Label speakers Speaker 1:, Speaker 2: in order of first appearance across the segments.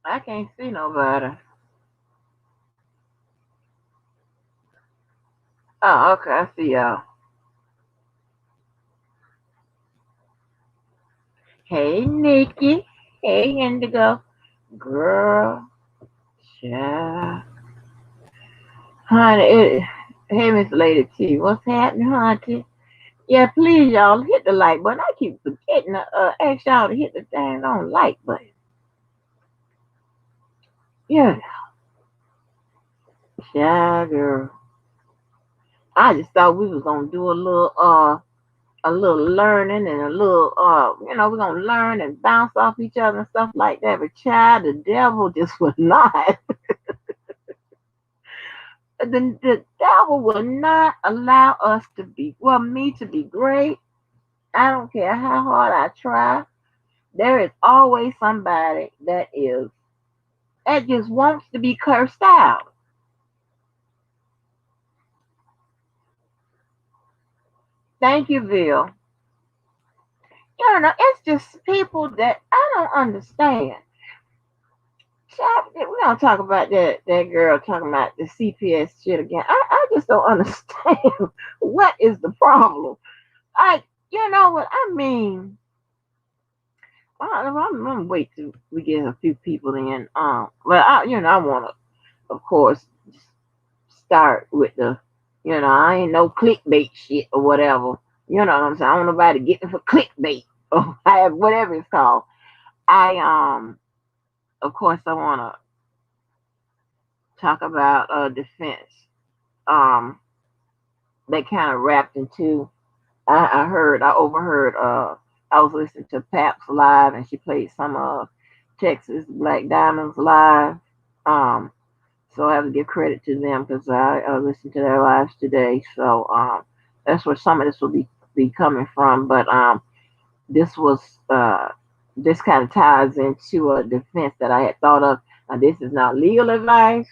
Speaker 1: I can't see nobody. Oh, okay, I see y'all. Hey, Nikki. Hey, Indigo. Girl, child. Honey, hey, Miss Lady T. What's happening, honey? Yeah, please, y'all, hit the like button. I keep forgetting to ask y'all to hit the dang on like button. Yeah, child, girl. I just thought we was gonna do a little learning and a little we're gonna learn and bounce off each other and stuff like that. But child, the devil just would not. The devil will not allow us to be, well, me to be great. I don't care how hard I try. There is always somebody that just wants to be cursed out. Thank you, Bill. It's just people that I don't understand. Child, we're gonna talk about that girl talking about the CPS shit again. I just don't understand what is the problem. I you know what I mean. I'm gonna wait till we get a few people in. But I want to, of course, start with the, I ain't no clickbait shit or whatever. You know what I'm saying? I don't know nobody getting for clickbait or whatever it's called. I of course, I want to talk about defense. Um, they kind of wrapped into. I overheard. I was listening to Paps live, and she played some of Texas Black Diamonds live. Um, so I have to give credit to them because I listened to their lives today. So that's where some of this will be coming from. But this was this kind of ties into a defense that I had thought of. Now, this is not legal advice.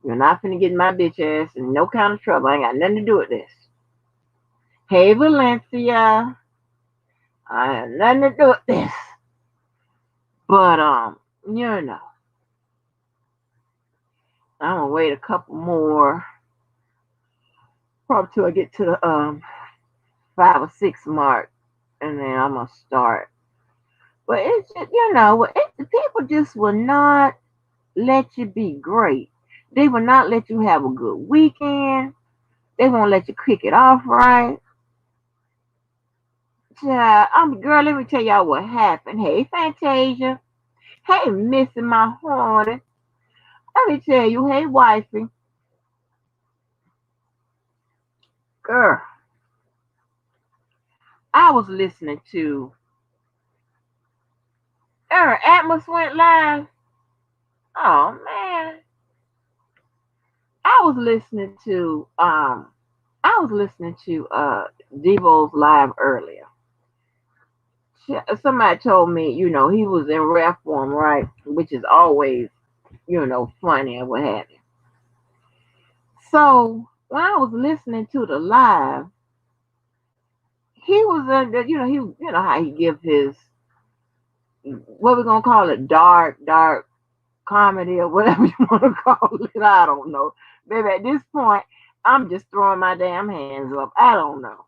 Speaker 1: You're not finna get my bitch ass in no kind of trouble. I ain't got nothing to do with this. Hey, Valencia. I have nothing to do with this. But you know, I'm gonna wait a couple more, probably till I get to the 5 or 6 mark, and then I'm gonna start. But it's just, the people just will not let you be great. They will not let you have a good weekend. They won't let you kick it off right. Girl, let me tell y'all what happened. Hey, Fantasia. Hey, missing my honey. Let me tell you, hey, wifey. Girl, I was listening to Atmos went live. Oh man. I was listening to Devo's live earlier. Somebody told me, he was in rap form, right? Which is always, funny and what have you. So when I was listening to the live, he was under, how he give his, what we gonna call it, dark comedy or whatever you want to call it. I don't know. Baby, at this point, I'm just throwing my damn hands up. I don't know.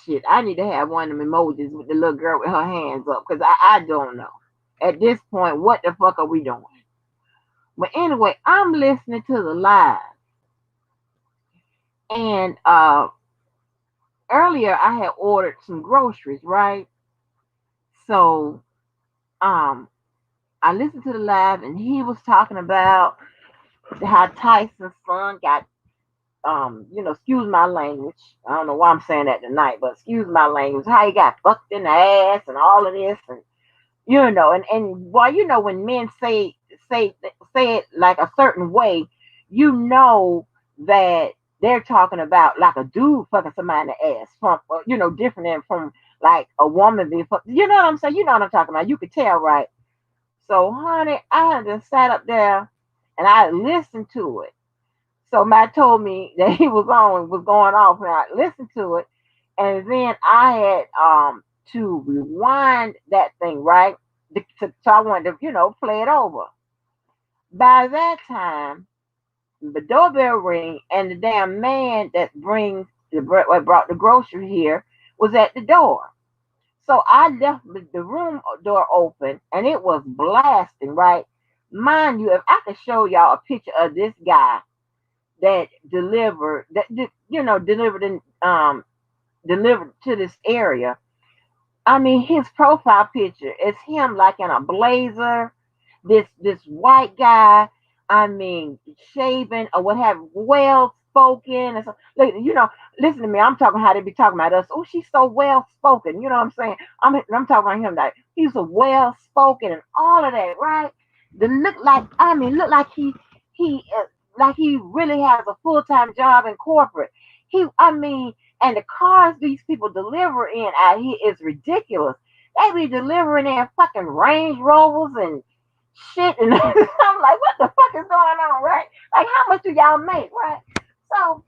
Speaker 1: Shit, I need to have one of them emojis with the little girl with her hands up because I don't know. At this point, what the fuck are we doing? But anyway, I'm listening to the live. And earlier I had ordered some groceries, right? So um I listened to the live and he was talking about how Tyson's son got excuse my language. I don't know why I'm saying that tonight, but excuse my language, how he got fucked in the ass and all of this and and boy, when men say say it like a certain way, that they're talking about like a dude fucking somebody in the ass from different than from like a woman being fucked. You know what I'm saying? You know what I'm talking about. You could tell, right? So, honey, I had just sat up there and I listened to it. So Matt told me that he was going off, and I listened to it, and then I had to rewind that thing, right? So I wanted to, play it over. By that time, the doorbell ring and the damn man that brought the grocery here was at the door. So I left the room door open and it was blasting, right? Mind you, if I could show y'all a picture of this guy that delivered to this area. I mean, his profile picture is him like in a blazer, this white guy. I mean, shaven or what have, well spoken and so. Look, listen to me. I'm talking how they be talking about us. Oh, she's so well spoken. You know what I'm saying? I'm talking about him like he's a well spoken and all of that, right? The look like he like he really has a full time job in corporate. And the cars these people deliver in out here is ridiculous. They be delivering in fucking Range Rovers and shit, and I'm like, what the fuck is going on, right? Like, how much do y'all make, right? So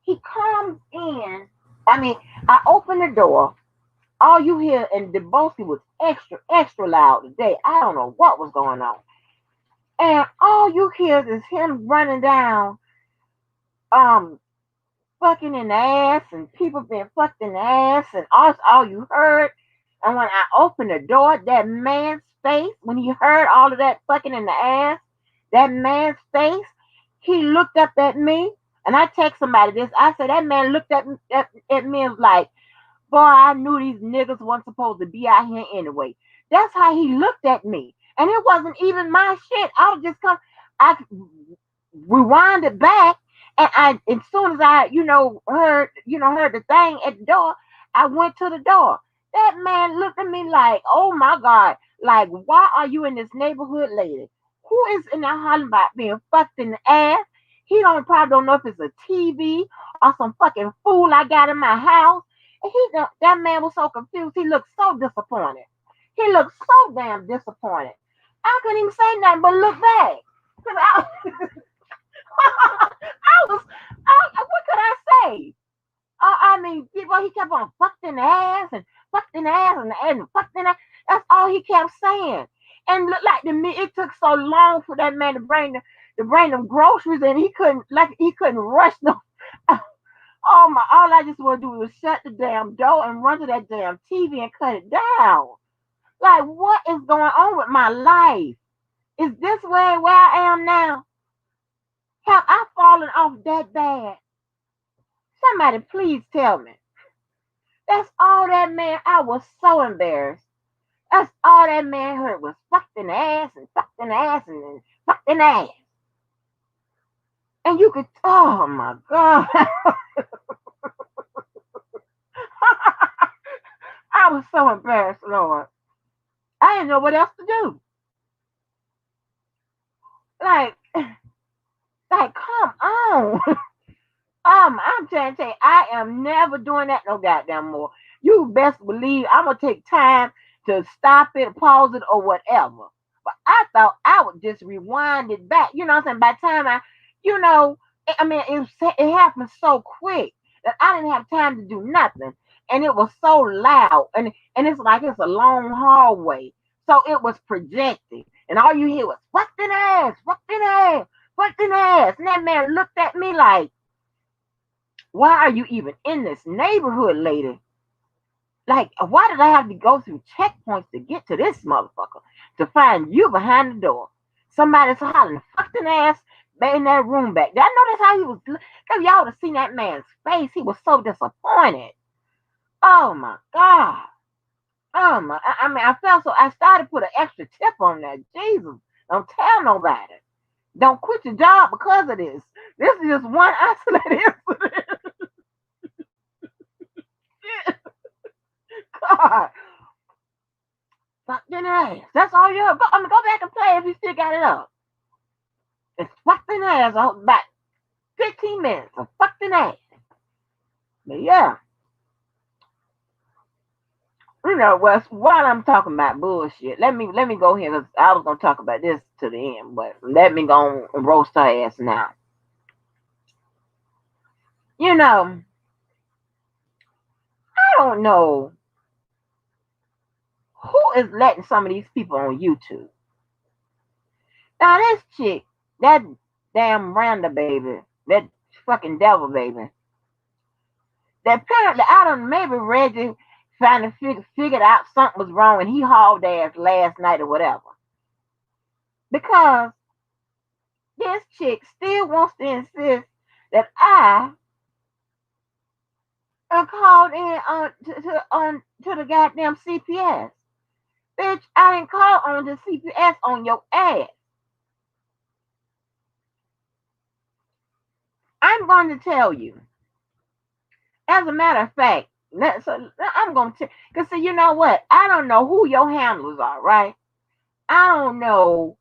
Speaker 1: he comes in. I mean, I open the door. All you hear, and the Debosky was extra, extra loud today. I don't know what was going on. And all you hear is him running down, um, fucking in the ass and people being fucked in the ass and all you heard. And when I opened the door, that man's face, when he heard all of that fucking in the ass, that man's face, he looked up at me. And I text somebody this. I said, that man looked at me and was like, boy, I knew these niggas weren't supposed to be out here anyway. That's how he looked at me. And it wasn't even my shit. I was just I rewinded back, and as soon as I, heard the thing at the door, I went to the door. That man looked at me like, oh my God, like, why are you in this neighborhood, lady? Who is in there hollering about being fucked in the ass? He probably don't know if it's a TV or some fucking fool I got in my house. And that man was so confused. He looked so disappointed. He looked so damn disappointed. I couldn't even say nothing but look back. Cause what could I say? I mean, people, he kept on fucked in the ass and fucked in the ass and fucked in the ass. That's all he kept saying. And look like to me, it took so long for that man to bring them groceries, and he couldn't rush them. Oh my! All I just want to do was shut the damn door and run to that damn TV and cut it down. Like, what is going on with my life? Is this where I am now? Have I fallen off that bad? Somebody please tell me. That's all that man. I was so embarrassed. That's all that man heard was fucked in the ass and fucked in the ass and fucked in the ass. And you could, oh my God. I was so embarrassed, Lord. I didn't know what else to do. Like, come on. I'm trying to tell you, I am never doing that no goddamn more. You best believe I'm gonna take time to stop it, pause it, or whatever. But I thought I would just rewind it back. You know what I'm saying? By the time it happened so quick that I didn't have time to do nothing. And it was so loud. And it's like it's a long hallway. So it was projecting. And all you hear was fucking ass, fucking ass, fucking ass. And that man looked at me like, why are you even in this neighborhood, lady? Like, why did I have to go through checkpoints to get to this motherfucker? To find you behind the door. Somebody's hollering fucking ass in that room back there. I know that's how he was. Because y'all would have seen that man's face. He was so disappointed. Oh my God. Oh my. I mean, I felt so. I started to put an extra tip on that. Jesus. Don't tell nobody. Don't quit your job because of this. This is just one isolated incident. God. Fucking ass. That's all you have. Go back and play if you still got it up. It's fucking ass about 15 minutes of fucking ass. But yeah. While I'm talking about bullshit, let me go here because I was gonna talk about this to the end, but let me go and roast her ass now. I don't know Who is letting some of these people on YouTube? Now this chick, that damn Randa baby, that fucking devil baby, that apparently I don't maybe Reggie finally figured out something was wrong and he hauled ass last night or whatever. Because this chick still wants to insist that I am called in to the goddamn CPS. Bitch, I didn't call on the CPS on your ass. I'm going to tell you. As a matter of fact, I'm going to tell, because see, you know what? I don't know who your handlers are, right? I don't know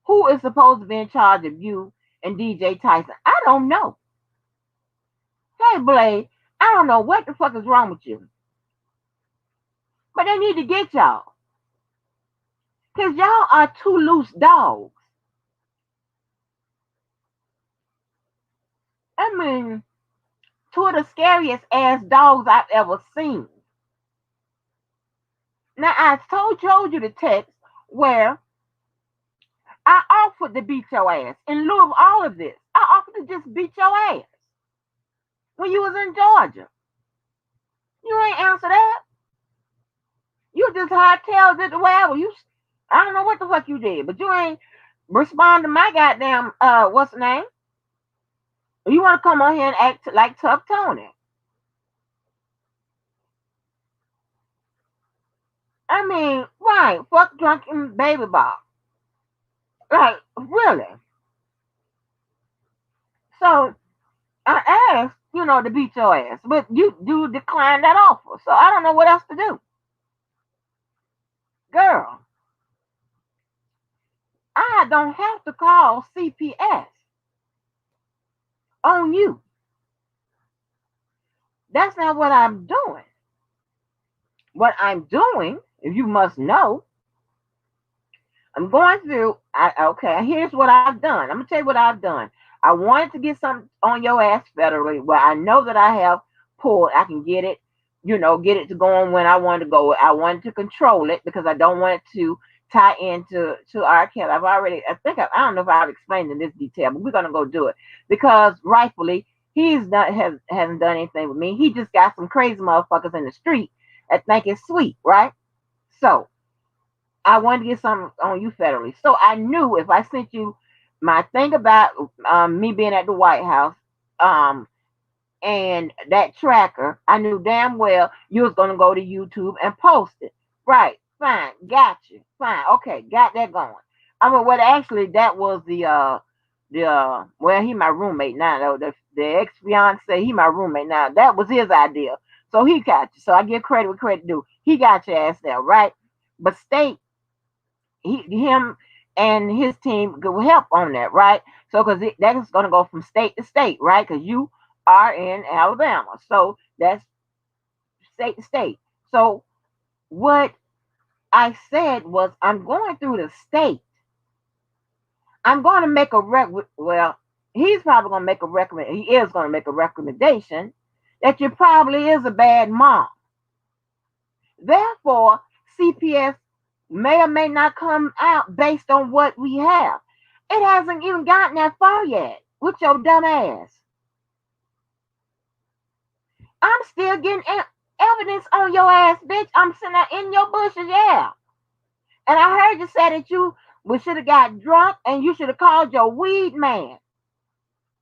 Speaker 1: who is supposed to be in charge of you and DJ Tyson. I don't know. Hey, Blade, I don't know what the fuck is wrong with you. But they need to get y'all. Because y'all are two loose dogs. I mean, two of the scariest ass dogs I've ever seen. Now, I told you the text where I offered to beat your ass. In lieu of all of this, I offered to just beat your ass when you was in Georgia. You ain't answer that. You just hightailed it wherever. I don't know what the fuck you did, but you ain't respond to my goddamn, what's the name? You want to come on here and act like Tough Tony. I mean, right, fuck drunken baby Bob. Like, really? So, I asked, to beat your ass, but you declined that offer. So I don't know what else to do. Girl, I don't have to call CPS on you. That's not what I'm doing. What I'm doing, if you must know, I'm going through, okay, here's what I've done. I'm going to tell you what I've done. I wanted to get something on your ass federally where I know that I have pulled. I can get it, get it to go on when I want to go. I wanted to control it because I don't want it to tie into R.I.C.O. I don't know if I've explained in this detail, but we're going to go do it because rightfully hasn't done anything with me. He just got some crazy motherfuckers in the street that think it's sweet, right? So I wanted to get something on you federally. So I knew if I sent you my thing about me being at the White House and that tracker, I knew damn well you was going to go to YouTube and post it. Right. Fine. Got you. Fine. Okay. Got that going. Well, actually, that was well, he my roommate now. The ex-fiance, he my roommate now. That was his idea. So he got you. So I give credit where credit due. He got your ass there, right? But state, him and his team will help on that, right? So because that's going to go from state to state, right? Because you are in Alabama, so that's state to state. So what I said was, I'm going through the state. I'm going to make he's probably going to make he is going to make a recommendation that you probably is a bad mom. Therefore, CPS may or may not come out based on what we have. It hasn't even gotten that far yet with your dumb ass. I'm still getting evidence on your ass, bitch. I'm sitting there in your bushes, yeah. And I heard you say that you should have got drunk and you should have called your weed man.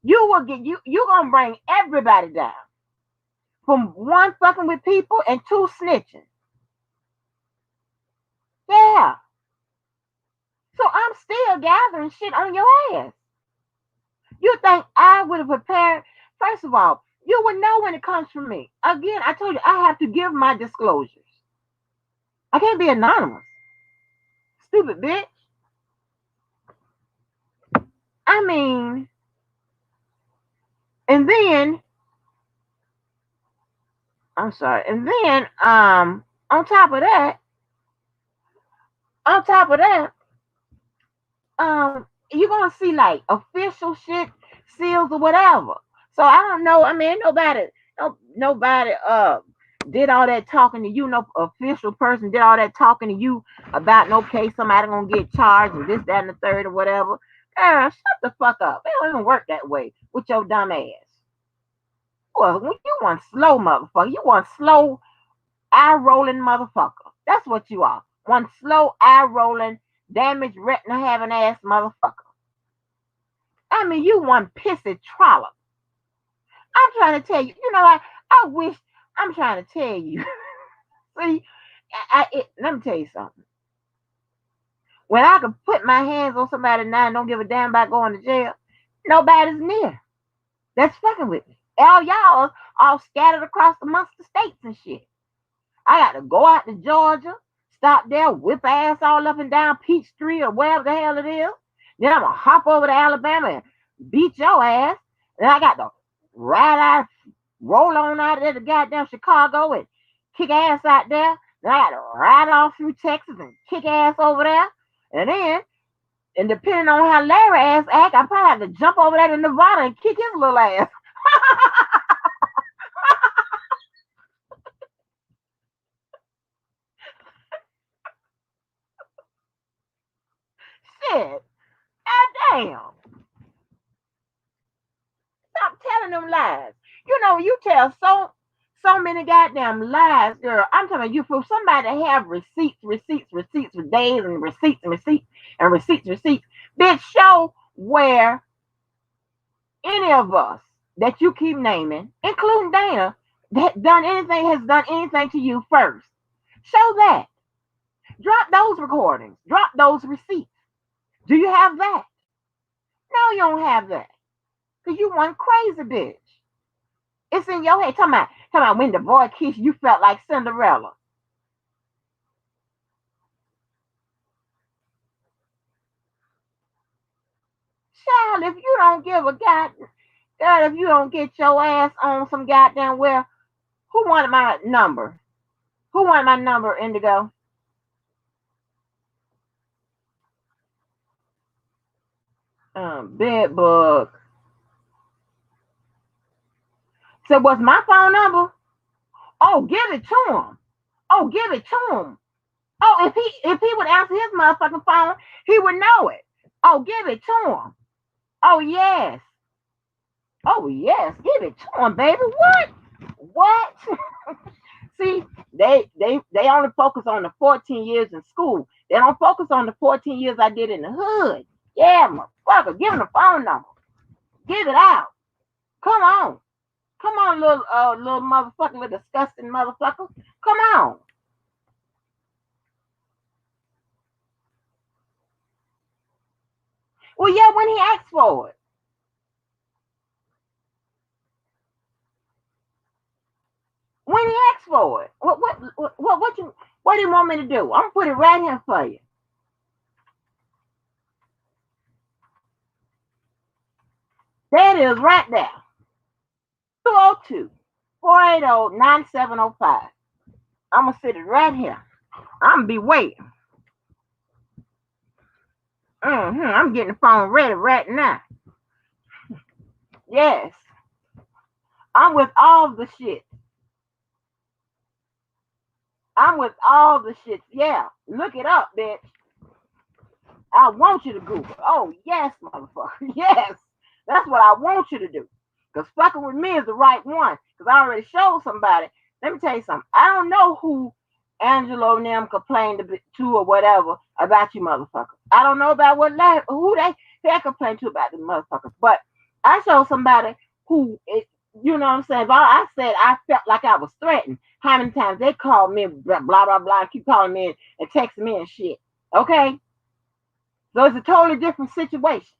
Speaker 1: You will get you're gonna bring everybody down. From one fucking with people and two snitching. Yeah. So I'm still gathering shit on your ass. You think I would have prepared? First of all, you would know when it comes from me. Again, I told you I have to give my disclosures. I can't be anonymous. Stupid bitch. I mean, and then I'm sorry. And then on top of that, you're gonna see like official shit, seals or whatever. So I don't know. I mean, nobody did all that talking to you, no official person did all that talking to you about no case, somebody gonna get charged and this, that, and the third or whatever. Girl, shut the fuck up. It don't even work that way with your dumb ass. Well, you want slow motherfucker. You want slow eye rolling motherfucker. That's what you are. One slow eye rolling, damaged retina having ass motherfucker. I mean, you one pissy trollop. I'm trying to tell you. You know, I wish. I'm trying to tell you. See, let me tell you something. When I can put my hands on somebody now and don't give a damn about going to jail, nobody's near. That's fucking with me. All y'all all scattered across amongst the states and shit. I got to go out to Georgia, stop there, whip ass all up and down Peachtree or wherever the hell it is. Then I'm going to hop over to Alabama and beat your ass. And I got to ride out, roll on out there to goddamn Chicago and kick ass out there. Then I got to ride off through Texas and kick ass over there. And then, and depending on how Larry ass act, I probably have to jump over there to Nevada and kick his little ass. Shit. God damn. Stop telling them lies. You know, you tell so many goddamn lies, girl. I'm telling you, for somebody to have receipts for days and receipts. Bitch, show where any of us that you keep naming, including Dana, that has done anything to you first. Show that. Drop those recordings. Drop those receipts. Do you have that? No, you don't have that. Because you one crazy bitch. It's in your head. Talking about when the boy kissed you felt like Cinderella. Child, if you don't give a girl, if you don't get your ass on some goddamn well, who wanted my number? Who wanted my number, Indigo? Bedbug. So what's my phone number? Oh, give it to him. Oh, give it to him. Oh, if he would answer his motherfucking phone, he would know it. Oh, give it to him. Oh yes. Oh yes. Give it to him, baby. What? What? See, they only focus on the 14 years in school. They don't focus on the 14 years I did in the hood. Yeah, motherfucker. Give him the phone number. Give it out. Come on. Come on, little motherfucker, little disgusting motherfucker. Come on. Well, yeah, when he asked for it. When he asked for it. What do you want me to do? I'm gonna put it right here for you. There it is right there. 202 480 9705. I'm gonna sit it right here. I'm gonna be waiting. I'm getting the phone ready right now. Yes. I'm with all the shit. I'm with all the shit. Yeah. Look it up, bitch. I want you to Google. Oh, yes, motherfucker. Yes. That's what I want you to do. Because fucking with me is the right one. Because I already showed somebody. Let me tell you something. I don't know who Angelo and them complained to or whatever about you motherfuckers. I don't know about who they complained to about the motherfuckers. But I showed somebody who, you know what I'm saying? If I said I felt like I was threatened, how many times they called me, blah, blah, blah, keep calling me and texting me and shit. Okay? So it's a totally different situation.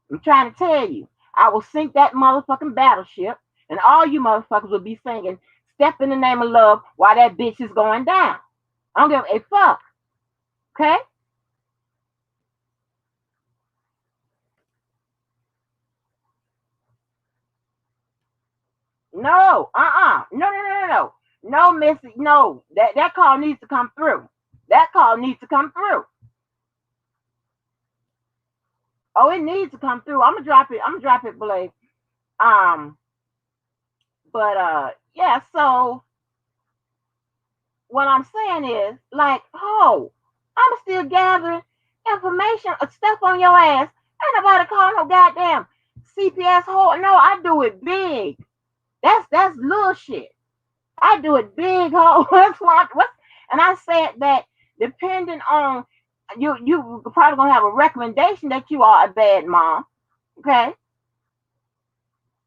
Speaker 1: I'm trying to tell you. I will sink that motherfucking battleship, and all you motherfuckers will be singing Step in the Name of Love while that bitch is going down. I don't give a fuck. Okay? No, no. No, Missy, no. That call needs to come through. That call needs to come through. Oh, it needs to come through. I'm gonna drop it, Blake. Um, but yeah, so what I'm saying is, like, oh, I'm still gathering information or stuff on your ass. Ain't nobody calling no goddamn CPS hole. No, I do it big. That's little shit. I do it big, ho. That's what. And I said that depending on you probably gonna have a recommendation that you are a bad mom, okay?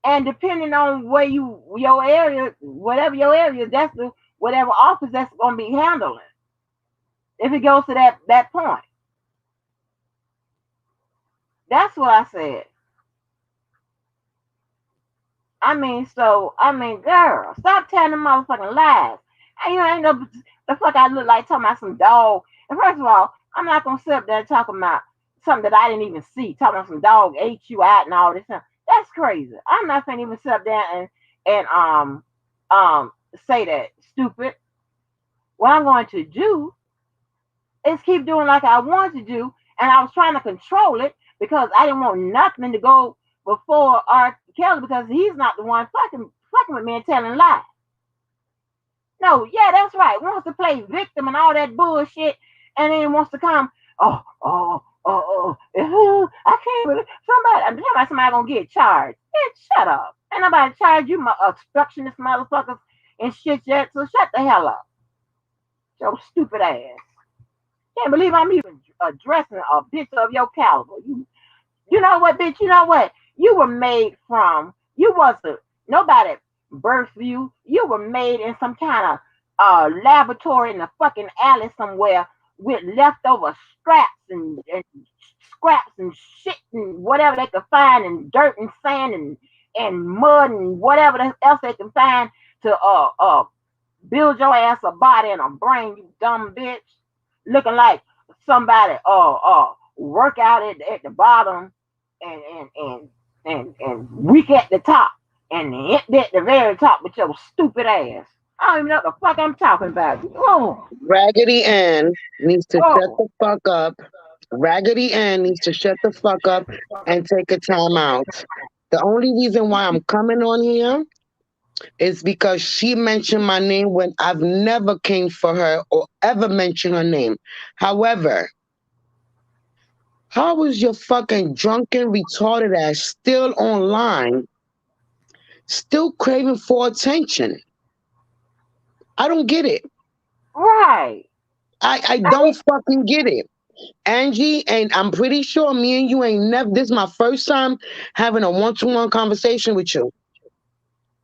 Speaker 1: And depending on where your area, whatever your area, that's the whatever office that's gonna be handling. If it goes to that point, that's what I said. Girl, stop telling them motherfucking lies. And you ain't no the fuck I look like talking about some dog. And first of all, I'm not gonna sit up there talking about something that I didn't even see. Talking about some dog ate you out and all this stuff. That's crazy. I'm not gonna even sit up there and um say that stupid. What I'm going to do is keep doing like I wanted to do, and I was trying to control it because I didn't want nothing to go before R. Kelly because he's not the one fucking with me and telling lies. No, yeah, that's right. Wants to play victim and all that bullshit, and then wants to come. I can't believe I'm talking about somebody gonna get charged. Bitch, shut up. Ain't nobody charge you, obstructionist motherfuckers and shit yet. So shut the hell up, your stupid ass. Can't believe I'm even addressing a bitch of your caliber. You know what, bitch? You know what? You were made from. You wasn't nobody birthed you. You were made in some kind of laboratory in the fucking alley somewhere with leftover and scraps and shit and whatever they could find and dirt and sand and mud and whatever else they can find to build your ass a body and a brain, you dumb bitch. Looking like somebody work out at the bottom and and weak at the top and empty at the very top with your stupid ass. I don't even know what the fuck I'm talking about. Oh,
Speaker 2: Raggedy Ann needs to shut
Speaker 1: oh,
Speaker 2: the fuck up. Raggedy Ann needs to shut the fuck up and take a time out. The only reason why I'm coming on here is because she mentioned my name when I've never came for her or ever mentioned her name. However, how is your fucking drunken, retarded ass still online, still craving for attention? I don't get it.
Speaker 1: right.
Speaker 2: I don't fucking get it. Angie, and I'm pretty sure me and you ain't never, this is my first time having a one-to-one conversation with you.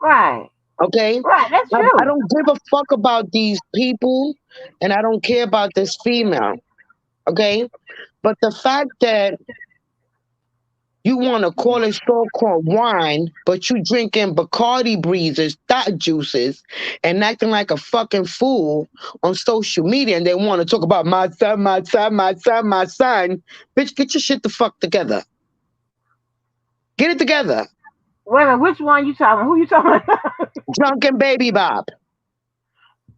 Speaker 1: Right.
Speaker 2: Okay?
Speaker 1: Right. That's
Speaker 2: I
Speaker 1: true.
Speaker 2: don't give a fuck about these people and I don't care about this female. Okay? But the fact that you want to call it so-called wine, but you drinking Bacardi breezes, thought juices, and acting like a fucking fool on social media, and they want to talk about my son, my son, my son, my son. Bitch, get your shit the fuck together. Get it together.
Speaker 1: Wait a minute, which one you talking about? Who you talking about?
Speaker 2: Drunken baby Bob.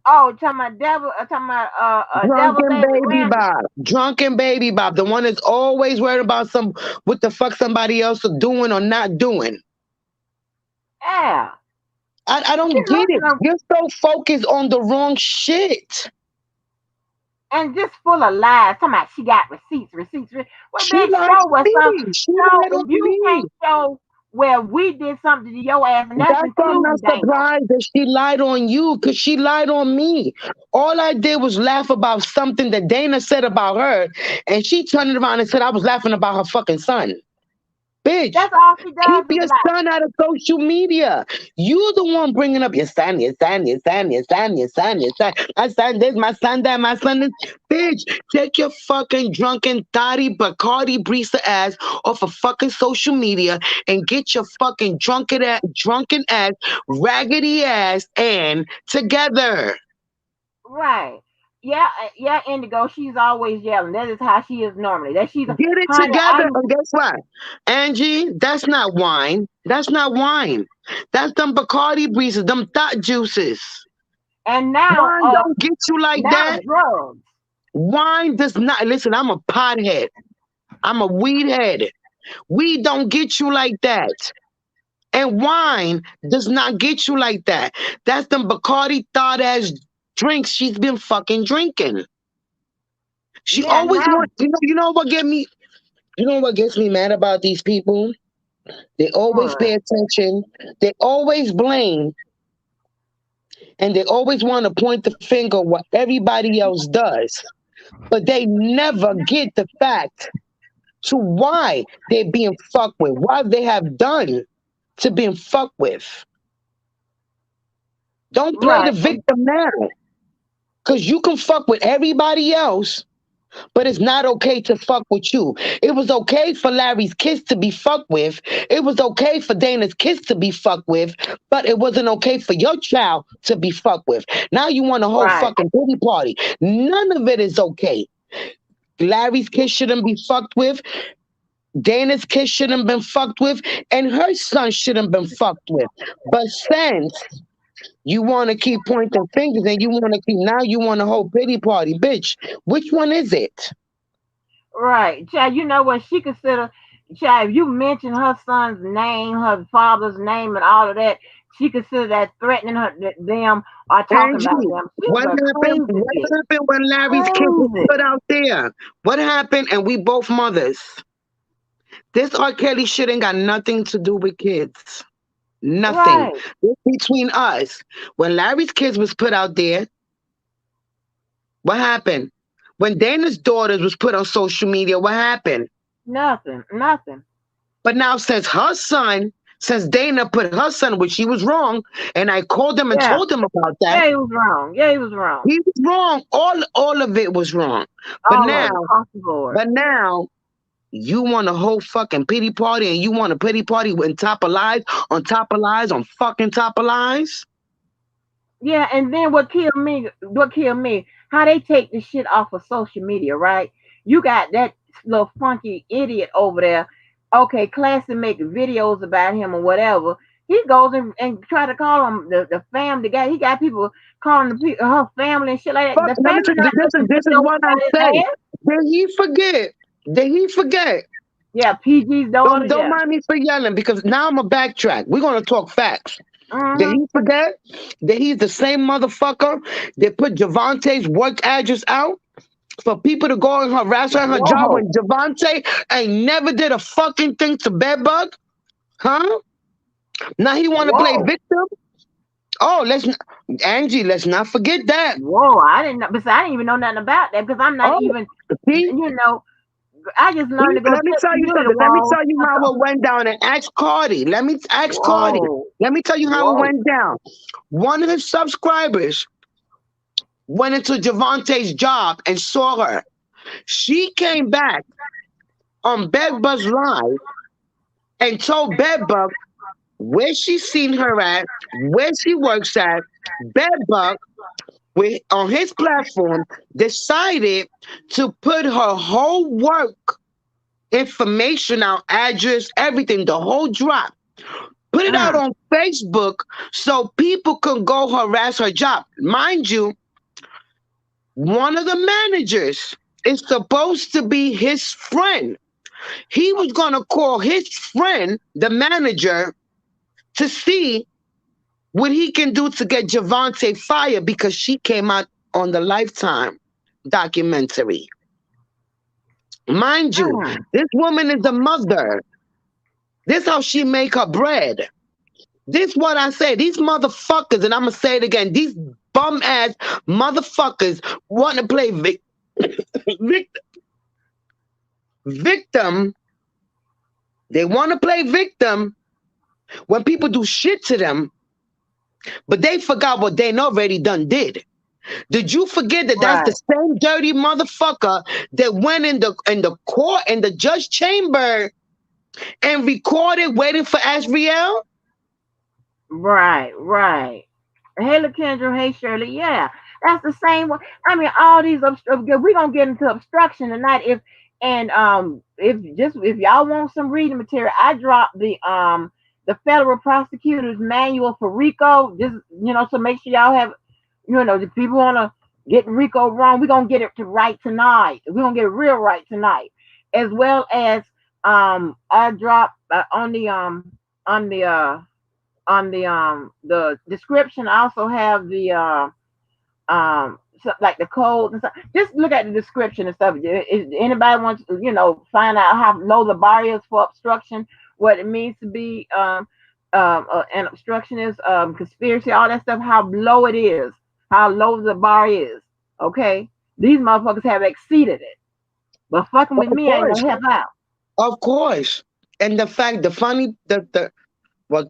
Speaker 1: Oh, talking about devil, devil
Speaker 2: Drunken
Speaker 1: baby
Speaker 2: baby
Speaker 1: Randy.
Speaker 2: Bob. Drunken baby Bob. The one that's always worried about some what the fuck somebody else is doing or not doing.
Speaker 1: Yeah.
Speaker 2: I
Speaker 1: She
Speaker 2: don't get it.
Speaker 1: looking
Speaker 2: You're so focused on the wrong shit.
Speaker 1: and just full of lies. Talking about she got receipts. Well,
Speaker 2: She
Speaker 1: bitch,
Speaker 2: lied
Speaker 1: show
Speaker 2: to
Speaker 1: us some.
Speaker 2: me. She
Speaker 1: Show
Speaker 2: lied on
Speaker 1: if you
Speaker 2: me.
Speaker 1: can't show where we did something to your ass, and that's
Speaker 2: That's why I'm not
Speaker 1: including Dana.
Speaker 2: surprised that she lied on you because she lied on me. All I did was laugh about something that Dana said about her, and she turned it around and said I was laughing about her fucking son. Bitch,
Speaker 1: That's all she
Speaker 2: keep
Speaker 1: does is
Speaker 2: your
Speaker 1: lie.
Speaker 2: son out of social media. You the one bringing up your son, your son, your son, your son, your son, your son. My son this, my son that, my son this. Bitch, take your fucking drunken, thotty, Bacardi Breezer ass off of fucking social media and get your fucking drunken ass, raggedy ass, and together.
Speaker 1: Right. Yeah, yeah, Indigo. She's always yelling. That is how she is normally. That she's,
Speaker 2: Get it
Speaker 1: honey.
Speaker 2: together. And guess what? Angie, that's not wine. That's not wine. That's them Bacardi breezes, them thought juices.
Speaker 1: And now,
Speaker 2: Wine don't get you like
Speaker 1: now
Speaker 2: that.
Speaker 1: drugs.
Speaker 2: Wine does not. Listen, I'm a pothead. I'm a weed head. Weed don't get you like that. And wine does not get you like that. That's them Bacardi thought ass drinks she's been fucking drinking. She
Speaker 1: Yeah,
Speaker 2: always
Speaker 1: now
Speaker 2: wants, you know what get me, you know what gets me mad about these people? They always
Speaker 1: what?
Speaker 2: pay attention. They always blame, and they always want to point the finger what everybody else does. But they never get the fact to why they're being fucked with, what they have done to being fucked with. Don't play the
Speaker 1: Right. And
Speaker 2: victim now. Because you can fuck with everybody else, but it's not okay to fuck with you. It was okay for Larry's kids to be fucked with. It was okay for Dana's kids to be fucked with, but it wasn't okay for your child to be fucked with. Now you want a whole
Speaker 1: right.
Speaker 2: fucking pity party. None of it is okay. Larry's kids shouldn't be fucked with. Dana's kids shouldn't been fucked with, and her son shouldn't been fucked with. But since you want to keep pointing fingers and you want to keep, now you want a whole pity party, bitch. Which one is it?
Speaker 1: Right. Child, you know what she consider, child, if you mention her son's name, her father's name and all of that, she consider that threatening them or talking about
Speaker 2: Angie,
Speaker 1: them. She's
Speaker 2: what
Speaker 1: a
Speaker 2: happened?
Speaker 1: crazy
Speaker 2: What
Speaker 1: bitch.
Speaker 2: happened when Larry's kid was
Speaker 1: Crazy.
Speaker 2: put out there? What happened? And we both mothers. This R. Kelly shit ain't got nothing to do with kids. Nothing.
Speaker 1: Right.
Speaker 2: It's between us. When Larry's kids was put out there, what happened? When Dana's daughters was put on social media, what happened?
Speaker 1: Nothing. Nothing.
Speaker 2: But now since Dana put her son, which she was wrong, and I called them and
Speaker 1: Yeah.
Speaker 2: told them about that,
Speaker 1: Yeah, he was wrong. Yeah, he was wrong.
Speaker 2: he was wrong. All of it was wrong. But
Speaker 1: All of
Speaker 2: now,
Speaker 1: it across the board.
Speaker 2: but now you want a whole fucking pity party, and you want a pity party on top of lies, on top of lies, on fucking top of lies.
Speaker 1: Yeah, and then what killed me, how they take this shit off of social media, right? You got that little funky idiot over there. Okay, Classy make videos about him or whatever. He goes and try to call him the family guy. He got people calling her family and shit like that.
Speaker 2: Fuck.
Speaker 1: The
Speaker 2: Let me
Speaker 1: family
Speaker 2: tell you,
Speaker 1: not looking to
Speaker 2: this is
Speaker 1: know
Speaker 2: what I
Speaker 1: about his
Speaker 2: say.
Speaker 1: ass.
Speaker 2: Did he forget? Did he forget?
Speaker 1: Yeah, PG's daughter.
Speaker 2: Don't
Speaker 1: Yeah.
Speaker 2: mind me for yelling because now I'm a backtrack. We're gonna talk facts. Did
Speaker 1: Mm-hmm.
Speaker 2: he forget that he's the same motherfucker that put Javante's work address out for people to go and harass her on her job
Speaker 1: Whoa.
Speaker 2: when Javante ain't never did a fucking thing to Bedbug? Huh? Now he want to play
Speaker 1: Whoa.
Speaker 2: victim? Oh, Angie, let's not forget that.
Speaker 1: Whoa. I didn't know. Besides, I didn't even know nothing about that because I'm not
Speaker 2: Oh,
Speaker 1: even.
Speaker 2: see?
Speaker 1: You know, I just learned to go
Speaker 2: Let me
Speaker 1: check
Speaker 2: tell
Speaker 1: the
Speaker 2: you
Speaker 1: beauty
Speaker 2: something. Let me
Speaker 1: walls.
Speaker 2: tell you how it went down and ask Cardi. Let me ask Cardi.
Speaker 1: Whoa,
Speaker 2: Let me tell you how it
Speaker 1: whoa,
Speaker 2: went down. One of his subscribers went into Javante's job and saw her. She came back on Bedbug's Live and told Bedbug where she seen her at, where she works at. Bedbug, on his platform, decided to put her whole work information out, address, everything, the whole drop. Put it out
Speaker 1: mm,
Speaker 2: on Facebook so people can go harass her job. Mind you, one of the managers is supposed to be his friend. He was going to call his friend, the manager, to see what he can do to get Javante fired because she came out on the Lifetime documentary. Mind you,
Speaker 1: mm.
Speaker 2: this woman is a mother. This how she make her bread. This what I say. These motherfuckers, and I'm gonna say it again. These bum ass motherfuckers want to play vic- victim. They want to play victim when people do shit to them, but they forgot what they already done did. Did you forget that that's the
Speaker 1: Right,
Speaker 2: same dirty motherfucker that went in the court in the judge chamber and recorded waiting for Asriel?
Speaker 1: right. Hey, LaKendra, hey, Shirley. Yeah, that's the same one. I mean, all these we're gonna get into obstruction tonight. If y'all want some reading material, I dropped the federal prosecutor's manual for RICO. Just so make sure y'all have, if people wanna get RICO wrong, we're gonna get it to right tonight. We're gonna get it real right tonight, as well as I dropped on the description. I also have so, like the codes and stuff. Just look at the description and stuff. If anybody wants to, find out how low the bar is for obstruction, what it means to be an obstructionist, conspiracy, all that stuff, how low it is, how low the bar is. Okay, these motherfuckers have exceeded it, but fucking with
Speaker 2: Of
Speaker 1: me ain't
Speaker 2: course,
Speaker 1: gonna help out.
Speaker 2: of course. And the fact, the funny, the what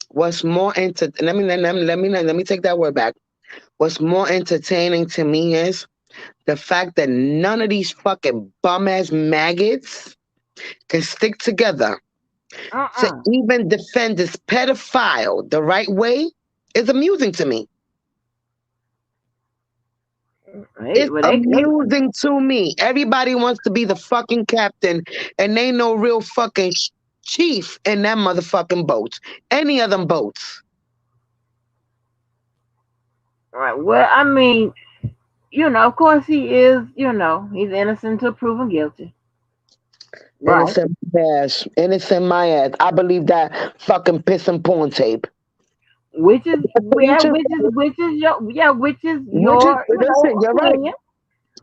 Speaker 2: what's more let me take that word back. What's more entertaining to me is the fact that none of these fucking bum ass maggots can stick together to
Speaker 1: Uh-uh.
Speaker 2: even defend this pedophile the right way is amusing to me. It's
Speaker 1: Well, they
Speaker 2: amusing to me. Everybody wants to be the fucking captain, and they no real fucking chief in that motherfucking boat. Any of them boats.
Speaker 1: right. Well, I mean, of course he is. He's innocent until proven guilty. Right.
Speaker 2: Innocent ass. Innocent my ass. I believe that fucking piss and porn tape.
Speaker 1: Which is yeah,
Speaker 2: Attention,
Speaker 1: which is
Speaker 2: which is,
Speaker 1: your
Speaker 2: listen, you're right.
Speaker 1: opinion,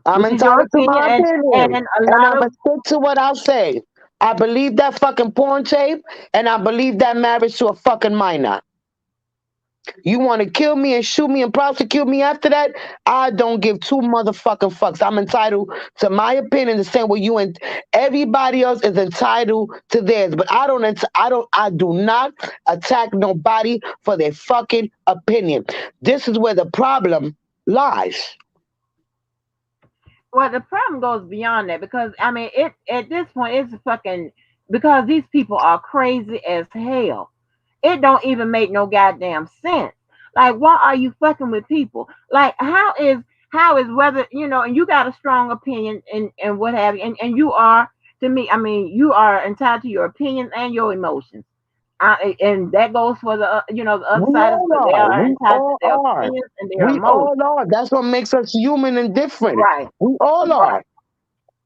Speaker 2: I'm
Speaker 1: which is your
Speaker 2: entitled to
Speaker 1: opinion,
Speaker 2: my
Speaker 1: and
Speaker 2: opinion.
Speaker 1: a
Speaker 2: And
Speaker 1: lot
Speaker 2: I'm
Speaker 1: of
Speaker 2: going to stick to what I say. I believe that fucking porn tape, and I believe that marriage to a fucking minor. You want to kill me and shoot me and prosecute me after that? I don't give two motherfucking fucks. I'm entitled to my opinion the same way you and everybody else is entitled to theirs. But I do not attack nobody for their fucking opinion. This is where the problem lies.
Speaker 1: well, the problem goes beyond that because I mean, it at this point it's fucking because these people are crazy as hell. It don't even make no goddamn sense. Like, why are you fucking with people? Like, how is whether and you got a strong opinion and what have you, and you are to me. I mean, you are entitled to your opinions and your emotions. And that goes for the other
Speaker 2: We
Speaker 1: side as
Speaker 2: all
Speaker 1: well. They
Speaker 2: are.
Speaker 1: are
Speaker 2: We
Speaker 1: entitled to
Speaker 2: all
Speaker 1: their
Speaker 2: are.
Speaker 1: opinions and their
Speaker 2: We
Speaker 1: emotions.
Speaker 2: all are. That's what makes us human and different.
Speaker 1: Right,
Speaker 2: We all
Speaker 1: right.
Speaker 2: are.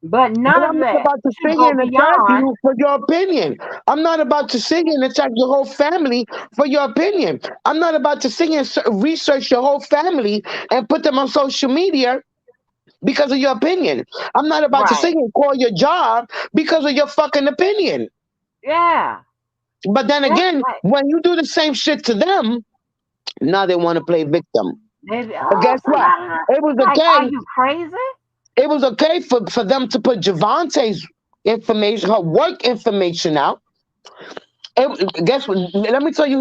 Speaker 1: But
Speaker 2: But
Speaker 1: none
Speaker 2: I'm
Speaker 1: of
Speaker 2: not
Speaker 1: that
Speaker 2: about to
Speaker 1: should
Speaker 2: sit here
Speaker 1: go
Speaker 2: and attack
Speaker 1: beyond.
Speaker 2: you for your opinion. I'm not about to sit here and attack your whole family for your opinion. I'm not about to sit here and research your whole family and put them on social media because of your opinion. I'm not about to
Speaker 1: Right.
Speaker 2: sit here and call your job because of your fucking opinion.
Speaker 1: Yeah.
Speaker 2: But then
Speaker 1: That's
Speaker 2: again,
Speaker 1: right.
Speaker 2: when you do the same shit to them, now they want to play victim.
Speaker 1: Maybe,
Speaker 2: But
Speaker 1: oh,
Speaker 2: guess what?
Speaker 1: somebody,
Speaker 2: It was
Speaker 1: like, are
Speaker 2: okay.
Speaker 1: you crazy?
Speaker 2: It was okay for them to put Javante's information, her work information out. Guess what? Let me tell you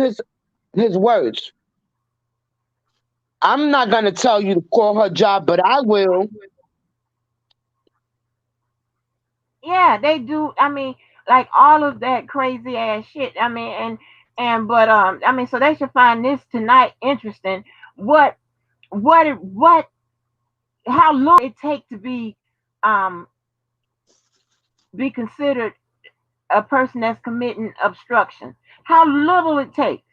Speaker 2: his words. I'm not gonna tell you to call her job, but I will.
Speaker 1: Yeah, they do. I mean, like all of that crazy ass shit. I mean, but I mean, so they should find this tonight interesting. What what how long it take to um be considered a person that's committing obstruction? How little it takes.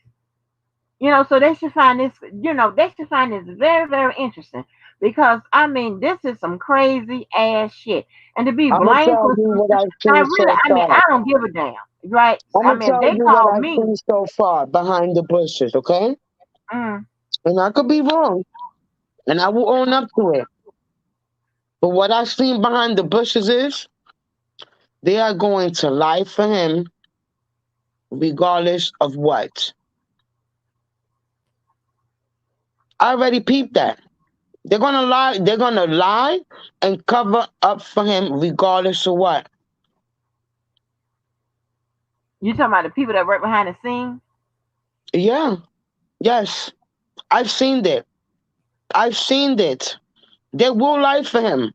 Speaker 1: So they should find this. They should find this very very interesting because I mean, this is some crazy ass shit, and to be
Speaker 2: I'm gonna
Speaker 1: blamed
Speaker 2: tell
Speaker 1: for
Speaker 2: you
Speaker 1: some
Speaker 2: what
Speaker 1: stuff.
Speaker 2: I've
Speaker 1: I
Speaker 2: seen
Speaker 1: really,
Speaker 2: so
Speaker 1: I mean, I
Speaker 2: far.
Speaker 1: don't give a damn, right?
Speaker 2: I'm
Speaker 1: I
Speaker 2: gonna
Speaker 1: mean, if
Speaker 2: tell
Speaker 1: they
Speaker 2: you what
Speaker 1: call
Speaker 2: I've
Speaker 1: me,
Speaker 2: seen so far behind the bushes, okay?
Speaker 1: mm,
Speaker 2: And I could be wrong, and I will own up to it. But what I've seen behind the bushes is they are going to lie for him regardless of what. I already peeped that. They're gonna lie. They're gonna lie and cover up for him regardless of what.
Speaker 1: you talking about the people that work behind the scenes?
Speaker 2: Yeah. Yes. I've seen it. I've seen it. They will lie for him.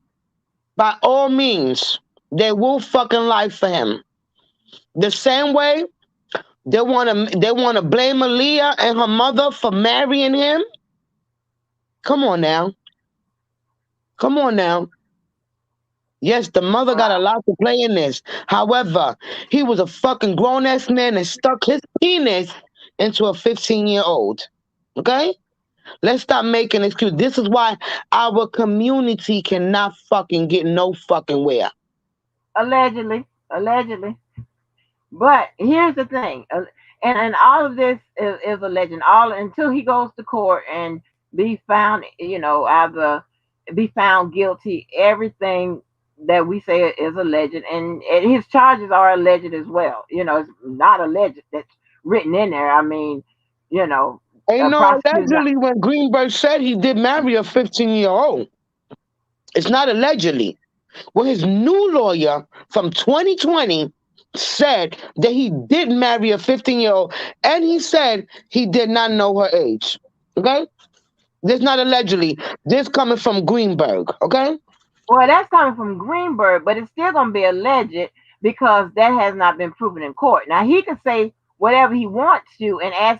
Speaker 2: By all means, they will fucking lie for him. The same way they wanna blame Aaliyah and her mother for marrying him. Come on now. Come on now. Yes, the mother got a lot to play in this. However, he was a fucking grown ass man and stuck his penis into a 15-year-old. Okay? Let's stop making excuses. This is why our community cannot fucking get no fucking where.
Speaker 1: Allegedly, allegedly. But here's the thing, and all of this is a legend. All until he goes to court and be found, either be found guilty. Everything that we say is alleged, and his charges are alleged as well. It's not alleged that's written in there. I mean, you know,
Speaker 2: Ain't no
Speaker 1: prosecutors.
Speaker 2: allegedly when Greenberg said he did marry a 15-year-old. It's not allegedly. Well, his new lawyer from 2020 said that he did marry a 15-year-old, and he said he did not know her age. Okay? This not allegedly. This coming from Greenberg. Okay?
Speaker 1: Well, that's coming from Greenberg, but it's still going to be alleged because that has not been proven in court. Now he can say whatever he wants to, and as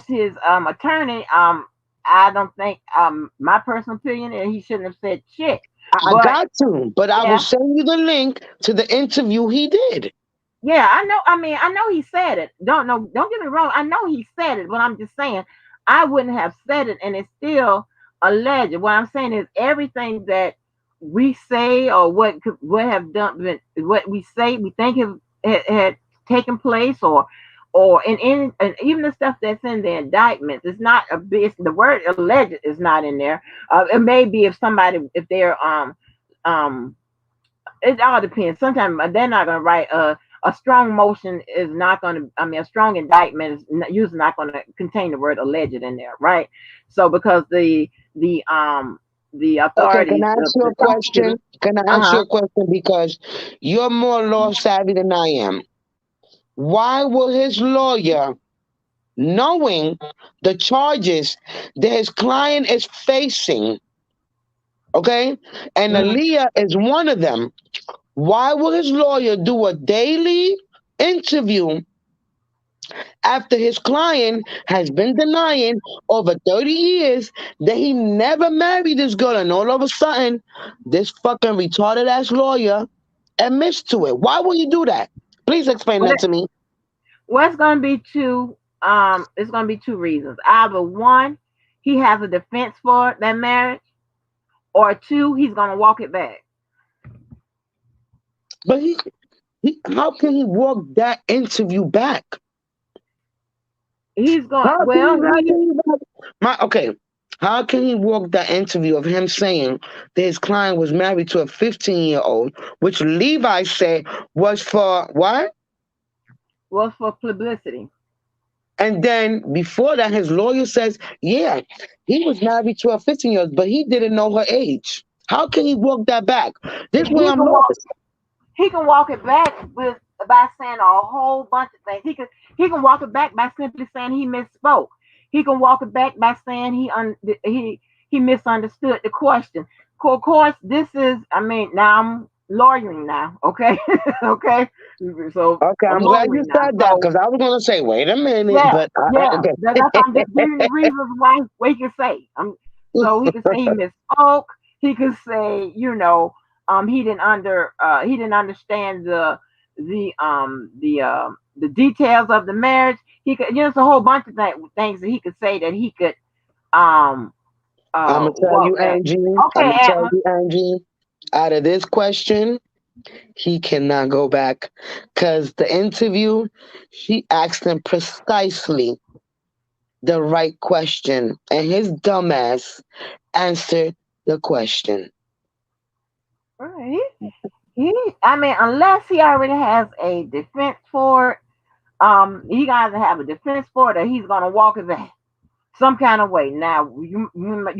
Speaker 1: his attorney, I don't think, my personal opinion, and he shouldn't have said shit.
Speaker 2: I
Speaker 1: But
Speaker 2: got to, but I will
Speaker 1: yeah,
Speaker 2: send you the link to the interview he did.
Speaker 1: yeah, I know. I mean, I know he said it. Don't get me wrong. I know he said it, but I'm just saying I wouldn't have said it, and it's still alleged. What I'm saying is everything that we say or what have done, what we say, we think had taken place, or and even the stuff that's in the indictments. It's not a bit. The word alleged is not in there. It may be if they're it all depends. Sometimes they're not going to write a strong motion is not going to. I mean, a strong indictment is usually not going to contain the word alleged in there, right? So because the
Speaker 2: Okay, can
Speaker 1: authorities,
Speaker 2: I ask you
Speaker 1: the
Speaker 2: a question?
Speaker 1: prosecutor,
Speaker 2: Can I
Speaker 1: uh
Speaker 2: ask you
Speaker 1: huh.
Speaker 2: a question because you're more law savvy than I am? Why will his lawyer, knowing the charges that his client is facing, okay, and Aaliyah is one of them, why will his lawyer do a daily interview after his client has been denying over 30 years that he never married this girl, and all of a sudden, this fucking retarded ass lawyer admits to it? Why will you do that? Please explain
Speaker 1: Well,
Speaker 2: that to me.
Speaker 1: what's going to be two? It's going to be two reasons. Either one, he has a defense for that marriage, or two, he's going to walk it back.
Speaker 2: But how can he walk that interview back?
Speaker 1: He's going.
Speaker 2: How can
Speaker 1: Well,
Speaker 2: he? How can he? Okay. How can he walk that interview of him saying that his client was married to a 15-year-old, which Levi said was for what?
Speaker 1: was for publicity.
Speaker 2: And then before that, his lawyer says, yeah, he was married to a 15-year-old, but he didn't know her age. How can he walk that back? This way
Speaker 1: He
Speaker 2: I'm
Speaker 1: can walk.
Speaker 2: lost.
Speaker 1: He can walk it back with by saying a whole bunch of things. He can walk it back by simply saying he misspoke. He can walk it back by saying he misunderstood the question. Of course, this is. I mean, now I'm lawyering now. Okay, okay. So
Speaker 2: Okay,
Speaker 1: I'm
Speaker 2: I'm glad you
Speaker 1: lawyering now.
Speaker 2: said that
Speaker 1: So
Speaker 2: because I was going to say, wait a minute,
Speaker 1: yeah,
Speaker 2: but
Speaker 1: yeah. That's
Speaker 2: okay.
Speaker 1: I'm just giving you the reasons why we can say. So he could say he misspoke. He could say, he didn't understand the details of the marriage. He could, it's a whole bunch of things that he could say that he could um
Speaker 2: I'm going to tell you,
Speaker 1: walk back.
Speaker 2: Angie, I'm
Speaker 1: Okay,
Speaker 2: going to tell
Speaker 1: Atma.
Speaker 2: you, Angie, out of this question, he cannot go back because the interview, she asked him precisely the right question, and his dumbass answered the question.
Speaker 1: Right. I mean, unless he already has a defense for it, he got to have a defense for it, or he's gonna walk it back some kind of way. Now, you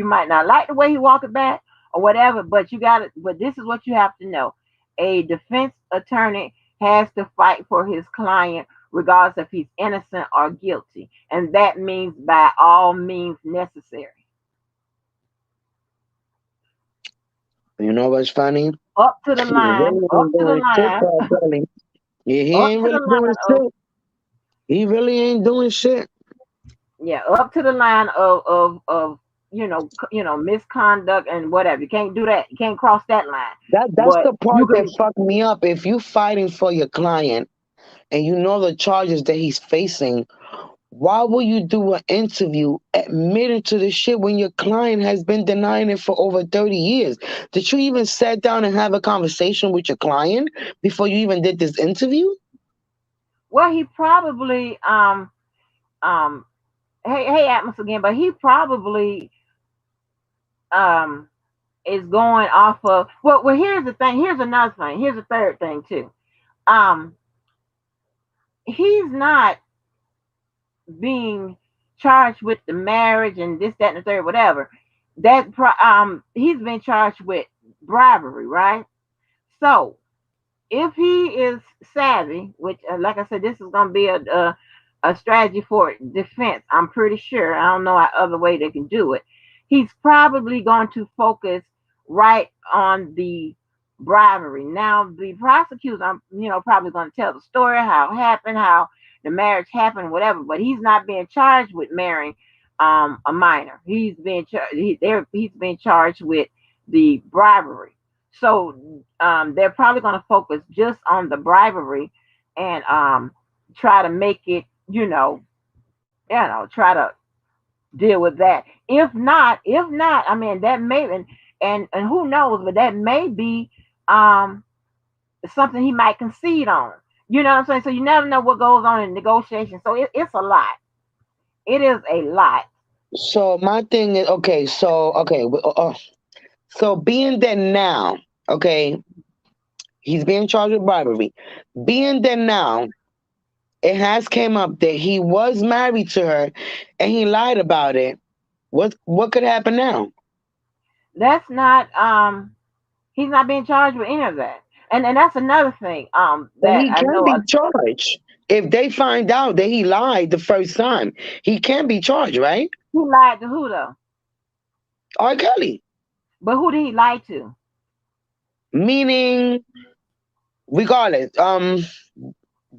Speaker 1: might not like the way he walk it back or whatever, but you got to. But this is what you have to know: a defense attorney has to fight for his client, regardless if he's innocent or guilty, and that means by all means necessary.
Speaker 2: You know what's funny?
Speaker 1: Up to the
Speaker 2: He
Speaker 1: line,
Speaker 2: really
Speaker 1: up
Speaker 2: ain't
Speaker 1: to the
Speaker 2: doing shit,
Speaker 1: line,
Speaker 2: Paul Kelly. Yeah, he
Speaker 1: up
Speaker 2: ain't
Speaker 1: to the
Speaker 2: really doing
Speaker 1: line of
Speaker 2: shit. He really ain't doing shit.
Speaker 1: yeah, up to the line of misconduct and whatever. You can't do that. You can't cross that line.
Speaker 2: That's
Speaker 1: But
Speaker 2: the
Speaker 1: you
Speaker 2: part that
Speaker 1: can.
Speaker 2: fucked me up. If you fighting for your client and you know the charges that he's facing, why will you do an interview admitting to the shit when your client has been denying it for over 30 years? Did you even sit down and have a conversation with your client before you even did this interview?
Speaker 1: Well, he probably um hey, Atmos again, but he probably um is going off of well. Here's the thing. Here's another thing. Here's a third thing too. Um, he's not being charged with the marriage and this, that, and the third, whatever. He's been charged with bribery, right? So if he is savvy, which, like I said, this is going to be a strategy for defense. I'm pretty sure. I don't know how other way they can do it. He's probably going to focus right on the bribery. Now, the prosecutors, I'm probably going to tell the story, how it happened, how the marriage happened, whatever. But he's not being charged with marrying a minor. He's being charged with the bribery. So they're probably going to focus just on the bribery and try to make it, try to deal with that. If not, I mean that may and who knows, but that may be um something he might concede on. You know what I'm saying? So you never know what goes on in negotiations. So it's a lot. It is a lot.
Speaker 2: So my thing is okay. So being that now, okay, he's being charged with bribery. Being that now, it has came up that he was married to her, and he lied about it. What could happen now?
Speaker 1: That's not he's not being charged with any of that. And that's another thing
Speaker 2: But
Speaker 1: that
Speaker 2: he
Speaker 1: I
Speaker 2: can
Speaker 1: know.
Speaker 2: be charged if they find out that he lied the first time. He can be charged, right?
Speaker 1: He lied to who though?
Speaker 2: R. Kelly,
Speaker 1: But who did he lie to?
Speaker 2: meaning regardless,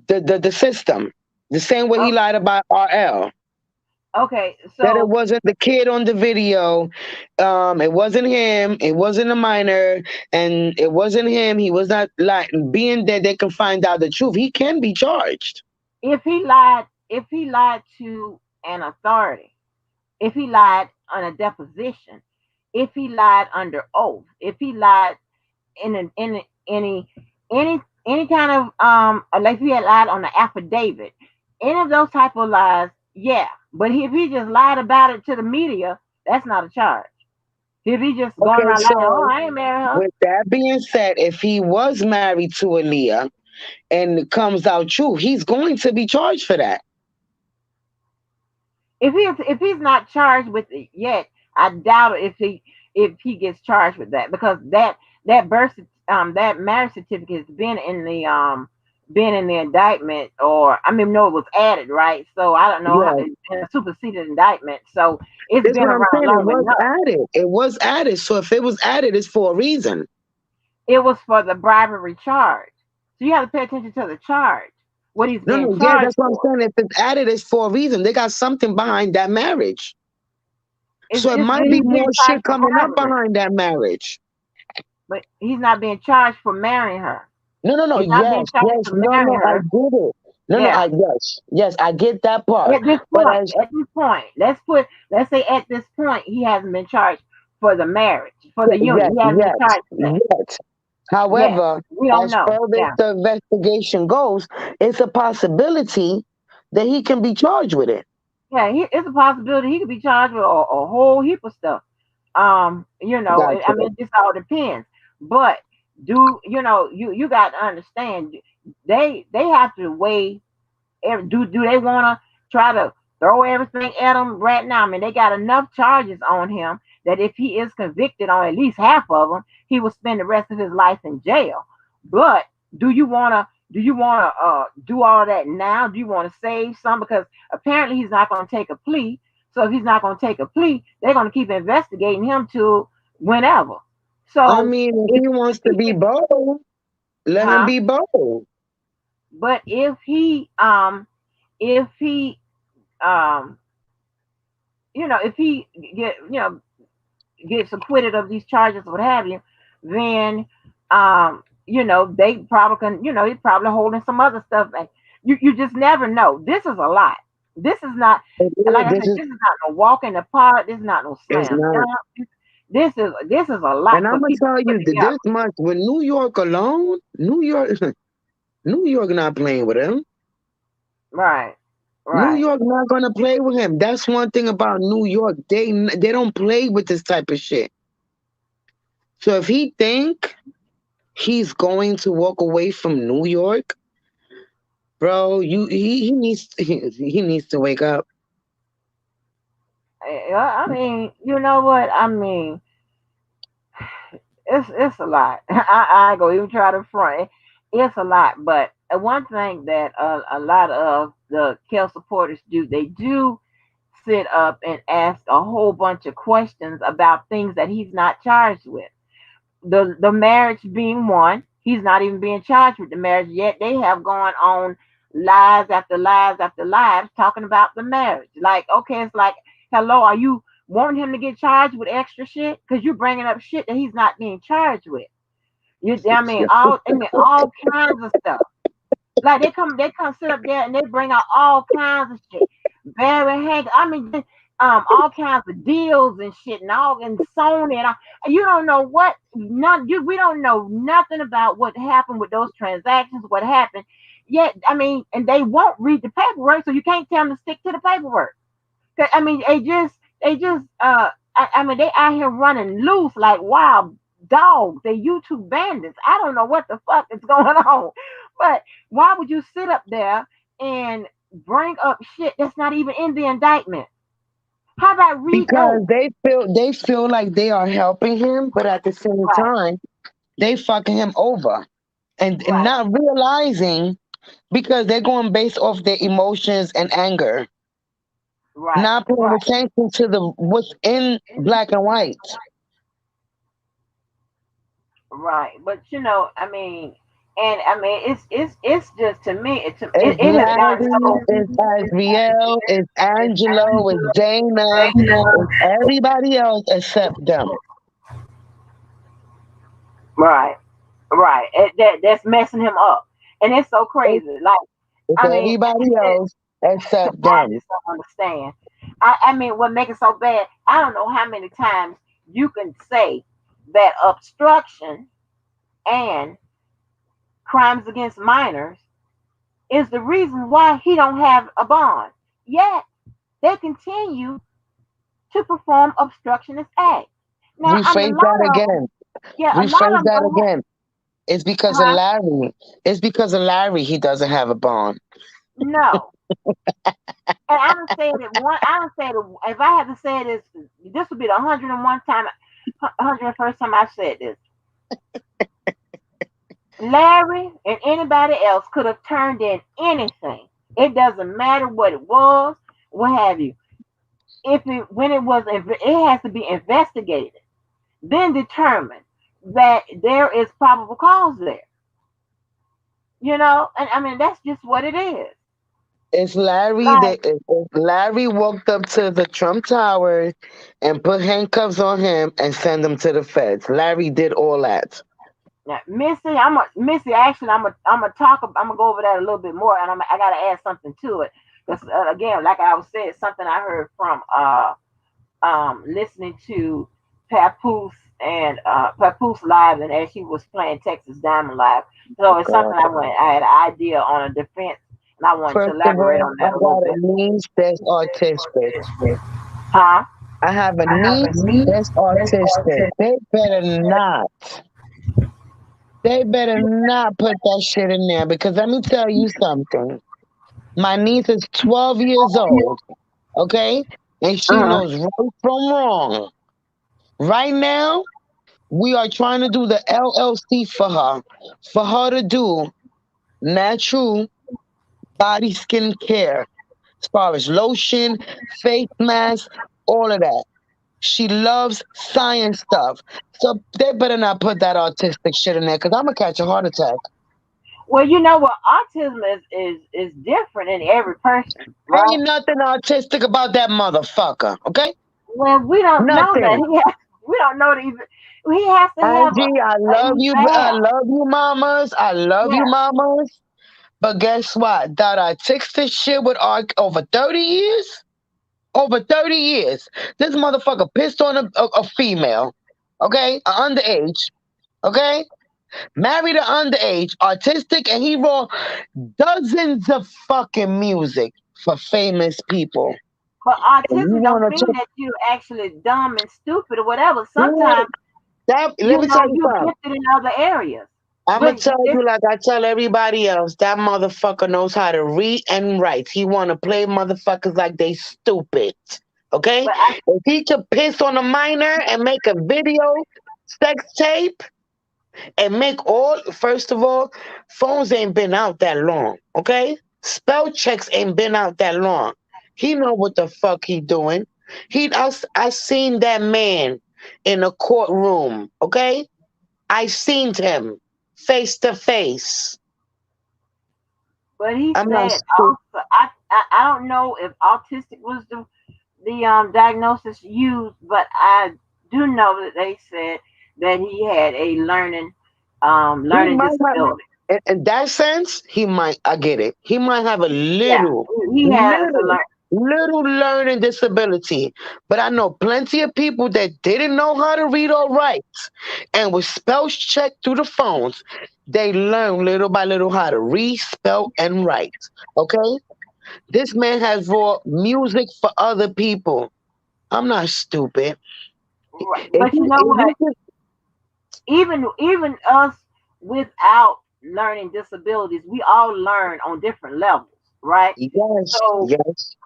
Speaker 2: the system, the same way he
Speaker 1: Oh,
Speaker 2: lied about RL.
Speaker 1: okay,
Speaker 2: That it
Speaker 1: so
Speaker 2: wasn't the kid on the video, it wasn't him, it wasn't a minor, and it wasn't him. He was not like being that they can find out the truth. He can be charged.
Speaker 1: if he lied to an authority, if he lied on a deposition, if he lied under oath, if he lied in any kind of like if he had lied on the affidavit, any of those type of lies, yeah. But if he just lied about it to the media, that's not a charge. If he just going
Speaker 2: Okay,
Speaker 1: around lying, oh,
Speaker 2: so
Speaker 1: I ain't married her.
Speaker 2: with that being said, if he was married to Aaliyah and it comes out true, he's going to be charged for that.
Speaker 1: If he's not charged with it yet, I doubt it if he gets charged with that because that marriage certificate has been in the indictment, or I mean no, it was added, right? So I don't know how
Speaker 2: Yeah,
Speaker 1: in a superseded indictment. So it's
Speaker 2: that's
Speaker 1: been
Speaker 2: what I'm
Speaker 1: around
Speaker 2: saying. It
Speaker 1: long
Speaker 2: was
Speaker 1: enough.
Speaker 2: added. It was added. So if it was added, it's for a reason.
Speaker 1: It was for the bribery charge. So you have to pay attention to the charge, what he's
Speaker 2: No,
Speaker 1: being
Speaker 2: no, yeah,
Speaker 1: charged
Speaker 2: that's what I'm
Speaker 1: for.
Speaker 2: saying. If it's added, it's for a reason. They got something behind that marriage. So it might be
Speaker 1: He's being
Speaker 2: more
Speaker 1: charged
Speaker 2: shit
Speaker 1: for
Speaker 2: coming up
Speaker 1: bribery,
Speaker 2: behind that marriage.
Speaker 1: but he's not being charged for marrying her.
Speaker 2: No, no, no.
Speaker 1: He's not being
Speaker 2: Yes,
Speaker 1: charged
Speaker 2: yes.
Speaker 1: for
Speaker 2: No,
Speaker 1: marrying
Speaker 2: no. I
Speaker 1: her.
Speaker 2: get it. No, no.
Speaker 1: Yeah.
Speaker 2: Yes. I get that part.
Speaker 1: At this
Speaker 2: But
Speaker 1: point,
Speaker 2: as
Speaker 1: at this point, let's say at this point he hasn't been charged for the marriage, for the
Speaker 2: yes,
Speaker 1: union. He hasn't been
Speaker 2: yes,
Speaker 1: charged for that.
Speaker 2: yes.
Speaker 1: Yes.
Speaker 2: However,
Speaker 1: We don't
Speaker 2: as
Speaker 1: know.
Speaker 2: further as
Speaker 1: Yeah.
Speaker 2: the investigation goes, it's a possibility that he can be charged with it.
Speaker 1: Yeah, it's a possibility he could be charged with a whole heap of stuff. I
Speaker 2: Gotcha.
Speaker 1: mean, it just all depends. But you got to understand, they have to weigh. Do they want to try to throw everything at him right now? I mean, they got enough charges on him that if he is convicted on at least half of them, he will spend the rest of his life in jail. But do you want to do all that now? Do you want to save some? Because apparently he's not going to take a plea. So if he's not going to take a plea, they're going to keep investigating him till whenever.
Speaker 2: I
Speaker 1: So
Speaker 2: mean, if
Speaker 1: if,
Speaker 2: he
Speaker 1: if
Speaker 2: wants to
Speaker 1: he
Speaker 2: be
Speaker 1: gets,
Speaker 2: bold, let him
Speaker 1: huh?
Speaker 2: be bold.
Speaker 1: But if he um if he gets acquitted of these charges, what have you, then they probably can, he's probably holding some other stuff back. You just never know. This is a lot. This is not,
Speaker 2: It
Speaker 1: like
Speaker 2: is.
Speaker 1: I
Speaker 2: This
Speaker 1: said,
Speaker 2: is
Speaker 1: this is not no walk in the park. This is not no
Speaker 2: it's
Speaker 1: slam
Speaker 2: not.
Speaker 1: dunk. This is a lot
Speaker 2: And I'm
Speaker 1: for
Speaker 2: gonna
Speaker 1: people to
Speaker 2: tell
Speaker 1: put
Speaker 2: you that
Speaker 1: together.
Speaker 2: this much with New York alone, New York, New York not playing with him.
Speaker 1: Right.
Speaker 2: New
Speaker 1: Right.
Speaker 2: York not gonna play with him. That's one thing about New York. They don't play with this type of shit. So if he think he's going to walk away from New York, bro, he needs he needs to wake up.
Speaker 1: I mean, you know what? I mean, it's a lot. I ain't gonna even try to front it. It's a lot, but one thing that a lot of the Kel supporters do, they do sit up and ask a whole bunch of questions about things that he's not charged with. The marriage being one, he's not even being charged with the marriage yet. They have gone on lies after lies after lies talking about the marriage. Like, okay, it's like, hello, are you wanting him to get charged with extra shit? Because you're bringing up shit that he's not being charged with. All kinds of stuff. Like they come sit up there and they bring out all kinds of shit. Barry Hank, I mean, all kinds of deals and shit, and all and Sony and all. You don't know what none. We don't know nothing about what happened with those transactions. What happened? Yet, I mean, and they won't read the paperwork, so you can't tell them to stick to the paperwork. I mean, I mean, they out here running loose like wild dogs. They YouTube bandits. I don't know what the fuck is going on, but why would you sit up there and bring up shit that's not even in the indictment? How about read
Speaker 2: Because
Speaker 1: those?
Speaker 2: they feel like they are helping him, but at the same
Speaker 1: Right,
Speaker 2: time, they fucking him over. And
Speaker 1: right,
Speaker 2: not realizing because they're going based off their emotions and anger,
Speaker 1: right,
Speaker 2: not paying
Speaker 1: right,
Speaker 2: attention to the what's in black and white.
Speaker 1: right. But I mean, and I mean, it's just to me,
Speaker 2: It's
Speaker 1: it has gotten
Speaker 2: Larry, it's Azriel, it's Angelo, it's Dana,
Speaker 1: so.
Speaker 2: it's everybody else except them.
Speaker 1: Right, right. That's messing him up, and it's so
Speaker 2: It's,
Speaker 1: crazy. Like,
Speaker 2: it's
Speaker 1: I mean,
Speaker 2: everybody else except
Speaker 1: I
Speaker 2: them.
Speaker 1: just don't understand. I mean, what makes it so bad? I don't know how many times you can say that obstruction and crimes against minors is the reason why he don't have a bond. Yet they continue to perform obstructionist acts. Now, I mean, a
Speaker 2: Rephrase that
Speaker 1: lot of them,
Speaker 2: again.
Speaker 1: yeah, a lot
Speaker 2: Rephrase
Speaker 1: of them
Speaker 2: that
Speaker 1: don't have,
Speaker 2: again. It's because of
Speaker 1: huh?
Speaker 2: Larry. It's because of Larry he doesn't have a bond.
Speaker 1: No. And I done said it one. I done said it. If I had to say this, this would be the 101 time, 101st time I said this. Larry and anybody else could have turned in anything. It doesn't matter what it was, what have you. If it when it was, it has to be investigated, then determined that there is probable cause there. And I mean that's just what it is.
Speaker 2: It's Larry
Speaker 1: Like
Speaker 2: that Larry walked up to the Trump Tower and put handcuffs on him and send him to the feds. Larry did all that.
Speaker 1: now, Missy. Actually, I'm gonna go over that a little bit more, and I gotta add something to it because again, like I was saying, something I heard from listening to Papoose and Papoose live, and as she was playing Texas Diamond live, so it's something I had an idea on a defense, and I wanted to
Speaker 2: First of
Speaker 1: elaborate
Speaker 2: all,
Speaker 1: on
Speaker 2: I
Speaker 1: that a little
Speaker 2: got a
Speaker 1: bit.
Speaker 2: niece that's autistic.
Speaker 1: Huh?
Speaker 2: I have a niece that's autistic. They better not put that shit in there because let me tell you something. My niece is 12 years old, okay? And she
Speaker 1: Uh-huh.
Speaker 2: knows right from wrong. Right now, we are trying to do the LLC for her to do natural body skin care as far as lotion, face mask, all of that. She loves science stuff. So they better not put that autistic shit in there because I'm going to catch a heart attack.
Speaker 1: Well, you know what? Autism is different in every person, right?
Speaker 2: Ain't nothing autistic about that motherfucker, okay?
Speaker 1: Well, we don't know that
Speaker 2: Nothing.
Speaker 1: we don't know that he has to have
Speaker 2: Angie, I love
Speaker 1: he's
Speaker 2: you. I
Speaker 1: bad.
Speaker 2: love you, mamas. I love you,
Speaker 1: Yeah.
Speaker 2: mamas. But guess what? That autistic shit with over 30 years? Over 30 years. This motherfucker pissed on a female, okay? An underage, okay? Married an underage, autistic, and he wrote dozens of fucking music. for famous people.
Speaker 1: But
Speaker 2: And you
Speaker 1: autism don't
Speaker 2: want to
Speaker 1: mean that you're actually dumb and stupid or whatever.
Speaker 2: talk
Speaker 1: Sometimes,
Speaker 2: that, let me tell you
Speaker 1: you're
Speaker 2: something.
Speaker 1: gifted in other areas.
Speaker 2: I'm gonna
Speaker 1: But
Speaker 2: tell
Speaker 1: this,
Speaker 2: you like I tell everybody else. That motherfucker knows how to read and write. He want to play motherfuckers like they stupid. Okay,
Speaker 1: but
Speaker 2: if he could piss on a minor and make a video sex tape and make all, first of all, phones ain't been out that long. Okay, spell checks ain't been out that long. He know what the fuck he doing. I seen that man in a courtroom. Okay, I seen him face to face.
Speaker 1: he
Speaker 2: I'm not
Speaker 1: said
Speaker 2: stupid.
Speaker 1: also, I don't know if autistic was the diagnosis used, but I do know that they said that he had a
Speaker 2: He
Speaker 1: learning
Speaker 2: might have,
Speaker 1: disability.
Speaker 2: in that sense, he might. I get it. He might have a
Speaker 1: Yeah, he has a
Speaker 2: little, little learning disability. But I know plenty of people that didn't know how to read or write, and with spell check through the phones, they learn little by little how to read, spell, and write. Okay, this man has brought music for other people. I'm not stupid.
Speaker 1: but you know
Speaker 2: If
Speaker 1: what?
Speaker 2: he could,
Speaker 1: Even us without learning disabilities, we all learn on different levels, right?
Speaker 2: yes,
Speaker 1: So
Speaker 2: yes.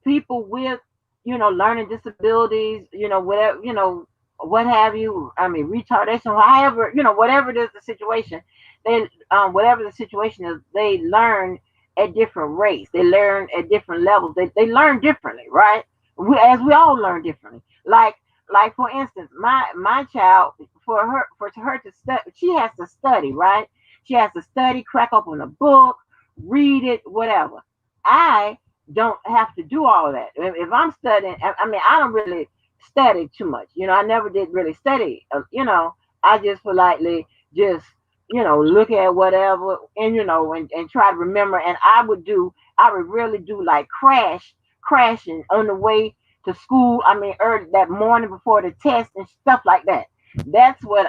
Speaker 1: people with learning disabilities, whatever, what have you, I mean retardation, however, whatever it is the situation, they whatever the situation is, they learn at different rates, they learn at different levels, they learn differently, right? As we all learn differently, like for instance, my child, for her to study, she has to study, right? She has to study, crack open a book, read it, whatever. I don't have to do all of that. If I'm studying, I mean, I don't really study too much. I never did really study. I just politely just, look at whatever and, and try to remember. And I would really do like crashing on the way to school. I mean, early that morning before the test and stuff like that. That's what,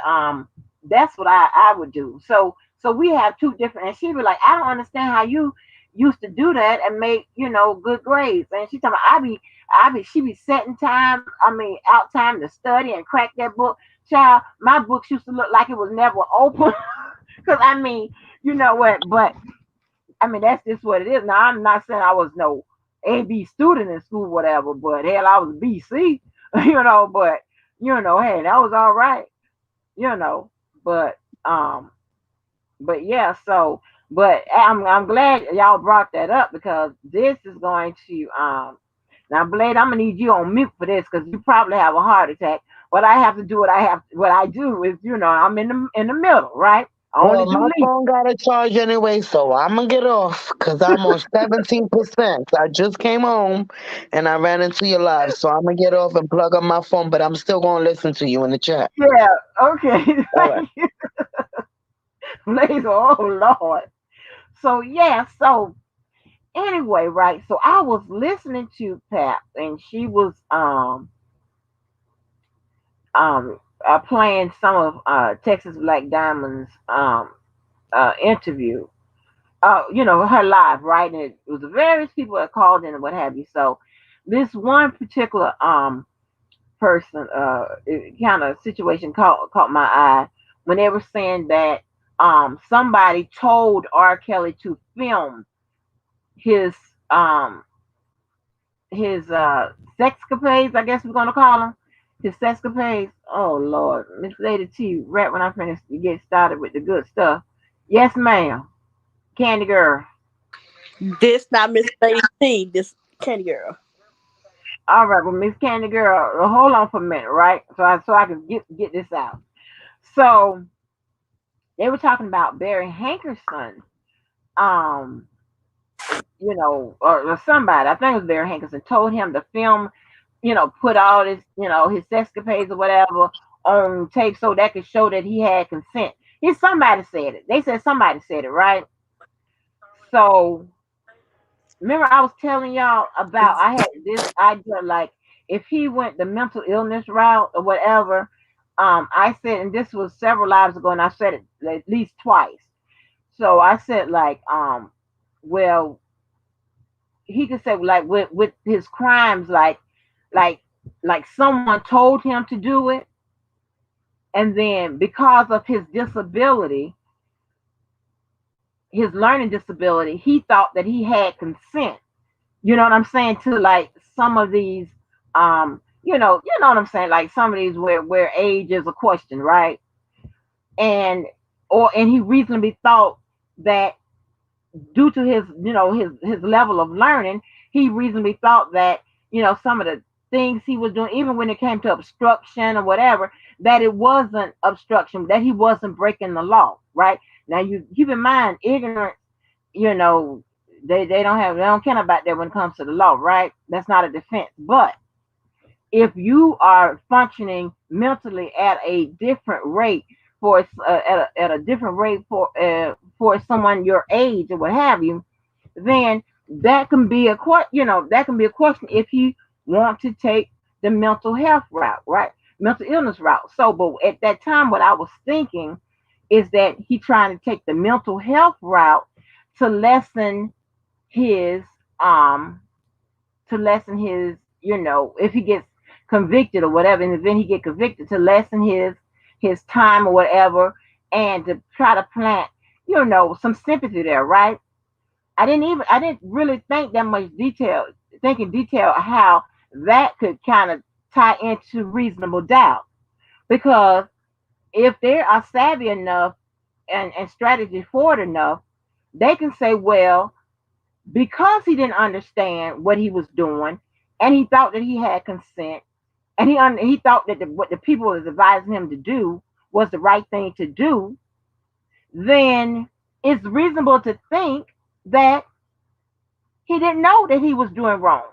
Speaker 1: that's what I would do. So we have two different, and she'd be like, I don't understand how you used to do that and make good grades. And she told me she be setting time. I mean, out time to study and crack that book. Child, my books used to look like it was never open. Because I mean, you know what? But I mean, that's just what it is. Now, I'm not saying I was no A B student in school, whatever. But hell, I was a BC. But hey, that was all right. You know, but yeah, so but I'm glad y'all brought that up because this is going to now Blade, I'm gonna need you on mute for this because you probably have a heart attack. What I have to do, what I do is, I'm in the middle, right? I only
Speaker 2: Well,
Speaker 1: do
Speaker 2: my
Speaker 1: leave.
Speaker 2: phone got a charge anyway, so I'm gonna get off because I'm on 17%. I just came home and I ran into your live, so I'm gonna get off and plug up my phone, but I'm still gonna listen to you in the chat.
Speaker 1: Yeah, okay.
Speaker 2: All right.
Speaker 1: Thank you, Blade. Oh Lord. So yeah, so anyway, right. So I was listening to Pap and she was playing some of Texas Black Diamond's interview, her live, right? And it was various people that called in and what have you. So this one particular person, kind of situation caught my eye when they were saying that somebody told R. Kelly to film his um his sexcapades, I guess we're gonna call them. His sexcapades. Oh Lord, Miss Lady T, right when I finish to get started with the good stuff. Yes, ma'am. Candy girl.
Speaker 3: This not Miss Lady T. This Candy Girl.
Speaker 1: All right, well, Miss Candy girl, hold on for a minute, right? So I can get this out. So they were talking about Barry Hankerson, um, or somebody, I think it was Barry Hankerson, told him to film, put all his, his escapades or whatever on tape so that could show that he had consent. Somebody said it. They said somebody said it, right? So remember I was telling y'all about I had this idea like if he went the mental illness route or whatever, I said, and this was several lives ago, and I said it at least twice. So I said like, well, he could say like with his crimes, like like someone told him to do it, and then because of his disability, his learning disability, he thought that he had consent. You know what I'm saying? To like some of these, you know what I'm saying? Like some of these where age is a question, right? And and he reasonably thought that due to his, his level of learning, he reasonably thought that, some of the things he was doing, even when it came to obstruction or whatever, that it wasn't obstruction, that he wasn't breaking the law, right? Now you keep in mind, ignorance, you know, they don't care about that when it comes to the law, right? That's not a defense. But if you are functioning mentally at a different rate at a different rate for someone your age or what have you, then that can be that can be a question if you want to take the mental health route, right? Mental illness route. So, but at that time, what I was thinking is that he trying to take the mental health route to lessen his um if he gets convicted or whatever, and then he get convicted, to lessen his time or whatever, and to try to plant some sympathy there, right? I didn't really think in detail how that could kind of tie into reasonable doubt, because if they are savvy enough and strategy forward enough, they can say, well, because he didn't understand what he was doing, and he thought that he had consent, and he thought that what the people was advising him to do was the right thing to do, then it's reasonable to think that he didn't know that he was doing wrong.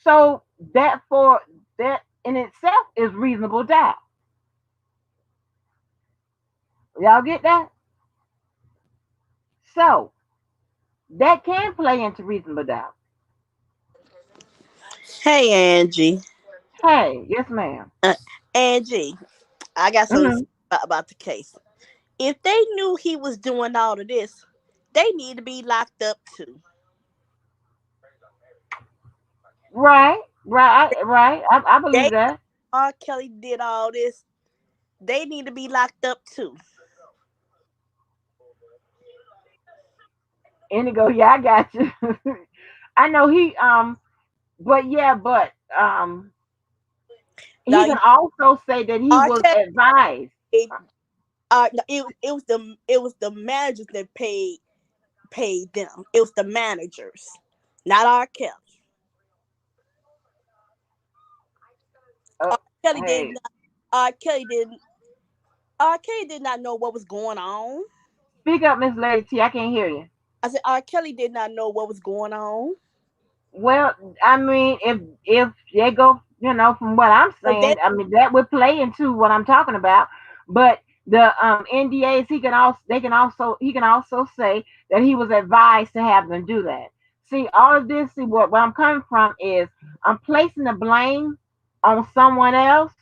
Speaker 1: So that in itself is reasonable doubt. Y'all get that? So that can play into reasonable doubt.
Speaker 3: Hey, Angie.
Speaker 1: Hey, yes, ma'am.
Speaker 3: Uh, Angie, I got something to say
Speaker 1: Hmm.
Speaker 3: about the case. If they knew he was doing all of this, they need to be locked up too.
Speaker 1: Right, right. I believe
Speaker 3: They
Speaker 1: that.
Speaker 3: R. Kelly did all this. They need to be locked up too.
Speaker 1: Indigo, yeah, I got you. I know but yeah, but
Speaker 3: Now,
Speaker 1: he can also say that he
Speaker 3: R.
Speaker 1: was
Speaker 3: Kelly,
Speaker 1: advised.
Speaker 3: no, it was the managers that paid them. It was the managers, not R. Kelly.
Speaker 1: Uh,
Speaker 3: R. Kelly did
Speaker 1: hey,
Speaker 3: not. R. Kelly didn't. R. Kelly did not know what was going on.
Speaker 1: speak up, Miss Lady T. I can't hear you.
Speaker 3: I said R. Kelly did not know what was going on.
Speaker 1: Well, I mean, if they go, from what I'm
Speaker 3: So they
Speaker 1: saying, I mean that would play into what I'm talking about. But the NDAs, he can also say that he was advised to have them do that. See, all of this, see what I'm coming from is I'm placing the blame on someone else.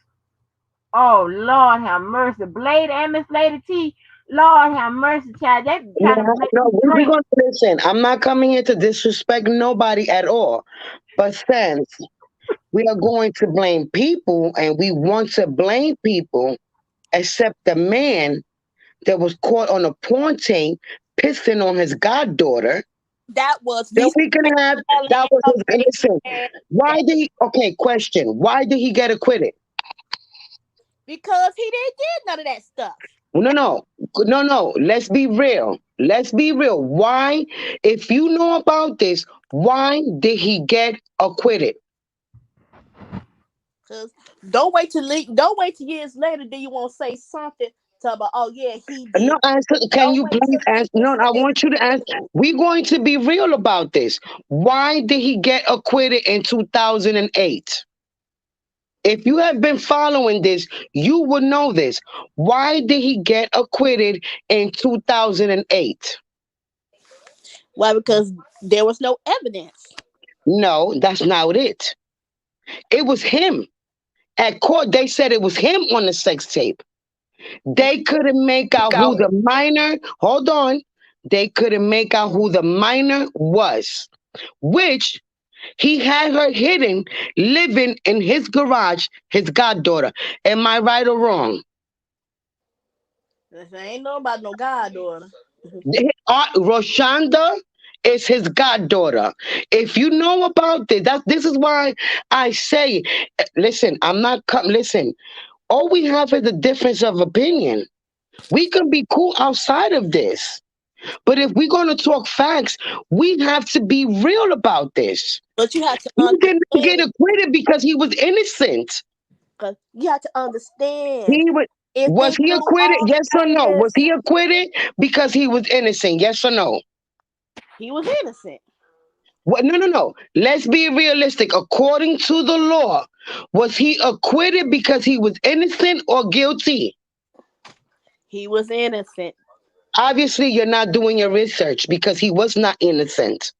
Speaker 1: Oh Lord have mercy. Blade and Miss Lady T, Lord have mercy, child. They
Speaker 2: No,
Speaker 1: trying to make
Speaker 2: no,
Speaker 1: me
Speaker 2: we're
Speaker 1: drink.
Speaker 2: going to listen. I'm not coming here to disrespect nobody at all. But since we are going to blame people and we want to blame people, except the man that was caught on a porn tape pissing on his goddaughter,
Speaker 3: that was
Speaker 2: then
Speaker 3: Lisa
Speaker 2: we can have that
Speaker 3: Allen,
Speaker 2: was
Speaker 3: her
Speaker 2: his
Speaker 3: baby
Speaker 2: innocence.
Speaker 3: and
Speaker 2: Why
Speaker 3: that
Speaker 2: did he okay, question. Why did he get acquitted?
Speaker 3: because he didn't did none of that stuff.
Speaker 2: No, no, no, no. Let's be real. Let's be real. Why, if you know about this, why did he get acquitted?
Speaker 3: Cause don't wait till years later. Then you want to say something to about oh yeah he
Speaker 2: No,
Speaker 3: did.
Speaker 2: answer. Can
Speaker 3: Don't
Speaker 2: you
Speaker 3: wait
Speaker 2: please
Speaker 3: till
Speaker 2: answer? No,
Speaker 3: years
Speaker 2: I
Speaker 3: later.
Speaker 2: want you to answer. We're going to be real about this. Why did he get acquitted in 2008? If you have been following this, you would know this. Why did he get acquitted in 2008?
Speaker 3: Why? Because there was no evidence.
Speaker 2: No, that's not it. It was him. At court, they said it was him on the sex tape. They couldn't make out who the minor, hold on, they couldn't make out who the minor was. which he had her hidden, living in his garage, his goddaughter. Am I right or wrong?
Speaker 3: This ain't know about no goddaughter.
Speaker 2: Roshanda is his goddaughter. If you know about this, this is why I say, listen, I'm not, listen, all we have is a difference of opinion. We can be cool outside of this. But if we're going to talk facts, we have to be real about this.
Speaker 3: But you have to
Speaker 2: He didn't get
Speaker 3: understand,
Speaker 2: acquitted because he was innocent.
Speaker 3: cause you have to understand.
Speaker 2: He was,
Speaker 3: If
Speaker 2: was
Speaker 3: they
Speaker 2: he
Speaker 3: do
Speaker 2: acquitted?
Speaker 3: all
Speaker 2: Yes or no? Was
Speaker 3: this,
Speaker 2: he acquitted because he was innocent? Yes or no?
Speaker 3: he was innocent.
Speaker 2: What? No, no, no. Let's be realistic. According to the law, was he acquitted because he was innocent or guilty?
Speaker 3: He was innocent.
Speaker 2: Obviously, you're not doing your research because he was not innocent.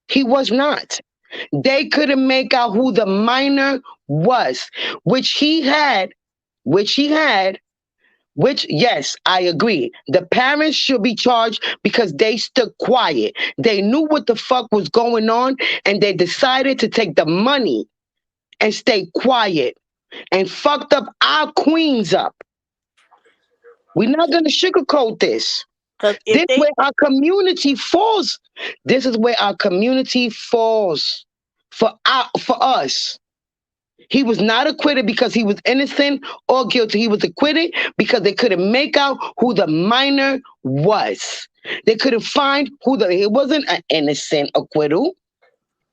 Speaker 2: He was not. They couldn't make out who the minor was, which he had, which he had, which, yes, I agree. The parents should be charged because they stood quiet. They knew what the fuck was going on and they decided to take the money and stay quiet and fucked up our queens up. We're not going to sugarcoat this.
Speaker 3: Cause
Speaker 2: This
Speaker 3: if
Speaker 2: is
Speaker 3: they
Speaker 2: where our community falls. This is where our community falls for us. He was not acquitted because he was innocent or guilty. He was acquitted because they couldn't make out who the minor was. They couldn't find who it wasn't an innocent acquittal.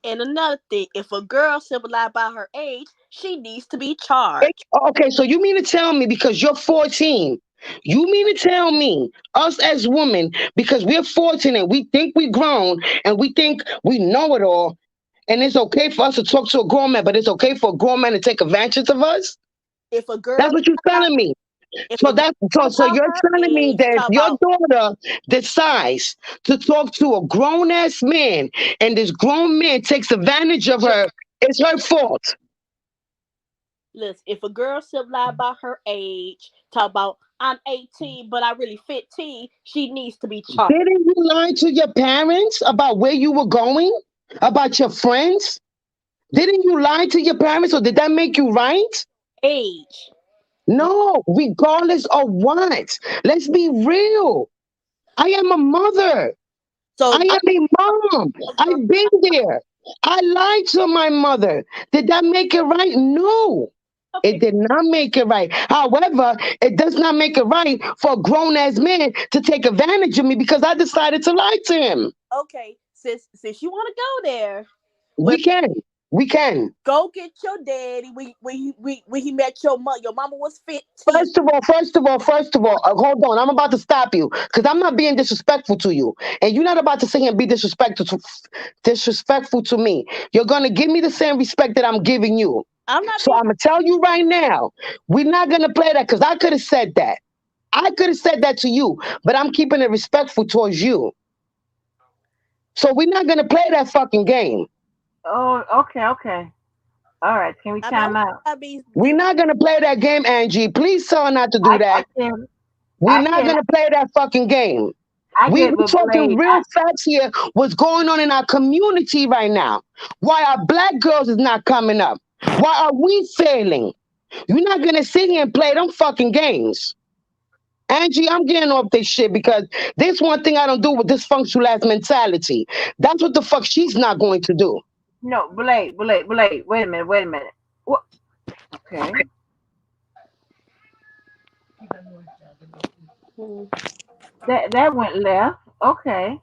Speaker 3: and another thing, if a girl simply lie about her age, she needs to be
Speaker 2: It-
Speaker 3: charged.
Speaker 2: okay, so you mean to tell me because you're 14, you mean to tell me, us as women, because we're 14 and we think we grown and we think we know it all, and it's okay for us to talk to a grown man, but it's okay for a grown man to take advantage of us?
Speaker 3: If a girl
Speaker 2: That's
Speaker 3: lie
Speaker 2: what you're
Speaker 3: about
Speaker 2: telling me.
Speaker 3: if
Speaker 2: So
Speaker 3: a girl
Speaker 2: that's
Speaker 3: lie
Speaker 2: so
Speaker 3: about
Speaker 2: you're
Speaker 3: her
Speaker 2: telling me
Speaker 3: age,
Speaker 2: that if
Speaker 3: talk
Speaker 2: your
Speaker 3: about
Speaker 2: daughter decides to talk to a grown ass man and this grown man takes advantage of her, it's her fault.
Speaker 3: listen, if a girl simply lie about her age, talk about I'm 18 but I really 15, she needs to be charged.
Speaker 2: Didn't you lie to your parents about where you were going? About your friends? Didn't you lie to your parents or did that make you right?
Speaker 3: Age.
Speaker 2: No, regardless of what. Let's be real. I am a mother.
Speaker 3: So
Speaker 2: I am a mom. I've been there. I lied to my mother. Did that make it right? No. It
Speaker 3: okay,
Speaker 2: did not make it right. However, it does not make it right for a grown ass man to take advantage of me because I decided to lie to him.
Speaker 3: okay, since you want to go there, well,
Speaker 2: We can. We can.
Speaker 3: go get your daddy when he met your mother. Your mama was 15.
Speaker 2: First of all, hold on. I'm about to stop you because I'm not being disrespectful to you, and you're not about to sit here and be disrespectful to me. You're gonna give me the same respect that I'm giving you.
Speaker 3: I'm not
Speaker 2: So
Speaker 3: being
Speaker 2: I'm gonna tell you right now, we're not gonna play that because I could have said that. I could have said that to you, but I'm keeping it respectful towards you. So we're not gonna play that fucking game.
Speaker 1: Oh, okay, okay. All right. Can we
Speaker 3: I mean I
Speaker 1: time
Speaker 3: want
Speaker 1: out?
Speaker 3: to be
Speaker 2: We're not gonna play that game, Angie. Please tell her not to do
Speaker 1: I
Speaker 2: that.
Speaker 1: can,
Speaker 2: We're
Speaker 1: I
Speaker 2: not
Speaker 1: can,
Speaker 2: gonna play that fucking game.
Speaker 1: I
Speaker 2: We
Speaker 1: get, but
Speaker 2: talking
Speaker 1: Blade,
Speaker 2: real facts here. What's going on in our community right now? Why our black girls is not coming up? Why are we failing? You're not gonna sit here and play them fucking games. Angie, I'm getting off this shit because this one thing I don't do with dysfunctional ass mentality. That's what the fuck she's not going to do.
Speaker 1: no, Blade. Wait a minute. What? Okay.
Speaker 3: hmm,
Speaker 1: That went left. Okay.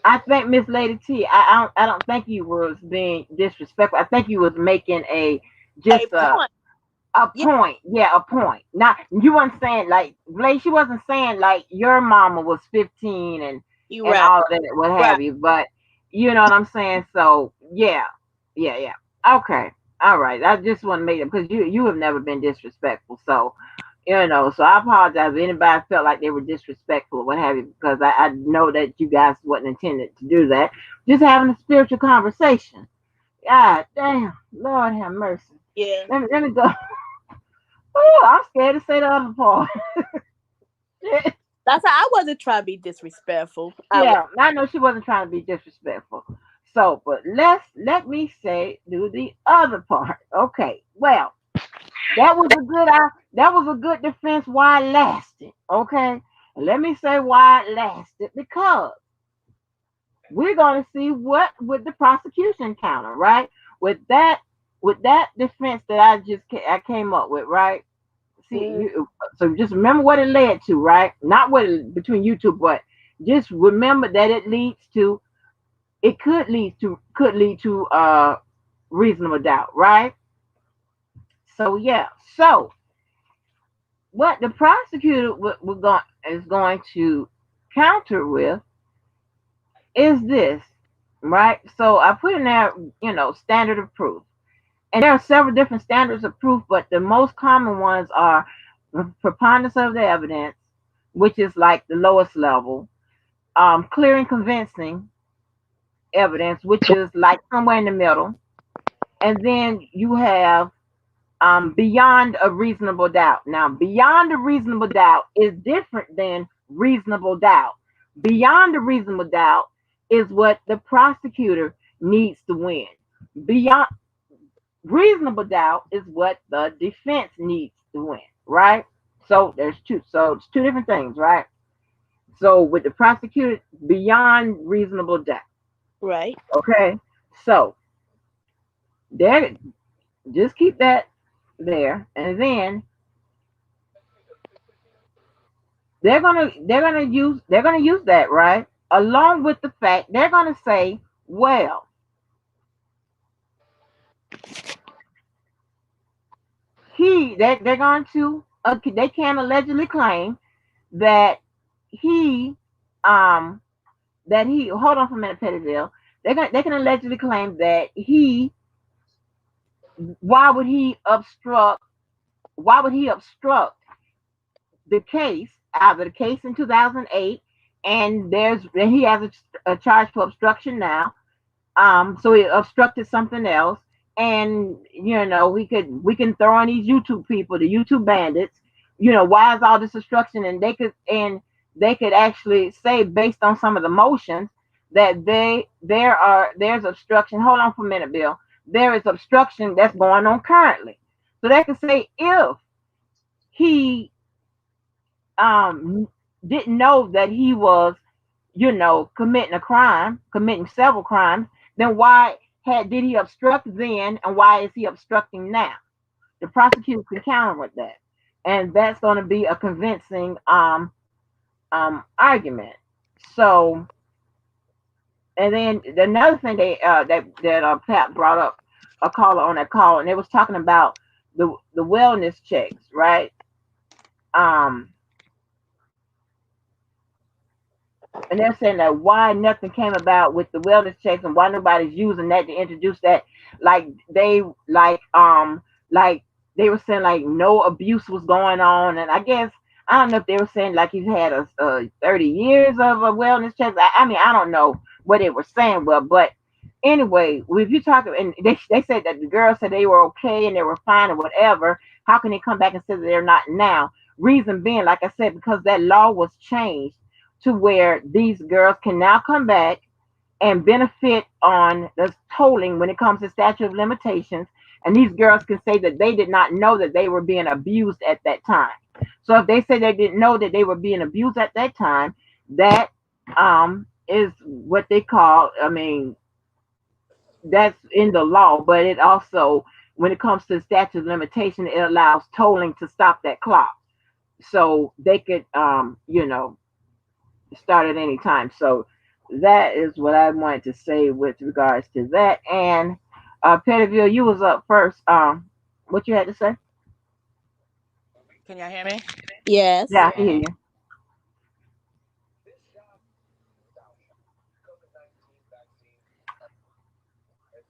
Speaker 1: I think Miss Lady T. I don't think you was being disrespectful. I think you was making a
Speaker 3: a
Speaker 1: just
Speaker 3: point.
Speaker 1: a
Speaker 3: Yeah,
Speaker 1: point. Yeah, a point. Not you wasn't saying like Blade. She wasn't saying like your mama was 15
Speaker 3: you
Speaker 1: and
Speaker 3: right,
Speaker 1: all that, what
Speaker 3: right.
Speaker 1: have you. But you know what I'm saying. So yeah, yeah. Okay. All right. I just want to make it because you have never been disrespectful. So so I apologize if anybody felt like they were disrespectful or what have you, because I know that you guys wasn't intended to do that. Just having a spiritual conversation. God damn, Lord have mercy.
Speaker 3: Yeah.
Speaker 1: Let me go. Oh, I'm scared to say the other part. Shit.
Speaker 3: That's how I wasn't trying to be disrespectful.
Speaker 1: Yeah, I know she wasn't trying to be disrespectful. So, but let me say do the other part. Okay. Well, that was a good defense why it lasted. Okay. And let me say why it lasted because we're going to see what would the prosecution counter, right? With that with that defense that I came up with, right? See you. So just remember what it led to, right? Not what between you two, but just remember that it leads to. It could lead to reasonable doubt, right? So yeah. So what the prosecutor is going to counter with is this, right? So I put in there, standard of proof. And there are several different standards of proof, but the most common ones are preponderance of the evidence, which is like the lowest level, clear and convincing evidence, which is like somewhere in the middle, and then you have beyond a reasonable doubt. Now, beyond a reasonable doubt is different than reasonable doubt. Beyond a reasonable doubt is what the prosecutor needs to win. Beyond reasonable doubt is what the defense needs to win, right? So there's two. So it's two different things, right? So with the prosecutor, beyond reasonable doubt.
Speaker 3: Right.
Speaker 1: Okay. So there, just keep that there, and then they're gonna use that, right, along with the fact they're gonna say, well, they're going to they can allegedly claim that he um hold on for a minute, Pettyville. They can allegedly claim that he why would he obstruct why would he obstruct the case, out of the case in 2008, and he has a charge for obstruction now. So he obstructed something else, and we can throw in these YouTube people, the YouTube bandits. Why is all this obstruction? And they could actually say, based on some of the motions, that there's obstruction. Hold on for a minute, Bill. There is obstruction that's going on currently. So they could say if he um didn't know that he was committing several crimes, then why did he obstruct then, and why is he obstructing now? The prosecutor can counter with that, and that's going to be a convincing argument. So, and then another thing that Pat brought up, a caller on that call, and they was talking about the wellness checks, right? Um, and they're saying that why nothing came about with the wellness checks, and why nobody's using that to introduce that, like they like they were saying like no abuse was going on. And I guess I don't know if they were saying like he's had a 30 years of a wellness check. I mean, I don't know what they were saying. Well, but anyway, if you talk, and they said that the girls said they were okay and they were fine or whatever, how can they come back and say that they're not now? Reason being, like I said, because that law was changed to where these girls can now come back and benefit on the tolling when it comes to statute of limitations. And these girls can say that they did not know that they were being abused at that time. So if they say they didn't know that they were being abused at that time, that is what they call, I mean, that's in the law, but it also, when it comes to statute of limitation, it allows tolling to stop that clock. So they could, start at any time. So that is what I wanted to say with regards to that. And Pettyville, you was up first. What you had to say?
Speaker 4: Can y'all hear me?
Speaker 3: Yes.
Speaker 1: Yeah, I can hear you.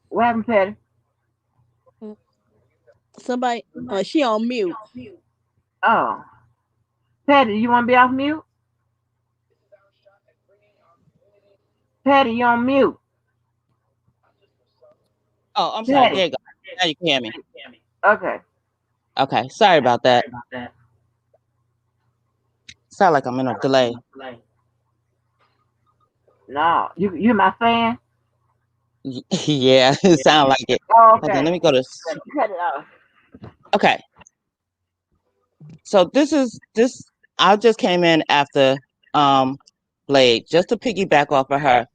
Speaker 1: What happened, Petty?
Speaker 3: Somebody, she on mute.
Speaker 1: Oh, Petty, you want to be off mute? Petty, you on mute.
Speaker 4: Oh, I'm sorry.
Speaker 1: Petty.
Speaker 4: There you go. Now you can hear me.
Speaker 1: Okay.
Speaker 4: Okay. Sorry about that. Sound like I'm in a delay.
Speaker 1: No, you my fan?
Speaker 4: Yeah, it sound like it.
Speaker 1: Oh,
Speaker 4: Hold on,
Speaker 1: okay.
Speaker 4: let me go to.
Speaker 1: Cut it off.
Speaker 4: Okay, so this. I just came in after Blade just to piggyback off of her,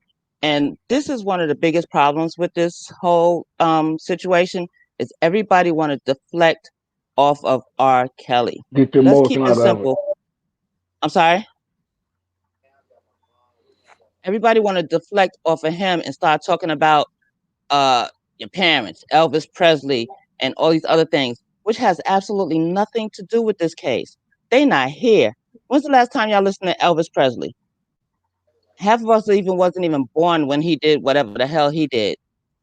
Speaker 4: and this is one of the biggest problems with this whole situation is everybody want to deflect off of R. Kelly.
Speaker 5: Get the
Speaker 4: Let's
Speaker 5: most
Speaker 4: keep
Speaker 5: out
Speaker 4: it
Speaker 5: of it.
Speaker 4: simple. I'm sorry. Everybody want to deflect off of him and start talking about your parents, Elvis Presley, and all these other things, which has absolutely nothing to do with this case. They not here. When's the last time y'all listened to Elvis Presley? Half of us wasn't even born when he did whatever the hell he did.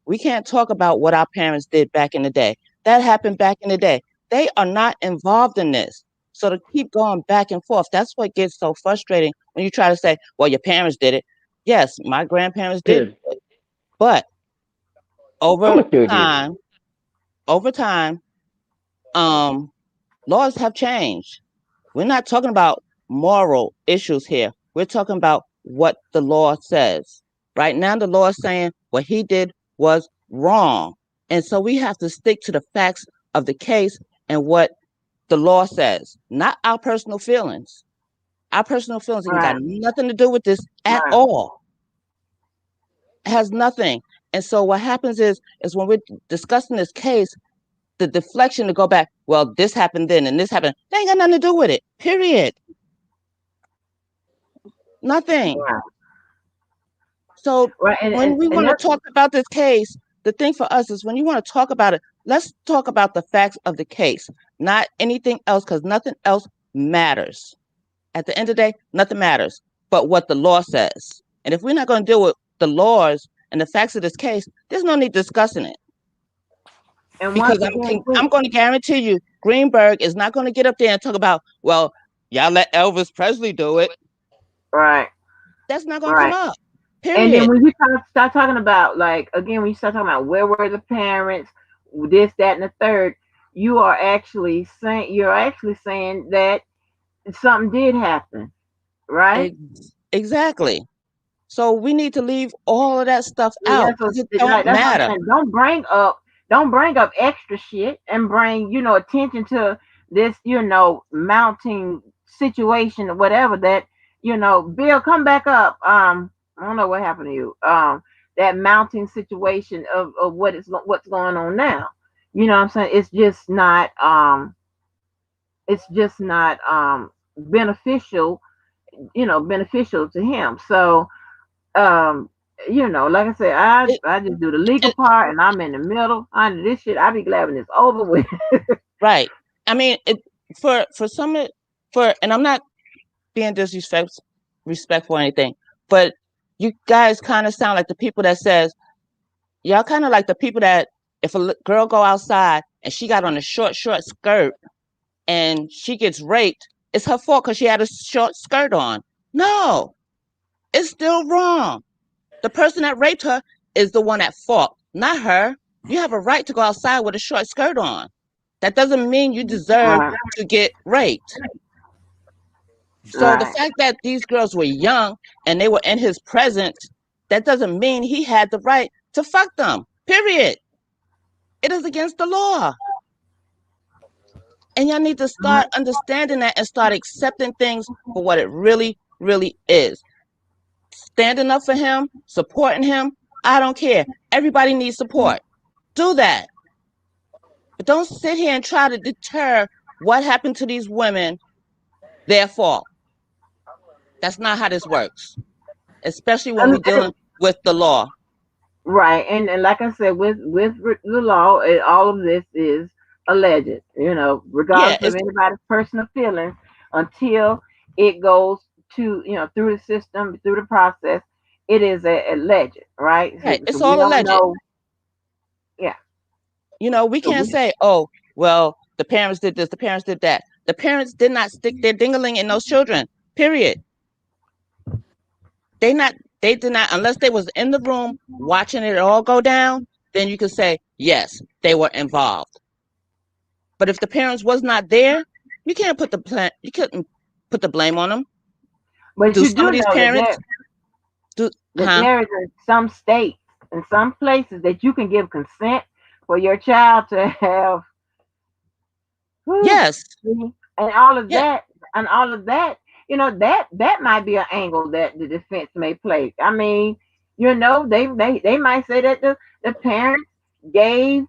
Speaker 4: We can't talk about what our parents did back in the day. That happened back in the day. They are not involved in this. So to keep going back and forth, that's what gets so frustrating when you try to say, well, your parents did it. Yes, my grandparents did
Speaker 5: Yes.
Speaker 4: it. But over
Speaker 5: I'ma tell you.
Speaker 4: time, over time, laws have changed. We're not talking about moral issues here. We're talking about what the law says. Right now, the law is saying what he did was wrong. And so we have to stick to the facts of the case and what the law says, not our personal feelings. Our personal feelings ain't got
Speaker 1: Right,
Speaker 4: nothing to do with this at
Speaker 1: right.
Speaker 4: all. It has nothing. And so what happens is when we're discussing this case, the deflection to go back, well, this happened then and this happened, they ain't got nothing to do with it. Period. Nothing.
Speaker 1: Right.
Speaker 4: So
Speaker 1: Right.
Speaker 4: when we
Speaker 1: And
Speaker 4: want to
Speaker 1: that's
Speaker 4: talk about this case, the thing for us is when you want to talk about it, let's talk about the facts of the case, not anything else, because nothing else matters. At the end of the day, nothing matters but what the law says. And if we're not going to deal with the laws and the facts of this case, there's no need discussing it.
Speaker 1: and
Speaker 4: Because
Speaker 1: once again too.
Speaker 4: I'm going to guarantee you, Greenberg is not going to get up there and talk about, well, y'all let Elvis Presley do it.
Speaker 1: Right,
Speaker 4: That's not going to come
Speaker 1: right.
Speaker 4: up.
Speaker 1: And then
Speaker 4: Period.
Speaker 1: when you start talking about, like, again, when you start talking about where were the parents, this, that, and the third, you're actually saying that something did happen, right?
Speaker 4: Exactly. So we need to leave all of that stuff out
Speaker 1: That's
Speaker 4: because it
Speaker 1: like,
Speaker 4: don't
Speaker 1: that's what I'm
Speaker 4: matter.
Speaker 1: saying. Don't bring up extra shit and bring, attention to this, mounting situation or whatever that, Bill, come back up. I don't know what happened to you. That mounting situation of what's going on now. You know what I'm saying? It's just not beneficial, beneficial to him. So, um like I said, I
Speaker 4: It,
Speaker 1: I just do the legal
Speaker 4: it,
Speaker 1: part, and I'm in the middle. Under this shit, I be glad when it's over with.
Speaker 4: right. I mean, for some for and I'm not being respectful or anything, but you guys kind of sound like the people that says y'all kind of like the people that if a girl go outside and she got on a short skirt and she gets raped, it's her fault because she had a short skirt on. No, it's still wrong. The person that raped her is the one at fault, not her. You have a right to go outside with a short skirt on. That doesn't mean you deserve
Speaker 1: Right,
Speaker 4: to get raped. So the
Speaker 1: right.
Speaker 4: fact that these girls were young and they were in his presence, that doesn't mean he had the right to fuck them. Period. It is against the law. And y'all need to start understanding that and start accepting things for what it really, really is. Standing up for him, supporting him, I don't care. Everybody needs support. Do that. But don't sit here and try to deter what happened to these women, their fault. That's not how this works, especially when we're dealing with the law.
Speaker 1: Right, and like I said, with the law, all of this is alleged.
Speaker 4: Yeah,
Speaker 1: Regardless of anybody's personal feelings, until it goes to, through the system, through the process, it is alleged, right? So,
Speaker 4: right. It's
Speaker 1: we
Speaker 4: all
Speaker 1: don't
Speaker 4: alleged.
Speaker 1: know. Yeah.
Speaker 4: We
Speaker 1: So
Speaker 4: can't say, oh, well, the parents did this, the parents did that. The parents did not stick their dingaling in those children. Period. They not they did not unless they was in the room watching it all go down, then you could say, yes, they were involved. But if the parents was not there, you couldn't put the blame on them.
Speaker 1: But
Speaker 4: Do
Speaker 1: you
Speaker 4: some
Speaker 1: do
Speaker 4: of these
Speaker 1: know
Speaker 4: parents do?
Speaker 1: that there is in some states and some places that you can give consent for your child to have
Speaker 4: Yes.
Speaker 1: and all of
Speaker 4: Yeah.
Speaker 1: that that might be an angle that the defense may play. I mean, they might say that the parents gave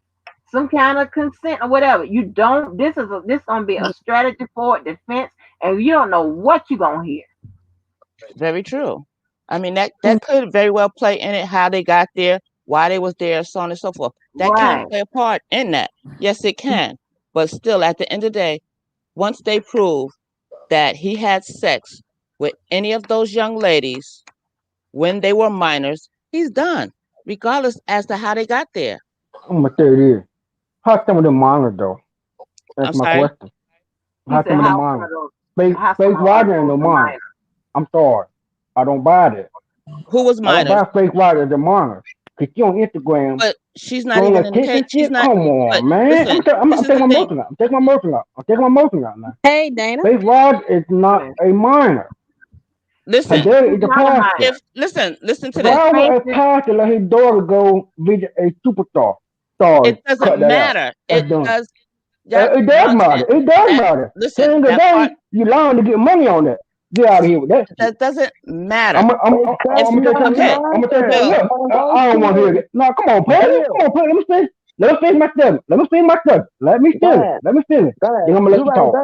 Speaker 1: some kind of consent or whatever. You don't this gonna be a strategy for defense, and you don't know what you're gonna hear.
Speaker 4: Very true. I mean, that could very well play in it, how they got there, why they was there, so on and so forth. That can
Speaker 1: Right.
Speaker 4: play a part in that. Yes, it can. But still, at the end of the day, once they prove that he had sex with any of those young ladies when they were minors, he's done, regardless as to how they got there.
Speaker 5: I'm gonna tell you this. How some of them minors though?
Speaker 4: I'm
Speaker 5: That's my
Speaker 4: sorry.
Speaker 5: question.
Speaker 1: He
Speaker 5: How
Speaker 1: said
Speaker 5: some of them
Speaker 1: how some
Speaker 5: minors?
Speaker 1: of those how some
Speaker 5: Fake
Speaker 1: of
Speaker 5: Roger and
Speaker 1: those
Speaker 5: no
Speaker 1: are
Speaker 5: minors.
Speaker 1: minor.
Speaker 5: I'm sorry. I don't buy that.
Speaker 4: Who was
Speaker 5: I don't
Speaker 4: minors?
Speaker 5: buy fake Roger as a minor. Cause you on Instagram
Speaker 4: But she's not
Speaker 5: showing
Speaker 4: even
Speaker 5: her
Speaker 4: in the
Speaker 5: tits
Speaker 4: case.
Speaker 5: and
Speaker 4: She's
Speaker 5: shit.
Speaker 4: not.
Speaker 5: Come
Speaker 4: But
Speaker 5: on, man.
Speaker 4: listen,
Speaker 5: I'm
Speaker 4: this is
Speaker 5: taking
Speaker 4: the
Speaker 5: my
Speaker 4: thing.
Speaker 5: motion out. I'm taking my motion out. I'm taking my motion out now.
Speaker 3: Hey, Dana.
Speaker 5: Fake Roger is not a minor. Her
Speaker 4: Listen,
Speaker 5: daddy
Speaker 1: He's
Speaker 5: is the
Speaker 1: not a minor.
Speaker 5: pastor.
Speaker 4: listen to
Speaker 1: Let's
Speaker 4: this.
Speaker 5: Why would
Speaker 1: face
Speaker 5: a
Speaker 1: it.
Speaker 5: pastor let his daughter go visit a superstar? Sorry,
Speaker 4: It doesn't
Speaker 5: cut that out.
Speaker 4: matter.
Speaker 5: That's
Speaker 4: It
Speaker 5: dumb.
Speaker 4: does. That
Speaker 5: It does
Speaker 4: once
Speaker 5: matter.
Speaker 4: again,
Speaker 5: It does
Speaker 4: that
Speaker 5: matter.
Speaker 4: listen,
Speaker 5: End of the
Speaker 4: that part
Speaker 5: day, you lying to get money on that. Get out of here with that shit.
Speaker 4: that doesn't matter.
Speaker 5: I'm
Speaker 4: It's
Speaker 5: gonna tell you something
Speaker 4: okay.
Speaker 5: else. I'm gonna tell you something
Speaker 4: Bill,
Speaker 5: else. I don't want to hear it. No, come on, Peggy. Come on, Peggy. Let me finish. Let me finish my stuff. Let me finish my stuff. Let me finish. Let me finish. Then I'm gonna let you talk.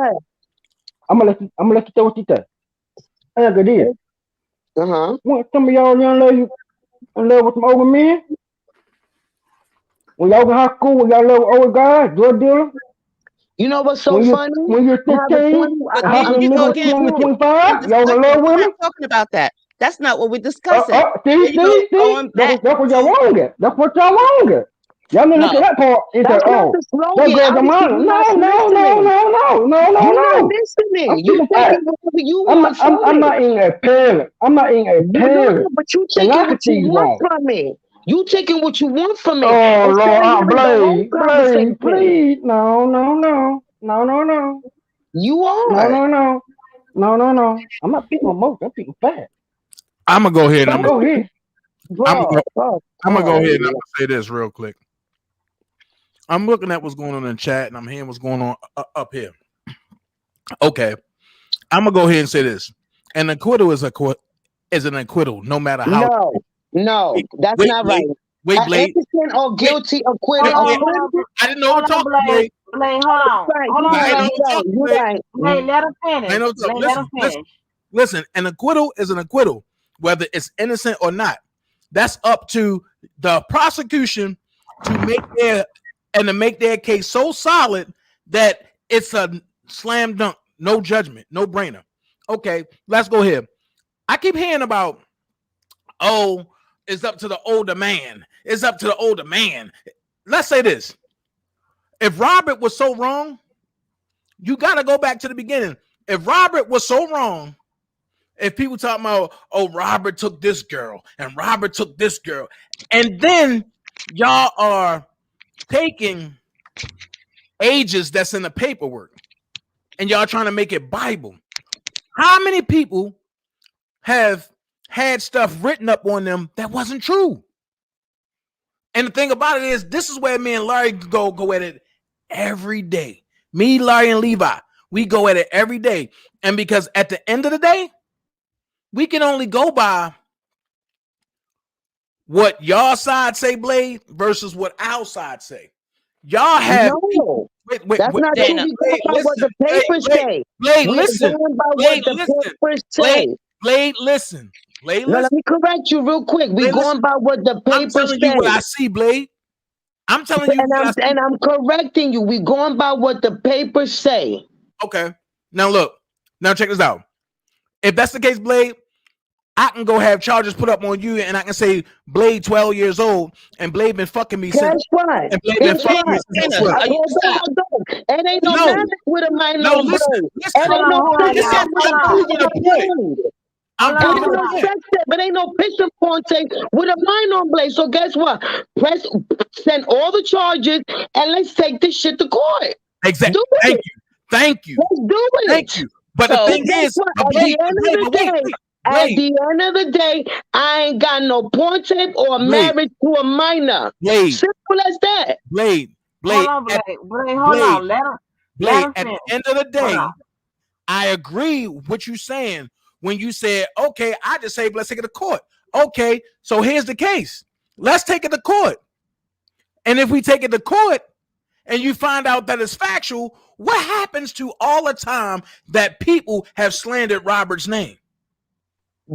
Speaker 5: I'm gonna let you say what you say. I got this. Want some of y'all young ladies in love with some older men? When y'all was in high school, when y'all love older guys, drug dealers?
Speaker 2: You know what's so
Speaker 5: When
Speaker 2: funny?
Speaker 5: you're 15,
Speaker 4: but
Speaker 5: a high
Speaker 4: here
Speaker 5: school
Speaker 4: you
Speaker 5: nigga
Speaker 4: go
Speaker 5: was
Speaker 4: again.
Speaker 5: 20,
Speaker 4: We're
Speaker 5: 25, y'all in love
Speaker 4: discussing.
Speaker 5: with
Speaker 4: We're
Speaker 5: him?
Speaker 4: not talking about that. That's not what we're discussing. Here
Speaker 5: See,
Speaker 4: you go, going back
Speaker 5: that's what y'all
Speaker 4: to
Speaker 5: wrong at. That's what y'all wrong at. Y'all didn't look at
Speaker 4: no.
Speaker 5: that part and say,
Speaker 2: That's not
Speaker 5: oh,
Speaker 2: the
Speaker 5: that
Speaker 2: slogan.
Speaker 5: girl's a
Speaker 2: Obviously,
Speaker 5: minor.
Speaker 2: you're not listening. You're not
Speaker 5: No. I'm
Speaker 2: listening. You
Speaker 5: speaking
Speaker 2: taking
Speaker 5: facts.
Speaker 2: whatever you want from
Speaker 5: I'm
Speaker 2: it.
Speaker 5: not even a parent. I'm not even a parent.
Speaker 2: But you
Speaker 5: And I
Speaker 2: taking
Speaker 5: can
Speaker 2: what
Speaker 5: see
Speaker 2: you
Speaker 5: you
Speaker 2: want
Speaker 5: wrong.
Speaker 2: from it. You taking what you want from it.
Speaker 5: Oh,
Speaker 2: Instead of
Speaker 5: Lord,
Speaker 2: hearing the whole conversation.
Speaker 5: please. No.
Speaker 2: You are.
Speaker 5: No. I'm not speaking emotion. I'm speaking facts.
Speaker 6: I'm gonna go ahead and
Speaker 5: Go ahead.
Speaker 6: I'm gonna
Speaker 2: Bro,
Speaker 6: go ahead and I'm gonna say this real quick. I'm looking at what's going on in the chat and I'm hearing what's going on up here. Okay, I'm gonna go ahead and say this. An acquittal is an acquittal, no matter how.
Speaker 2: No, that's not right.
Speaker 6: Wait, Blade.
Speaker 2: Innocent or guilty acquittal.
Speaker 6: Wait, I didn't know what
Speaker 1: Hold on,
Speaker 6: talking, Blade.
Speaker 1: Blade, hold on. Hold on,
Speaker 6: I
Speaker 1: Blade.
Speaker 6: know what talking, Blade.
Speaker 1: Blade, let him finish. Blade, let him finish.
Speaker 6: Listen, an acquittal is an acquittal, whether it's innocent or not. That's up to the prosecution to make their case so solid that it's a slam dunk, no judgment, no brainer. Okay, let's go here. I keep hearing about, oh, it's up to the older man. It's up to the older man. Let's say this. If Robert was so wrong, you got to go back to the beginning. If Robert was so wrong, if people talking about, oh, Robert took this girl and Robert took this girl, and then y'all are taking ages that's in the paperwork and y'all trying to make it Bible. How many people have had stuff written up on them that wasn't true? And the thing about it is, this is where me and Larry go at it every day. Me, Larry, and Levi, we go at it every day. And because at the end of the day, we can only go by what y'all side say, Blade, versus what our side say. Y'all have
Speaker 2: that's not true. We go by what the papers say.
Speaker 6: Blade, listen.
Speaker 2: Blade, listen.
Speaker 6: Blade, listen.
Speaker 2: Now, let me correct you real quick. We going by what the papers say.
Speaker 6: I'm telling you what I see, Blade. I'm telling you
Speaker 2: and I'm correcting you. We going by what the papers say.
Speaker 6: Okay. Now look. Now check this out. If that's the case, Blade, I can go have charges put up on you, and I can say Blade 12 years old, and Blade been fucking me since.
Speaker 2: Right.
Speaker 6: And Blade been fucking me since.
Speaker 2: It ain't no magic with a mind on Blade. It ain't no but ain't no picture point with a mind on Blade. So guess what? Send all the charges, and let's take this shit to court.
Speaker 6: Exactly. Thank you.
Speaker 2: Let's do it.
Speaker 6: Thank you. But the thing is,
Speaker 2: At
Speaker 6: Blade,
Speaker 2: the end of the day, I ain't got no porn tape or
Speaker 6: Blade,
Speaker 2: marriage to a minor.
Speaker 6: Blade,
Speaker 2: Simple as that.
Speaker 6: Blade,
Speaker 1: Hold
Speaker 6: Blade,
Speaker 1: on,
Speaker 6: at,
Speaker 1: Blade, hold
Speaker 6: Blade,
Speaker 1: on. Let
Speaker 6: Blade.
Speaker 1: him
Speaker 6: At
Speaker 1: finish.
Speaker 6: the end of the
Speaker 1: Hold on.
Speaker 6: day, I agree with what you're saying when you said, okay, I just say, let's take it to court. Okay, so here's the case. Let's take it to court. And if we take it to court and you find out that it's factual, what happens to all the time that people have slandered Robert's name?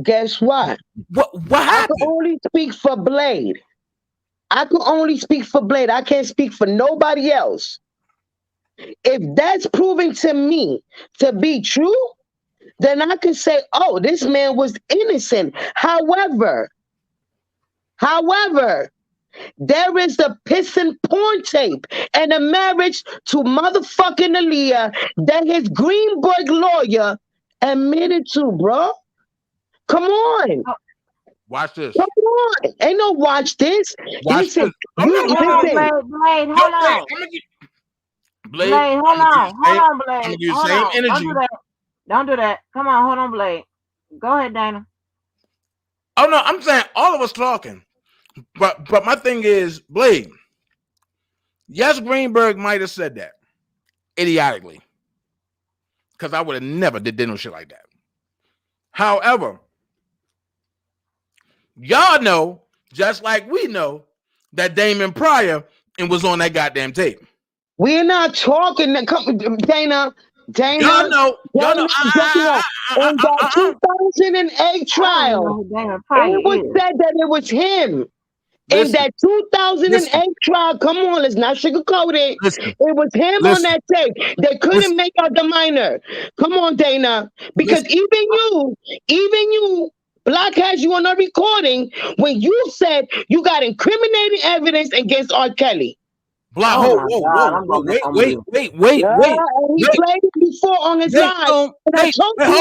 Speaker 2: Guess what?
Speaker 6: What
Speaker 2: I can
Speaker 6: happened?
Speaker 2: only speak for Blade. I can only speak for Blade. I can't speak for nobody else. If that's proven to me to be true, then I can say, oh, this man was innocent. However, there is a pissing porn tape and a marriage to motherfucking Aaliyah that his Greenberg lawyer admitted to, bro. Come on.
Speaker 6: Watch this.
Speaker 2: Come on. Ain't no watch this.
Speaker 6: Watch
Speaker 2: Listen,
Speaker 6: this. Oh, no,
Speaker 1: Hold on, Blade.
Speaker 6: Yo,
Speaker 1: Hold
Speaker 6: Blade,
Speaker 1: on.
Speaker 6: Blade,
Speaker 1: Blade, hold on. Hold on,
Speaker 6: I'm
Speaker 1: Blade.
Speaker 6: gonna give you the
Speaker 1: Hold
Speaker 6: same
Speaker 1: on.
Speaker 6: energy.
Speaker 1: Don't do that. Come on, hold on, Blade. Go ahead, Dana.
Speaker 6: Oh no, I'm saying all of us talking. But my thing is, Blade, yes, Greenberg might have said that idiotically. Because I would have never did no shit like that. However, y'all know, just like we know, that Damon Pryor and was on that goddamn tape.
Speaker 2: We're not talking. Dana.
Speaker 6: Y'all know.
Speaker 2: In that 2008 trial, it was said that it was him. In that 2008 trial, come on, let's not sugarcoat it. It was him on that tape. They couldn't make out the minor. Come on, Dana. Because even you, Black has you on a recording when you said you got incriminating evidence against R. Kelly.
Speaker 6: Black, whoa, wait.
Speaker 2: He played it before on his live. And I told you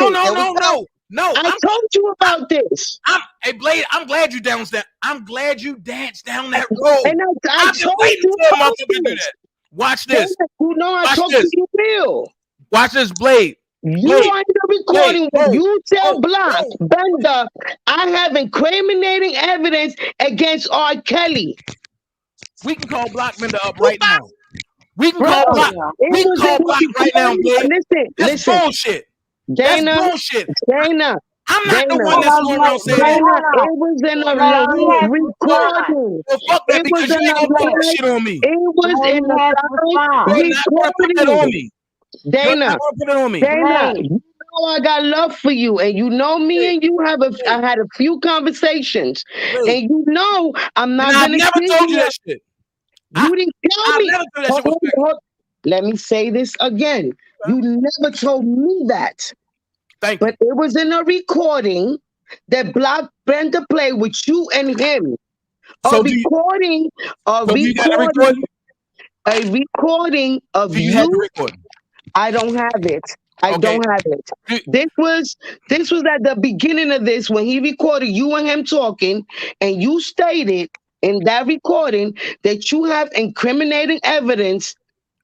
Speaker 2: about this.
Speaker 6: No.
Speaker 2: I told you about this.
Speaker 6: Hey, Blade, I'm glad you danced that. I'm glad you danced down that road.
Speaker 2: And
Speaker 6: I've been waiting for a motherfucker to do that. Watch this.
Speaker 2: You know I talk to you real.
Speaker 6: Watch this, Blade.
Speaker 2: You are the recording when you tell Black Bender, I have incriminating evidence against R. Kelly.
Speaker 6: We can call Black Bender up right now. We can call Black. We can call Black right now, Blade. That's bullshit.
Speaker 2: Dana,
Speaker 6: that's bullshit.
Speaker 2: Dana.
Speaker 6: I'm not the one that's going around saying that.
Speaker 2: It was in a live recording.
Speaker 6: Well, fuck that, because you ain't gonna put that shit on me.
Speaker 2: It was in a live recording. Dana, you know I got love for you, and you know me and you I had a few conversations, and you know I'm not gonna.
Speaker 6: I never told you that shit.
Speaker 2: You didn't tell me.
Speaker 6: Never told that shit.
Speaker 2: Let me say this again. You never told me that.
Speaker 6: Thank you.
Speaker 2: But it was in a recording that Black Bender played with you and him. A recording of you. I don't have it. I don't have it. This was at the beginning of this when he recorded you and him talking, and you stated in that recording that you have incriminating evidence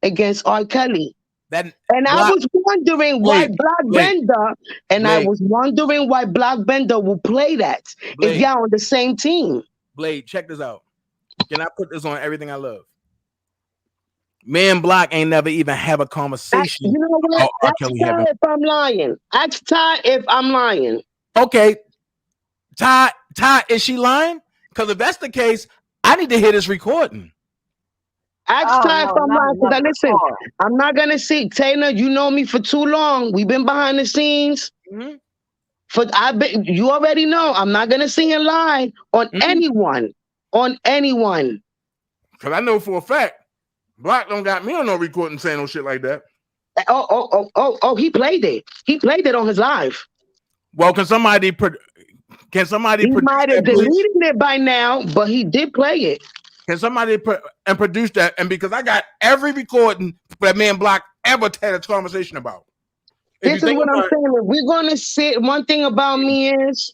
Speaker 2: against R. Kelly. I was wondering why Black Bender, I was wondering why Black Bender will play that if y'all on the same team.
Speaker 6: Blade, check this out. Can I put this on Everything I Love? Me and Black ain't never even have a conversation.
Speaker 2: You know what? That's Ty if I'm lying. Ask Ty if I'm lying.
Speaker 6: Okay. Ty, is she lying? Because if that's the case, I need to hear this recording.
Speaker 2: Ask Ty if I'm lying. Because listen, I'm not going to see. Taylor, you know me for too long. We've been behind the scenes. Mm-hmm. You already know. I'm not going to see him lie on anyone. On anyone.
Speaker 6: Because I know for a fact, Black don't got me on no recording saying no shit like that.
Speaker 2: He played it. He played it on his live.
Speaker 6: Well, can somebody
Speaker 2: He might have deleted it by now, but he did play it.
Speaker 6: Can somebody produce that? And because I got every recording that me and Black ever had a conversation about.
Speaker 2: This is what I'm saying. If we're gonna sit, one thing about me is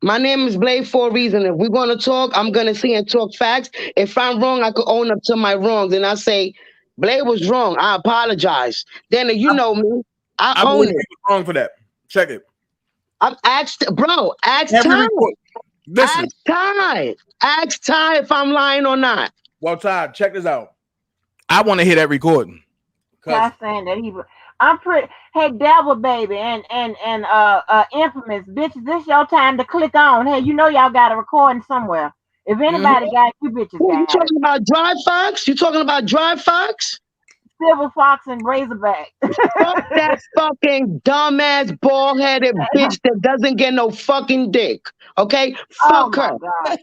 Speaker 2: my name is Blade for a reason. If we're gonna talk, I'm gonna sit and talk facts. If I'm wrong, I could own up to my wrongs, and I say Blade was wrong. I apologize. Then you know me. I own it.
Speaker 6: Wrong for that. Check it.
Speaker 2: I'm asked, bro. Ask
Speaker 6: Every
Speaker 2: Ty.
Speaker 6: record. Listen.
Speaker 2: Ask Ty. Ask Ty if I'm lying or not.
Speaker 6: Well, Ty, check this out. I want to hear that recording.
Speaker 1: Ty saying that I'm pretty. Hey, Devil Baby and Infamous bitches. This your time to click on. Hey, you know y'all got a recording somewhere. If anybody got it, you bitches
Speaker 2: Who you
Speaker 1: got it.
Speaker 2: talking about? Dry Fox? You talking about Dry Fox?
Speaker 1: Silver Fox and Razorback.
Speaker 2: Fuck that fucking dumbass bald-headed bitch that doesn't get no fucking dick. Okay?
Speaker 1: Oh
Speaker 2: Fuck
Speaker 1: my
Speaker 2: her.
Speaker 1: God.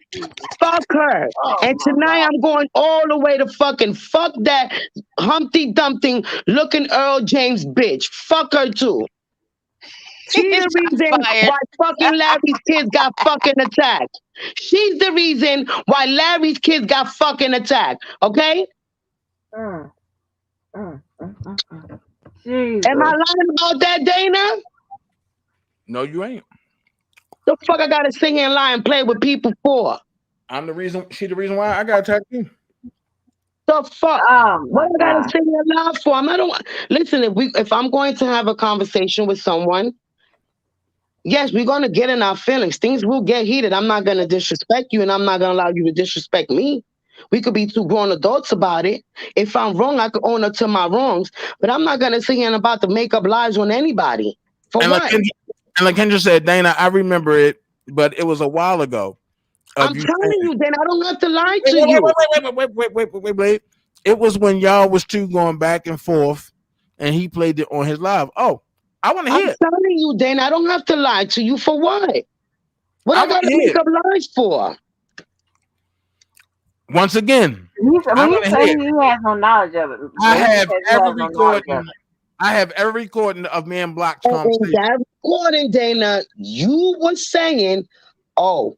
Speaker 2: Fuck her.
Speaker 1: Oh
Speaker 2: And
Speaker 1: my
Speaker 2: tonight
Speaker 1: God.
Speaker 2: I'm going all the way to fucking fuck that Humpty Dumpty looking Earl James bitch. Fuck her too. She's the reason why fucking Larry's kids got fucking attacked. She's the reason why Larry's kids got fucking attacked. Okay?
Speaker 1: Jesus.
Speaker 2: Am I lying about that, Dana?
Speaker 6: No, you ain't.
Speaker 2: The fuck I gotta sing and lie and play with people for?
Speaker 6: I'm the reason. She the reason why I got attacked you.
Speaker 2: The fuck?
Speaker 1: Oh
Speaker 2: What
Speaker 1: my
Speaker 2: I gotta
Speaker 1: God.
Speaker 2: sing and lie for? I don't listen. If I'm going to have a conversation with someone, yes, we're gonna get in our feelings. Things will get heated. I'm not gonna disrespect you, and I'm not gonna allow you to disrespect me. We could be two grown adults about it. If I'm wrong, I could own up to my wrongs. But I'm not gonna sit here and about to make up lies on anybody. For
Speaker 6: And
Speaker 2: what?
Speaker 6: like Kendra said, Dana, I remember it, but it was a while ago.
Speaker 2: I'm telling you, then I don't have to lie to you.
Speaker 6: Wait. It was when y'all was two going back and forth, and he played it on his live. Oh, I want to hear.
Speaker 2: I'm telling you, Dana, I don't have to lie to you for what? What I gotta make up lies for?
Speaker 6: Once again,
Speaker 1: he said he has no knowledge of it.
Speaker 6: I have every recording of me and Block's conversation.
Speaker 2: That recording, Dana, you were saying, "Oh,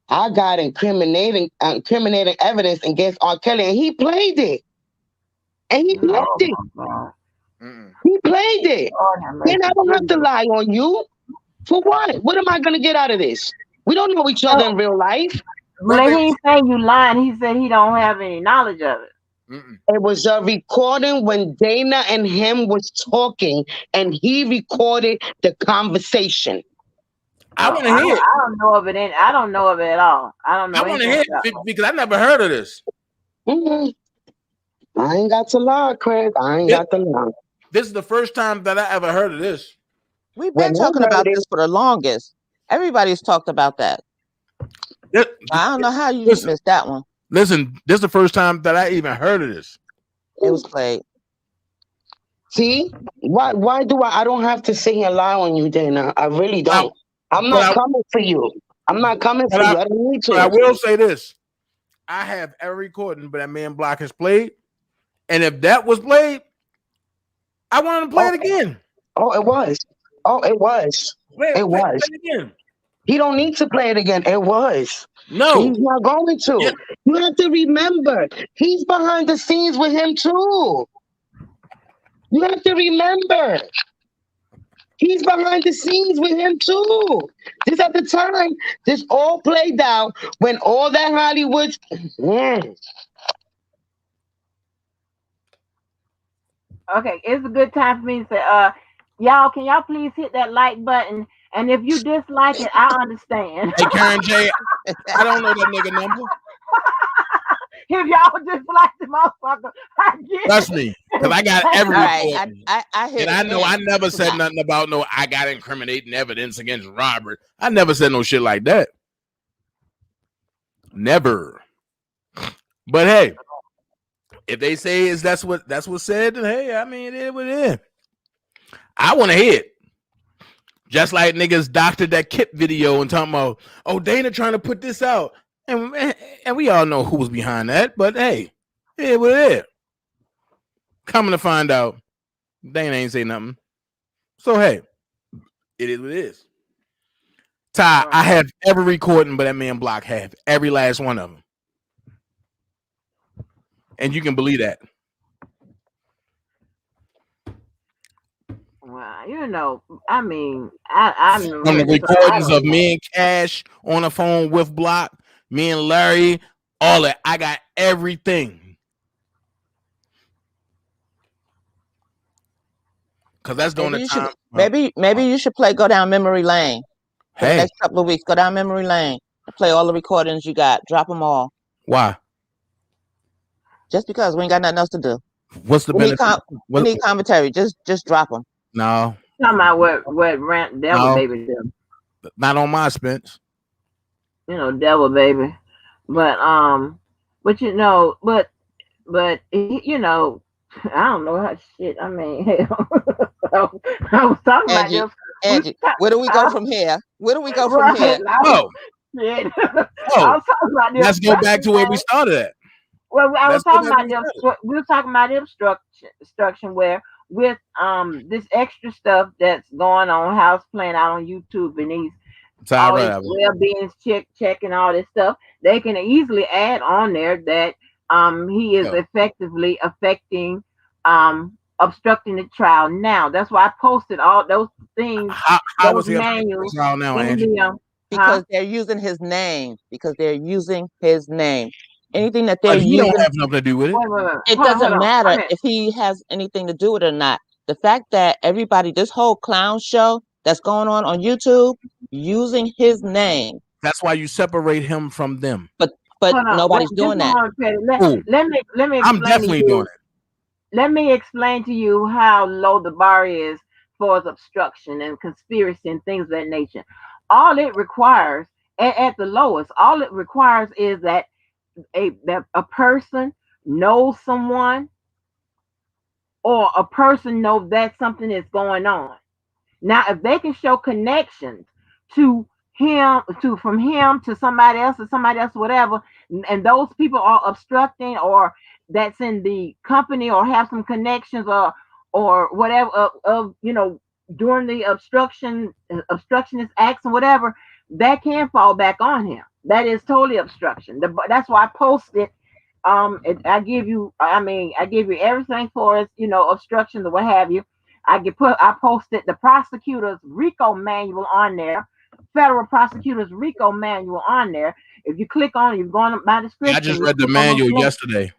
Speaker 2: I got incriminating evidence against R. Kelly," and he played it. He played it. Then I don't have to lie on you. For what? What am I gonna get out of this? We don't know each other in real life.
Speaker 1: Well, he ain't saying you lying. He said he don't have any knowledge of it.
Speaker 2: It was a recording when Dana and him was talking, and he recorded the conversation.
Speaker 6: I want to hear it.
Speaker 1: I don't know of it. I don't know of it at all. I don't know.
Speaker 6: I want to hear it because I never heard of this.
Speaker 2: I ain't got to lie, Craig. I ain't got to lie.
Speaker 6: This is the first time that I ever heard of this.
Speaker 4: We've been talking about this for the longest. Everybody's talked about that. I don't know how you missed that one.
Speaker 6: Listen, this is the first time that I even heard of this.
Speaker 4: It was played.
Speaker 2: See? Why do I don't have to sit here and lie on you, Dana? I really don't. I'm not coming for you. I'm not coming for you. I don't need to.
Speaker 6: But I will say this. I have every recording but that man Block has played. And if that was played, I want him to play it again.
Speaker 2: Oh, it was. It was.
Speaker 6: Play it again.
Speaker 2: He don't need to play it again. It was.
Speaker 6: No.
Speaker 2: He's not going to. Yeah. You have to remember, he's behind the scenes with him too. You have to remember. He's behind the scenes with him too. This at the time, this all played out when all that Hollywood.
Speaker 1: Okay, it's a good time for me to say, y'all, can y'all please hit that like button? And if you dislike it, I understand.
Speaker 6: Hey, Karen J, I don't know that nigga number.
Speaker 1: If y'all dislike the motherfucker, I get
Speaker 6: Trust me, because I got every recording.
Speaker 4: And
Speaker 6: I know I never said nothing about I got incriminating evidence against Robert. I never said no shit like that. Never. But hey, if they say that's what said, then hey, I mean, it is what it is. I want to hear it. Just like niggas doctored that Kip video and talking about, oh, Dana trying to put this out. And we all know who was behind that. But hey, it is what it is. Coming to find out, Dana ain't say nothing. So hey, it is what it is. Ty, I have every recording, but that man Block have every last one of them. And you can believe that.
Speaker 1: Well, you know, I mean, I'm
Speaker 6: on the recordings of me and Cash on the phone with Block, me and Larry, all that. I got everything. Because that's during the time.
Speaker 4: Maybe you should play Go Down Memory Lane. for the
Speaker 6: Hey,
Speaker 4: next couple of weeks. Go down memory lane and play all the recordings you got. Drop them all.
Speaker 6: why?
Speaker 4: Just because we ain't got nothing else to do.
Speaker 6: What's the
Speaker 4: We need
Speaker 6: benefit?
Speaker 4: we need commentary. Just drop them.
Speaker 6: No,
Speaker 1: Talking about what Rant Devil
Speaker 6: no,
Speaker 1: Baby did.
Speaker 6: not on my Spence.
Speaker 1: Devil Baby. But I don't know how shit. I mean, hell, I was talking about
Speaker 4: Angie,
Speaker 1: this.
Speaker 4: where do we go from here? Where do we go from
Speaker 1: Right.
Speaker 4: here?
Speaker 6: Oh,
Speaker 1: Shit. I
Speaker 6: oh,
Speaker 1: was talking about the
Speaker 6: let's go back to where we
Speaker 1: obstruction.
Speaker 6: started at.
Speaker 1: Well, I was
Speaker 6: Let's go
Speaker 1: talking
Speaker 6: back
Speaker 1: about
Speaker 6: to where
Speaker 1: we were talking about the obstruction where with this extra stuff that's going on, house playing out on YouTube and these all these
Speaker 6: Tyra.
Speaker 1: well-beings checking all this stuff, they can easily add on there that he is
Speaker 6: Yo,
Speaker 1: effectively affecting obstructing the trial now. That's why I posted all those things,
Speaker 6: how
Speaker 1: those
Speaker 6: was he affecting the
Speaker 1: manuals
Speaker 6: trial now,
Speaker 1: in
Speaker 6: Angie?
Speaker 1: the
Speaker 4: Because they're using his name. Because they're using his name. Anything that they're
Speaker 6: But he don't
Speaker 4: using,
Speaker 6: have nothing to do with it.
Speaker 1: wait.
Speaker 4: it
Speaker 1: Hold
Speaker 4: doesn't
Speaker 1: on.
Speaker 4: matter
Speaker 1: Wait a
Speaker 4: if he has anything to do with it or not. The fact that everybody, this whole clown show that's going on YouTube, using his name,
Speaker 6: That's why you separate him from them.
Speaker 4: but
Speaker 1: Hold on. Wait,
Speaker 4: nobody's
Speaker 1: just
Speaker 4: doing
Speaker 1: a
Speaker 4: that.
Speaker 1: moment, Petty.
Speaker 6: Oh,
Speaker 1: Let me
Speaker 6: I'm
Speaker 1: explain to
Speaker 6: definitely doing
Speaker 1: you.
Speaker 6: it.
Speaker 1: Let me explain to you how low the bar is for obstruction and conspiracy and things of that nature. All it requires, at the lowest, all it requires is that a person knows someone or a person knows that something is going on. Now, if they can show connections to from him to somebody else, whatever, and those people are obstructing or that's in the company or have some connections or whatever of during the obstructionist acts and whatever, that can fall back on him. That is totally obstruction. That's why I posted I give you everything for us, obstructions or what have you. I posted the prosecutor's RICO manual on there, federal prosecutor's RICO manual on there. If you click on it, you're going to my
Speaker 6: Yeah, I
Speaker 1: description,
Speaker 6: just
Speaker 1: you
Speaker 6: read the
Speaker 1: click on those
Speaker 6: manual
Speaker 1: links.
Speaker 6: yesterday.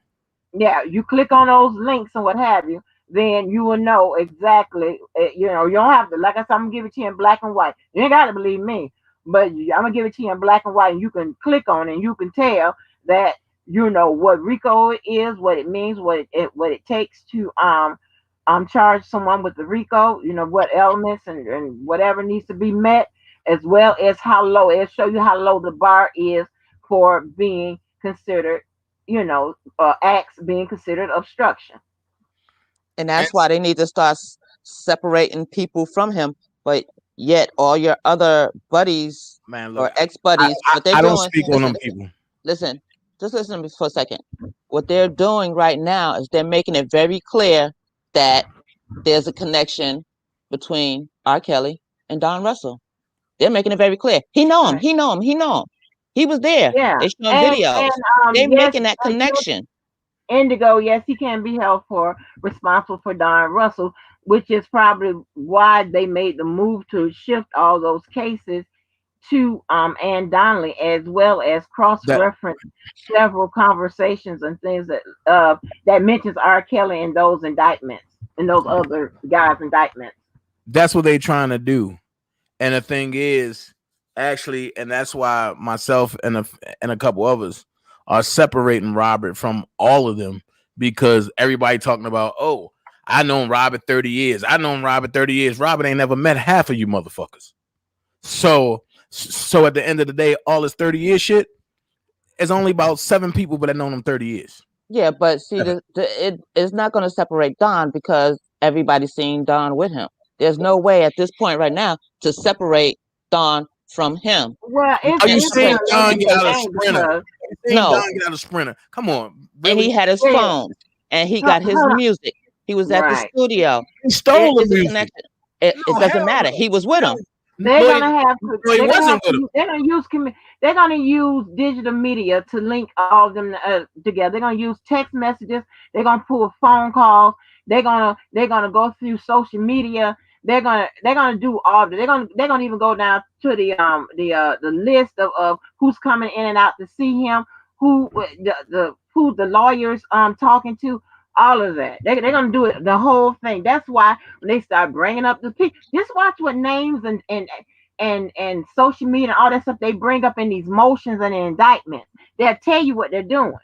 Speaker 1: Yeah, you click on those links and what have you, then you will know exactly. You don't have to, like I said, I'm gonna give it to you in black and white. You ain't gotta believe me, but I'm gonna give it to you in black and white, and you can click on it and you can tell that you know what RICO is, what it means, what it takes to charge someone with the RICO, what elements and whatever needs to be met, as well as how low it show you how low the bar is for being considered, acts being considered obstruction.
Speaker 4: And that's why they need to start separating people from him. But yet all your other buddies
Speaker 6: Man,
Speaker 4: or
Speaker 6: look,
Speaker 4: ex-buddies, what they're
Speaker 6: I don't
Speaker 4: doing,
Speaker 6: speak on them people.
Speaker 4: listen, just listen to me for a second. What they're doing right now is they're making it very clear that there's a connection between R. Kelly and Don Russell. They're making it very clear. He know him.
Speaker 1: Right.
Speaker 4: He know him. He know him. He was there.
Speaker 1: Yeah.
Speaker 4: They showing
Speaker 1: And
Speaker 4: videos. They're
Speaker 1: yes,
Speaker 4: making that connection.
Speaker 1: Indigo, yes, he can be held for responsible for Don Russell, which is probably why they made the move to shift all those cases to Ann Donnelly, as well as
Speaker 6: That
Speaker 1: cross-reference several conversations and things that mentions R. Kelly in those indictments and those other guys' indictments.
Speaker 6: that's what they trying to do. And the thing is, actually, and that's why myself and a couple others are separating Robert from all of them, because everybody talking about, oh, I known Robert 30 years. I known Robert 30 years. Robert ain't never met half of you motherfuckers. So at the end of the day, all this 30-year shit is only about 7 people, but I known him 30 years.
Speaker 4: Yeah, but see, it's not going to separate Don because everybody's seeing Don with him. There's no way at this point right now to separate Don from him.
Speaker 1: Well,
Speaker 4: You
Speaker 6: Are
Speaker 4: can't
Speaker 6: you
Speaker 1: it's
Speaker 6: seeing
Speaker 4: separate
Speaker 1: a
Speaker 6: Don
Speaker 1: it's
Speaker 6: get
Speaker 1: a
Speaker 6: out of
Speaker 1: thing
Speaker 6: Sprinter?
Speaker 1: because
Speaker 6: Are you seeing
Speaker 4: no,
Speaker 6: Don get out of Sprinter? Come on,
Speaker 4: and he
Speaker 6: really?
Speaker 4: had his
Speaker 1: yeah,
Speaker 4: phone and he got his
Speaker 1: hold on,
Speaker 4: music. He was at the
Speaker 1: right.
Speaker 4: studio.
Speaker 6: He
Speaker 4: There
Speaker 6: stole the
Speaker 4: is a
Speaker 6: music.
Speaker 4: connection. It
Speaker 6: No,
Speaker 4: doesn't
Speaker 6: hell
Speaker 4: matter.
Speaker 6: no.
Speaker 4: He was with him.
Speaker 1: They're
Speaker 6: No,
Speaker 1: gonna have to.
Speaker 6: no, he
Speaker 1: They're gonna
Speaker 6: wasn't
Speaker 1: have
Speaker 6: with him.
Speaker 1: to. They're gonna use digital media to link all of them together. They're gonna use text messages. They're gonna pull phone calls. They're gonna go through social media. They're gonna do all of it. They're gonna even go down to the list of who's coming in and out to see him, who the lawyers talking to, all of that. They're gonna do it the whole thing. That's why when they start bringing up the people, just watch what names and and social media and all that stuff they bring up in these motions and the indictments. They'll tell you what they're doing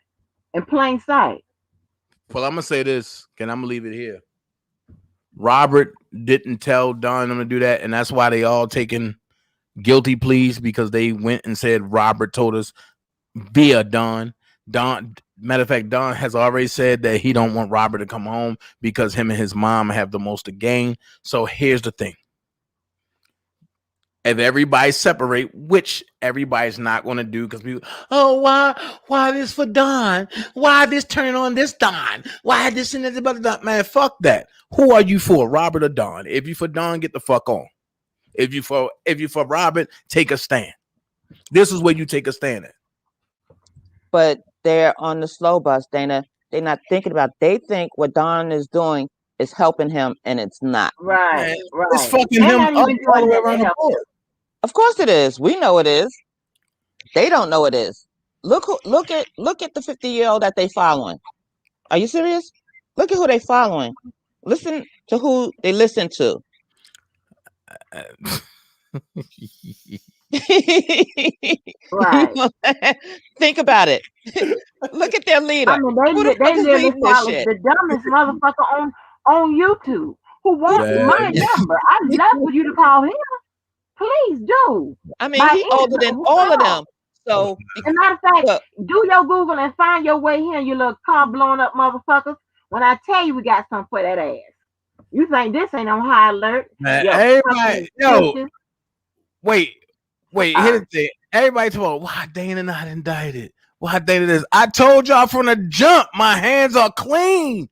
Speaker 1: in plain sight.
Speaker 6: Well, I'm gonna say this, and I'm gonna leave it here. Robert didn't tell Don to do that, and that's why they all taking guilty pleas, because they went and said Robert told us via Don. Matter of fact, Don has already said that he don't want Robert to come home because him and his mom have the most to gain. So here's the thing. If everybody separate, which everybody's not going to do, because people, oh, why this for Don? Why this turn on this Don? Why this and that? Man, fuck that. Who are you for, Robert or Don? If you for Don, get the fuck on. If you for Robert, take a stand. This is where you take a stand at.
Speaker 4: But they're on the slow bus, Dana. They're not thinking about. They think what Don is doing is helping him, and it's not.
Speaker 1: Right,
Speaker 6: Man,
Speaker 1: right.
Speaker 6: it's fucking
Speaker 1: They're
Speaker 6: him
Speaker 1: not
Speaker 6: up
Speaker 1: even
Speaker 6: all the
Speaker 1: doing
Speaker 6: way
Speaker 1: that
Speaker 6: around
Speaker 1: to
Speaker 6: the
Speaker 1: help
Speaker 6: board.
Speaker 4: Of course it is. We know it is. They don't know it is. Look at the 50-year-old that they following. Are you serious? Look at who they following. Listen to who they listen to.
Speaker 1: Right.
Speaker 4: Think about it. Look at their leader.
Speaker 1: I mean,
Speaker 4: Who the
Speaker 1: they
Speaker 4: fuck is
Speaker 1: literally
Speaker 4: leading this
Speaker 1: follow
Speaker 4: shit?
Speaker 1: the dumbest motherfucker on YouTube who wants
Speaker 6: Man.
Speaker 1: my number. I'd love for you to call him. Please do.
Speaker 4: I mean,
Speaker 1: By
Speaker 4: he older than
Speaker 1: email,
Speaker 4: all of
Speaker 1: call.
Speaker 4: them. So,
Speaker 1: As a matter of fact,
Speaker 4: look,
Speaker 1: do your Google and find your way here, you little car blown up motherfuckers. When I tell you we got something for that ass. You think this ain't on high alert?
Speaker 6: Man,
Speaker 1: Yo,
Speaker 6: everybody, yo,
Speaker 1: bitches.
Speaker 6: wait, here's the thing. Everybody talking about why Dana not indicted. Why Dana this? I told y'all from the jump, my hands are clean.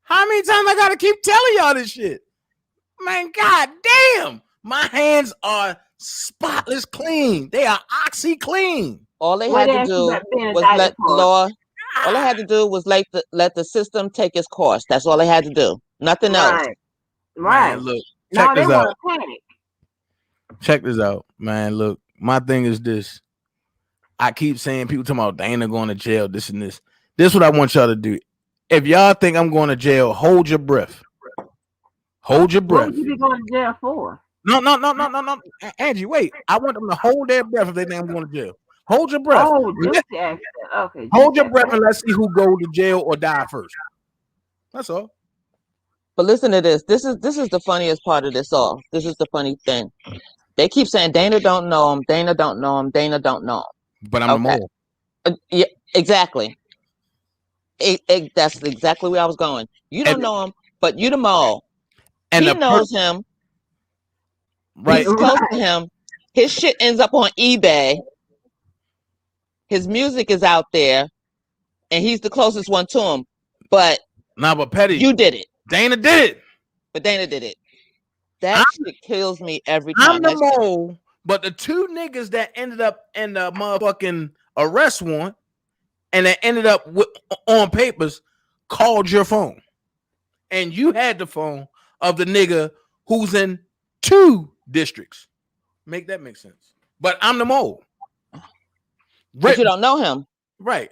Speaker 6: How many times I gotta keep telling y'all this shit? Man, god damn. My hands are spotless clean. They are oxy clean.
Speaker 4: all they
Speaker 1: What
Speaker 4: had to
Speaker 1: else you
Speaker 4: do
Speaker 1: got being
Speaker 4: was
Speaker 1: indicted
Speaker 4: let the
Speaker 1: for?
Speaker 4: law. All they had to do was let the system take its course. That's all they had to do. Nothing else.
Speaker 1: Right, right.
Speaker 6: Man, look,
Speaker 1: No,
Speaker 6: check
Speaker 1: they
Speaker 6: this
Speaker 1: want
Speaker 6: out.
Speaker 1: to panic.
Speaker 6: Check this out, man. Look, my thing is this. I keep saying people talking about Dana going to jail, this and this. This is what I want y'all to do. If y'all think I'm going to jail, hold your breath. Hold your
Speaker 1: What
Speaker 6: breath.
Speaker 1: would you be going to jail for?
Speaker 6: No. Angie, wait. I want them to hold their breath if they think I'm going to jail. Hold your breath.
Speaker 1: Oh, Juicy asked that. Okay.
Speaker 6: Hold
Speaker 1: Juicy
Speaker 6: your breath
Speaker 1: asked
Speaker 6: and let's see who go to jail or die first. That's all.
Speaker 4: But listen to this. This is the funniest part of this all. This is the funny thing. They keep saying Dana don't know him. Dana don't know him. Dana don't know him.
Speaker 6: But I'm the mole.
Speaker 4: Yeah, exactly. That's exactly where I was going. You don't know him, but you the mole.
Speaker 6: And
Speaker 4: he knows him.
Speaker 6: Right.
Speaker 4: He's close to him. His shit ends up on eBay. His music is out there, and he's the closest one to him. But
Speaker 6: Petty,
Speaker 4: you did it.
Speaker 6: Dana did it.
Speaker 4: But Dana did it. That shit kills me every time.
Speaker 6: I'm the mole, but the two niggas that ended up in the motherfucking arrest warrant and that ended up on papers called your phone. And you had the phone of the nigga who's in 2 districts. Make that make sense? But I'm the mole.
Speaker 4: But you don't know him.
Speaker 6: Right.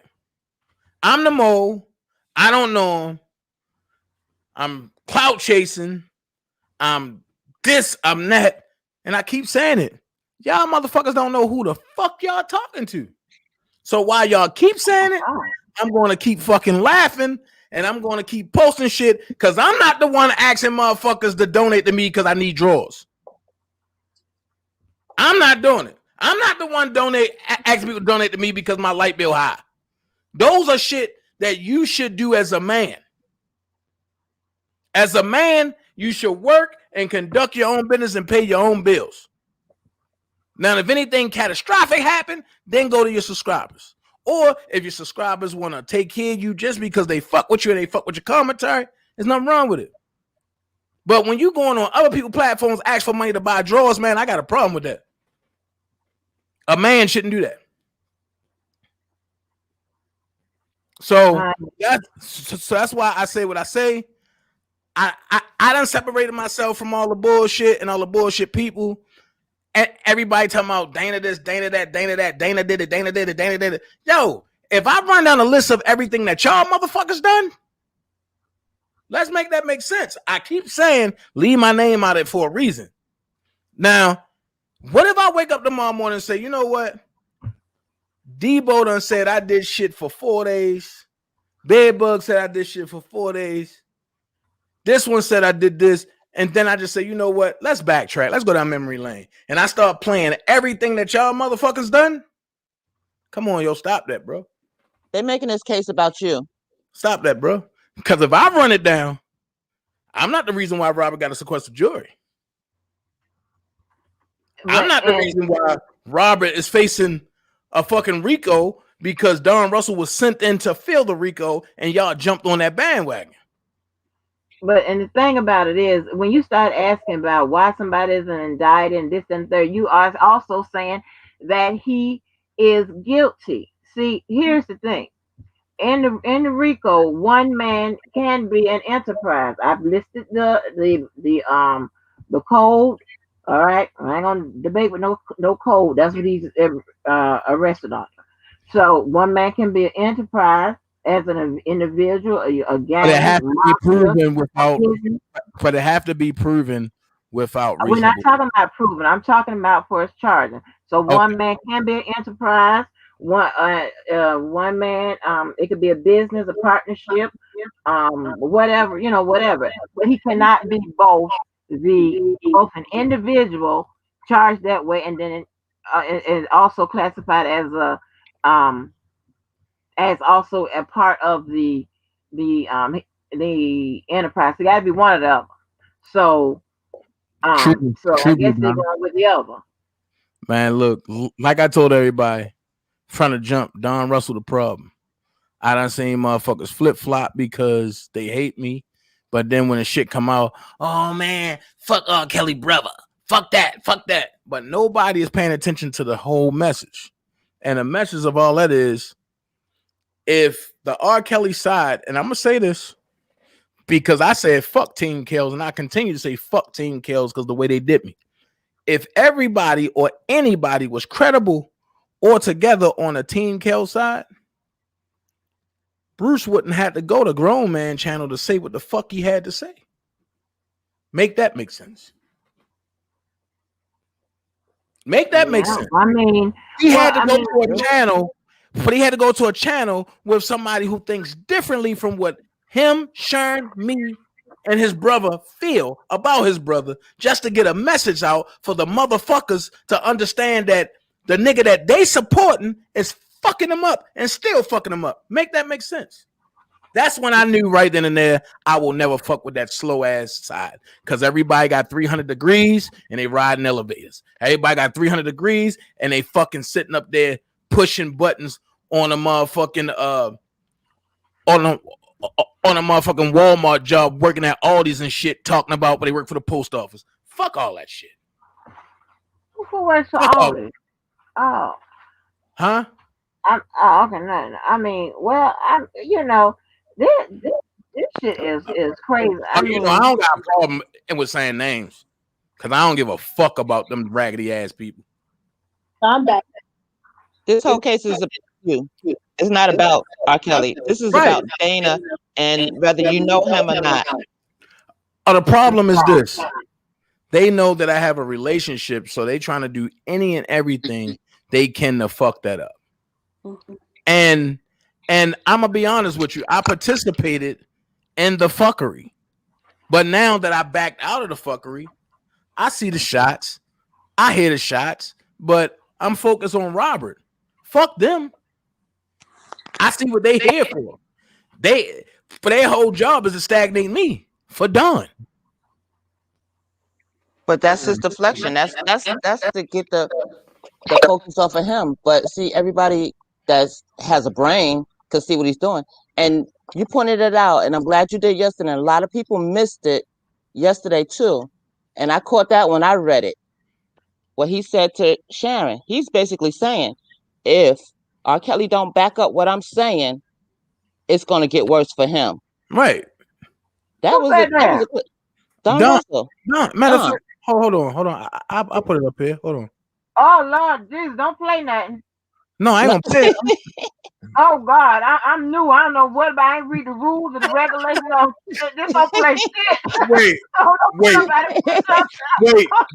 Speaker 6: I'm the mole. I don't know him. I'm clout chasing. I'm this, I'm that. And I keep saying it. Y'all motherfuckers don't know who the fuck y'all talking to. So while y'all keep saying it, I'm going to keep fucking laughing and I'm going to keep posting shit because I'm not the one asking motherfuckers to donate to me because I need drawers. I'm not doing it. I'm not the one asking people to donate to me because my light bill high. Those are shit that you should do as a man. As a man, you should work and conduct your own business and pay your own bills. Now, if anything catastrophic happened, then go to your subscribers. Or if your subscribers want to take care of you just because they fuck with you and they fuck with your commentary, there's nothing wrong with it. But when you going on other people's platforms, ask for money to buy drawers, man, I got a problem with that. A man shouldn't do that. So that's why I say what I say. I done separated myself from all the bullshit and all the bullshit people. And everybody talking about Dana this, Dana that, Dana that, Dana did it, Dana did it, Dana did it. Yo, if I run down a list of everything that y'all motherfuckers done, let's make that make sense. I keep saying leave my name out of it for a reason. Now, What if I wake up tomorrow morning and say, you know what? Debo done said I did shit for 4 days. Bedbug said I did shit for 4 days. This one said I did this. And then I just say, you know what? Let's backtrack. Let's go down memory lane. And I start playing everything that y'all motherfuckers done. Come on, yo, stop that, bro.
Speaker 4: They're making this case about you.
Speaker 6: Stop that, bro. Because if I run it down, I'm not the reason why Robert got a sequestered jury. I'm not the reason why Robert is facing a fucking RICO because Don Russell was sent in to fill the RICO and y'all jumped on that bandwagon.
Speaker 1: But and the thing about it is, when you start asking about why somebody isn't indicted and this and that, you are also saying that he is guilty. See, here's the thing: in the RICO, one man can be an enterprise. I've listed the code. All right, I ain't gonna debate with no code. That's what he's arrested on. So one man can be an enterprise as an individual, a gang.
Speaker 6: But it has to be proven without. But it have to be proven without reasonable.
Speaker 1: We're not talking about proven. I'm talking about for his charging. So one man can be an enterprise. One man. It could be a business, a partnership, whatever, whatever. But he cannot be both an individual charged that way, and then it also classified as also a part of the enterprise. It got to be one of them. So, I guess they're going with the other.
Speaker 6: Man, look, like I told everybody, trying to jump Don Russell the problem. I done seen motherfuckers flip flop because they hate me, but then when the shit come out, oh man, fuck R. Kelly brother, fuck that. But nobody is paying attention to the whole message, and the message of all that is, if the R. Kelly side, and I'm gonna say this because I said fuck Team Kells, and I continue to say fuck Team Kells because the way they did me. If everybody or anybody was credible or together on a Team Kells side, Bruce wouldn't have to go to Grown Man Channel to say what the fuck he had to say. Make that make sense. Make that make sense.
Speaker 1: I mean,
Speaker 6: he had to go to a channel. But he had to go to a channel with somebody who thinks differently from what him, Sharon, me, and his brother feel about his brother, just to get a message out for the motherfuckers to understand that the nigga that they supporting is fucking them up and still fucking them up. Make that make sense. That's when I knew right then and there I will never fuck with that slow ass side, because everybody got 300 degrees and they riding elevators. Everybody got 300 degrees and they fucking sitting up there pushing buttons on a motherfucking on a motherfucking Walmart job, working at Aldi's and shit, talking about what they work for the post office. Fuck all that shit.
Speaker 1: Who works for Aldi's? Oh,
Speaker 6: huh?
Speaker 1: Okay, no. I mean, well, this shit is crazy. I mean,
Speaker 6: I don't got a problem with saying names because I don't give a fuck about them raggedy ass people.
Speaker 3: I'm back.
Speaker 4: This whole case is about you. It's not about R. Kelly. This is about Dana and whether you know him or not.
Speaker 6: The problem is this. They know that I have a relationship, so they trying to do any and everything they can to fuck that up. And I'm gonna be honest with you. I participated in the fuckery. But now that I backed out of the fuckery, I see the shots. I hear the shots, but I'm focused on Robert. Fuck them. I see what they here for. Their whole job is to stagnate me for Don.
Speaker 4: But that's his deflection. That's to get the focus off of him. But see, everybody that has a brain can see what he's doing. And you pointed it out, and I'm glad you did yesterday. And a lot of people missed it yesterday too. And I caught that when I read it. What he said to Sharon, he's basically saying, if R. Kelly don't back up what I'm saying, it's going to get worse for him.
Speaker 6: Right.
Speaker 4: That was a Don Russell.
Speaker 6: No, matter of fact, hold on. I'll put it up here. Hold on.
Speaker 1: Oh Lord, Jesus, don't play nothing.
Speaker 6: No, I ain't gonna play it.
Speaker 1: Oh God, I'm new. I don't know what, but I ain't read the rules or the regulations. This don't play shit.
Speaker 6: Wait,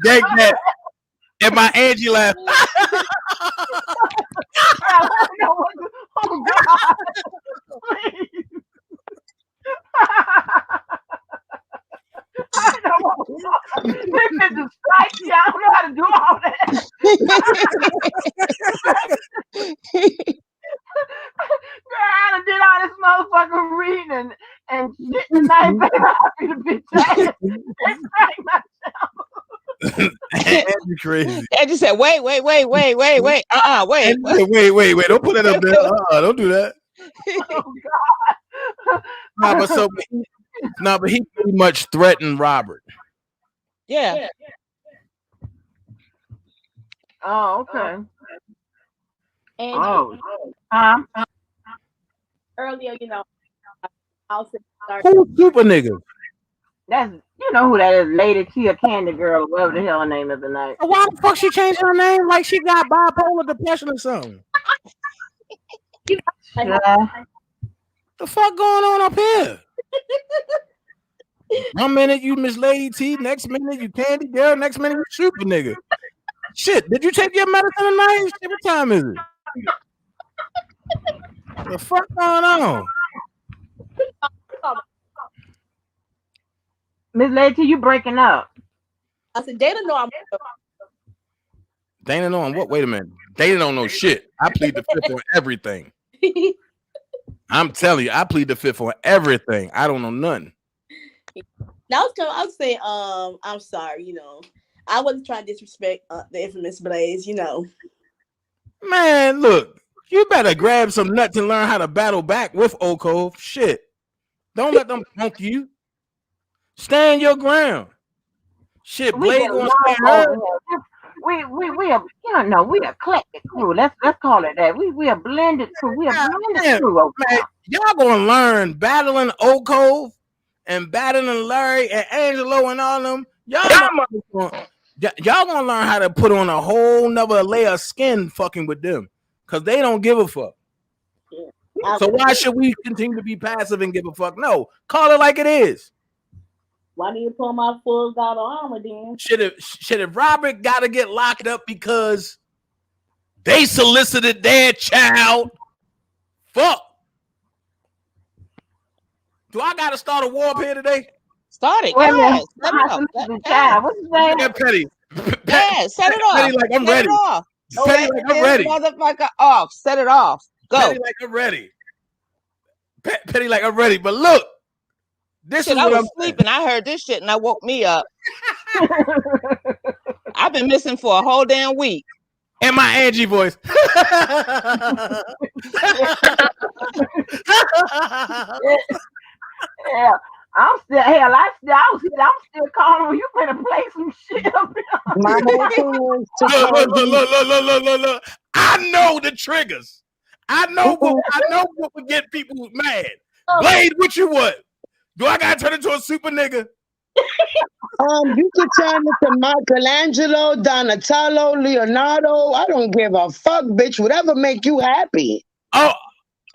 Speaker 6: take that. And my Angie laughed.
Speaker 1: Oh God! Please. I don't want to. This is a strike. Yeah, I don't know how to do all that. Girl, I done did all this motherfucking reading and shit tonight, baby. I feel a bitch ass. It's strike myself.
Speaker 6: Angie crazy.
Speaker 4: Angie said, wait. Wait.
Speaker 6: Angie said, wait. Don't put that up there. Don't do that.
Speaker 1: Oh God.
Speaker 6: But he pretty much threatened Robert.
Speaker 4: Yeah.
Speaker 1: Oh, okay.
Speaker 3: And earlier, I'll start.
Speaker 6: Who's super nigga?
Speaker 1: That's you know who that is, Lady Tia Candy Girl, or whatever the hell her name is tonight.
Speaker 6: Why the fuck she changed her name like she got bipolar depression or something?
Speaker 1: Yeah.
Speaker 6: The fuck going on up here? One minute you Miss Lady T, next minute you Candy Girl, next minute you super nigga. Shit, did you take your medicine tonight? Shit, what time is it? The fuck going on?
Speaker 1: Miss Lady, you breaking up.
Speaker 3: I said, Dana know I'm.
Speaker 6: Dana know on what? Wait a minute. Dana don't know shit. I plead the fifth on everything. I'm telling you, I plead the fifth on everything. I don't know nothing.
Speaker 3: Now I was saying, I'm sorry, I wasn't trying to disrespect the infamous Blaze,
Speaker 6: Man, look, you better grab some nuts and learn how to battle back with R.I.C.O. Shit. Don't let them punk you. Stand your ground. Shit, Blaze gonna stand her.
Speaker 1: We a eclectic crew. Let's call it that. We a blended crew. We a blended crew.
Speaker 6: Man, y'all gonna learn battling R.I.C.O. and battling Larry and Angelo and all them. Y'all gonna learn how to put on a whole nother layer of skin fucking with them. Cause they don't give a fuck. Yeah. So why should we continue to be passive and give a fuck? No, call it like it is.
Speaker 3: Why do you pull my full god armor then?
Speaker 6: Should have Robert got to get locked up because they solicited their child? Fuck. Do I got to start a war up here today?
Speaker 4: Start it.
Speaker 1: Yes. What's his name?
Speaker 6: Yeah, Petty.
Speaker 4: Yeah, set it off.
Speaker 6: Petty like I'm ready. Petty like I'm ready.
Speaker 4: Motherfucker off. Set it off. Go.
Speaker 6: Petty like I'm ready. Petty like I'm ready. But look. This
Speaker 4: shit,
Speaker 6: is what
Speaker 4: I was sleeping. I heard this shit and I woke me up. I've been missing for a whole damn week.
Speaker 6: And my Angie voice.
Speaker 1: Yeah. I'm still calling you better play some shit up here.
Speaker 2: My whole thing is to
Speaker 6: look. I know the triggers. I know what would get people mad. Blade, what you want? Do I gotta turn into a super nigga?
Speaker 2: You could turn it to Michelangelo, Donatello, Leonardo. I don't give a fuck, bitch. Whatever make you happy.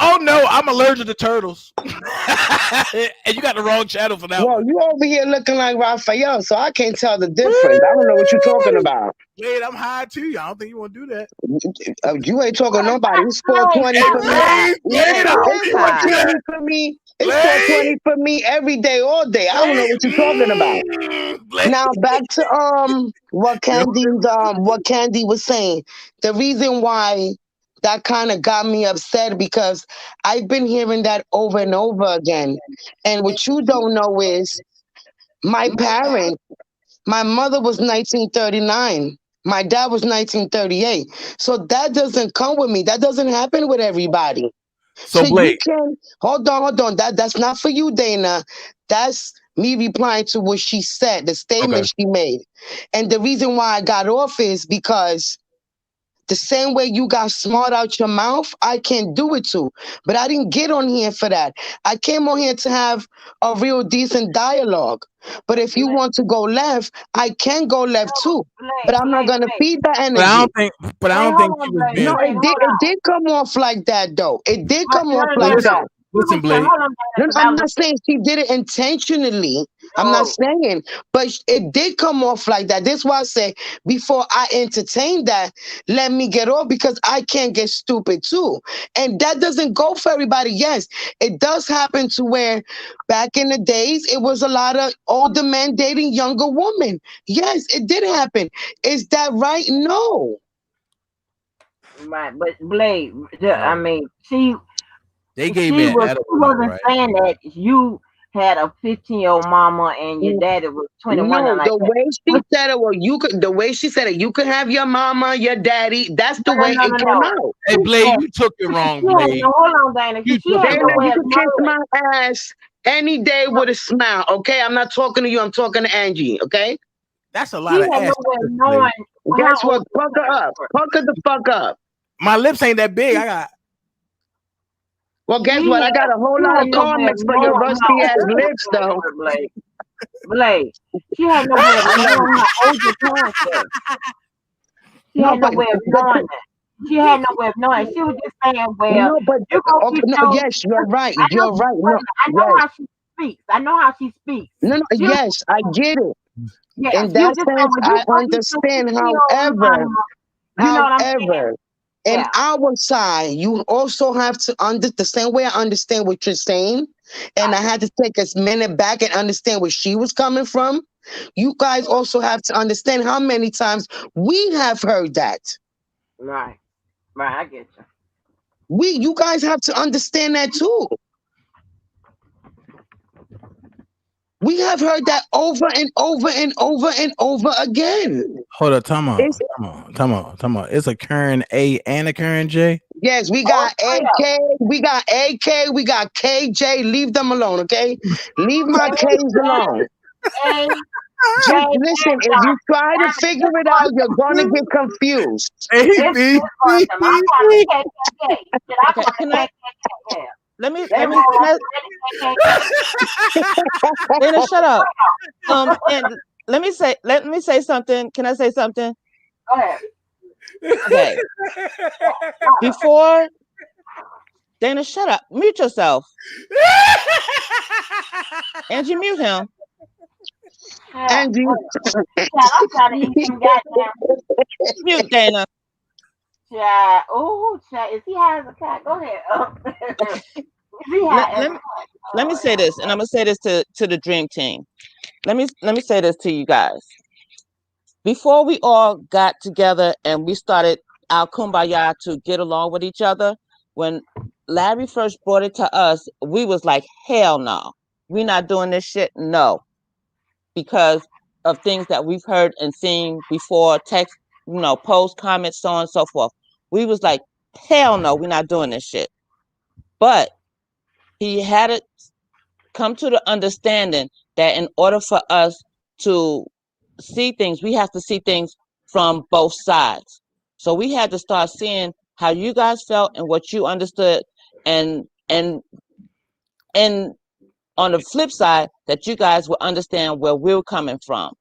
Speaker 6: Oh no, I'm allergic to turtles. And you got the wrong channel for that.
Speaker 2: Well, you over here looking like Raphael, so I can't tell the difference. I don't know what you're talking about.
Speaker 6: Wait, I'm high too. I don't think you want to do that.
Speaker 2: You ain't talking to nobody. It's 420 for me. It's 420 for me every day, all day. I don't know what you're talking about. Now back to what Candy was saying. The reason why that kind of got me upset because I've been hearing that over and over again. And what you don't know is my mother was 1939. My dad was 1938. So that doesn't come with me. That doesn't happen with everybody.
Speaker 6: So Blake,
Speaker 2: you can hold on. That's not for you, Dana. That's me replying to what she said, the statement she made. And the reason why I got off is because the same way you got smart out your mouth, I can do it too. But I didn't get on here for that. I came on here to have a real decent dialogue. But if you want to go left, I can go left too. But I'm not going to feed that energy.
Speaker 6: But I don't think she was being...
Speaker 2: No, it did come off like that, though. It did come off like that.
Speaker 6: Listen, Blake.
Speaker 2: No, I'm not saying she did it intentionally. I'm not saying, but it did come off like that. This is why I say before I entertain that, let me get off because I can't get stupid too. And that doesn't go for everybody. Yes, it does happen to where back in the days it was a lot of older men dating younger women. Yes, it did happen. Is that right? No.
Speaker 1: Right, but Blade, I mean,
Speaker 6: they gave me
Speaker 1: she wasn't
Speaker 6: right?
Speaker 1: saying that you had a 15-year-old mama and your daddy was 21.
Speaker 2: No,
Speaker 1: Like
Speaker 2: the way she said it, well, you could. The way she said it, you could have your mama, your daddy. That's the way it came out.
Speaker 6: Hey, Blade, you took it wrong, Blade.
Speaker 1: Hold on, Dana.
Speaker 6: You
Speaker 1: She had
Speaker 2: Dana,
Speaker 1: no way
Speaker 2: you
Speaker 1: of
Speaker 2: can kiss
Speaker 1: knowing.
Speaker 2: my ass any day with a smile. Okay, I'm not talking to you. I'm talking to Angie. Okay.
Speaker 6: That's a lot of
Speaker 1: She had
Speaker 6: ass.
Speaker 1: no way of knowing.
Speaker 2: Guess what? Pucker up. Pucker the fuck up.
Speaker 6: My lips ain't that big. I got.
Speaker 2: Well, guess what? I got a whole lot of comments for your rusty ass lips, though.
Speaker 1: Blade. She had no way of knowing how old your parents were. She had no way of knowing that. She had no way of knowing. She was just saying, "Well,
Speaker 2: no, but
Speaker 1: you go
Speaker 2: okay, no, yes, you're right. You're right. No,
Speaker 1: I know how she speaks. I know how she speaks.
Speaker 2: No, yes, I get it.
Speaker 1: Yeah,
Speaker 2: in that sense, I understand. However,
Speaker 1: you know what I'm saying?
Speaker 2: In our side, you also have to the same way I understand what you're saying, and I had to take a minute back and understand where she was coming from. You guys also have to understand how many times we have heard that.
Speaker 1: Right, I get you.
Speaker 2: You guys have to understand that too. We have heard that over and over and over and over again.
Speaker 6: Hold up, time out. It's a current A and a current J.
Speaker 2: Yes, we got AK, we got KJ. Leave them alone, okay? Leave my K's alone. Just listen, if you try to figure it out, you're gonna get confused.
Speaker 4: Let me Dana, shut up. And let me say something. Can I say something?
Speaker 1: Go ahead.
Speaker 4: Okay. Before Dana, shut up. Mute yourself. Angie, mute him.
Speaker 2: Angie.
Speaker 1: I'm trying to eat some goddamn.
Speaker 4: Mute Dana.
Speaker 1: Yeah. Oh, is he high as a cat? Go ahead.
Speaker 4: Let me say this, and I'm gonna say this to the dream team. Let me say this to you guys. Before we all got together and we started our kumbaya to get along with each other, when Larry first brought it to us, we was like, hell no, we're not doing this shit. No, because of things that we've heard and seen before, text, post, comments, so on and so forth. We was like, hell no, we're not doing this shit. But he had it come to the understanding that in order for us to see things, we have to see things from both sides. So we had to start seeing how you guys felt and what you understood, and on the flip side, that you guys will understand where we're coming from.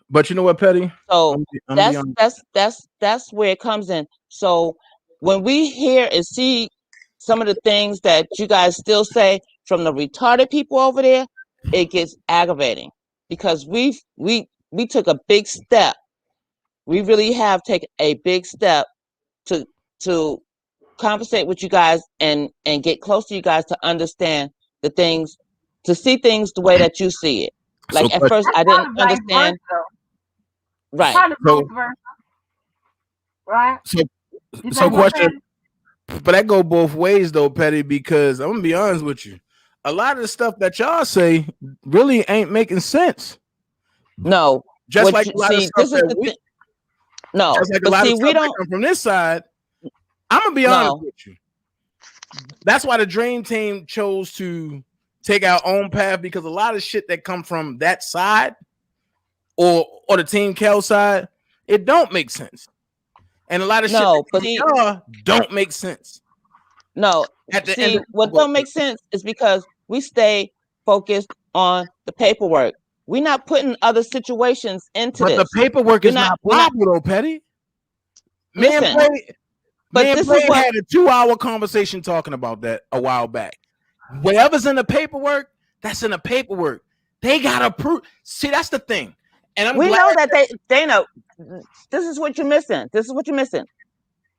Speaker 6: But you know what, Petty?
Speaker 4: So that's where it comes in. So when we hear and see some of the things that you guys still say from the retarded people over there, it gets aggravating because we took a big step. We really have taken a big step to conversate with you guys and get close to you guys to understand the things, to see things the way that you see it. Like at first I didn't understand. Right.
Speaker 1: Right.
Speaker 6: So question, but that go both ways though, Petty, because I'm gonna be honest with you. A lot of the stuff that y'all say really ain't making sense.
Speaker 4: No.
Speaker 6: Just like a lot of stuff that we
Speaker 4: no,
Speaker 6: just like a lot of stuff that come from this side. I'm gonna be honest with you. That's why the Dream Team chose to take our own path, because a lot of shit that come from that side or the Team Kel side, it don't make sense. And a lot of shit that don't make sense.
Speaker 4: No, what don't make sense is because we stay focused on the paperwork. We're not putting other situations into this.
Speaker 6: But the paperwork is not proper though, Petty. Man Play had a 2-hour conversation talking about that a while back. Whatever's in the paperwork, that's in the paperwork. They gotta prove. See, that's the thing. And
Speaker 4: we know that they know. This is what you're missing. This is what you're missing.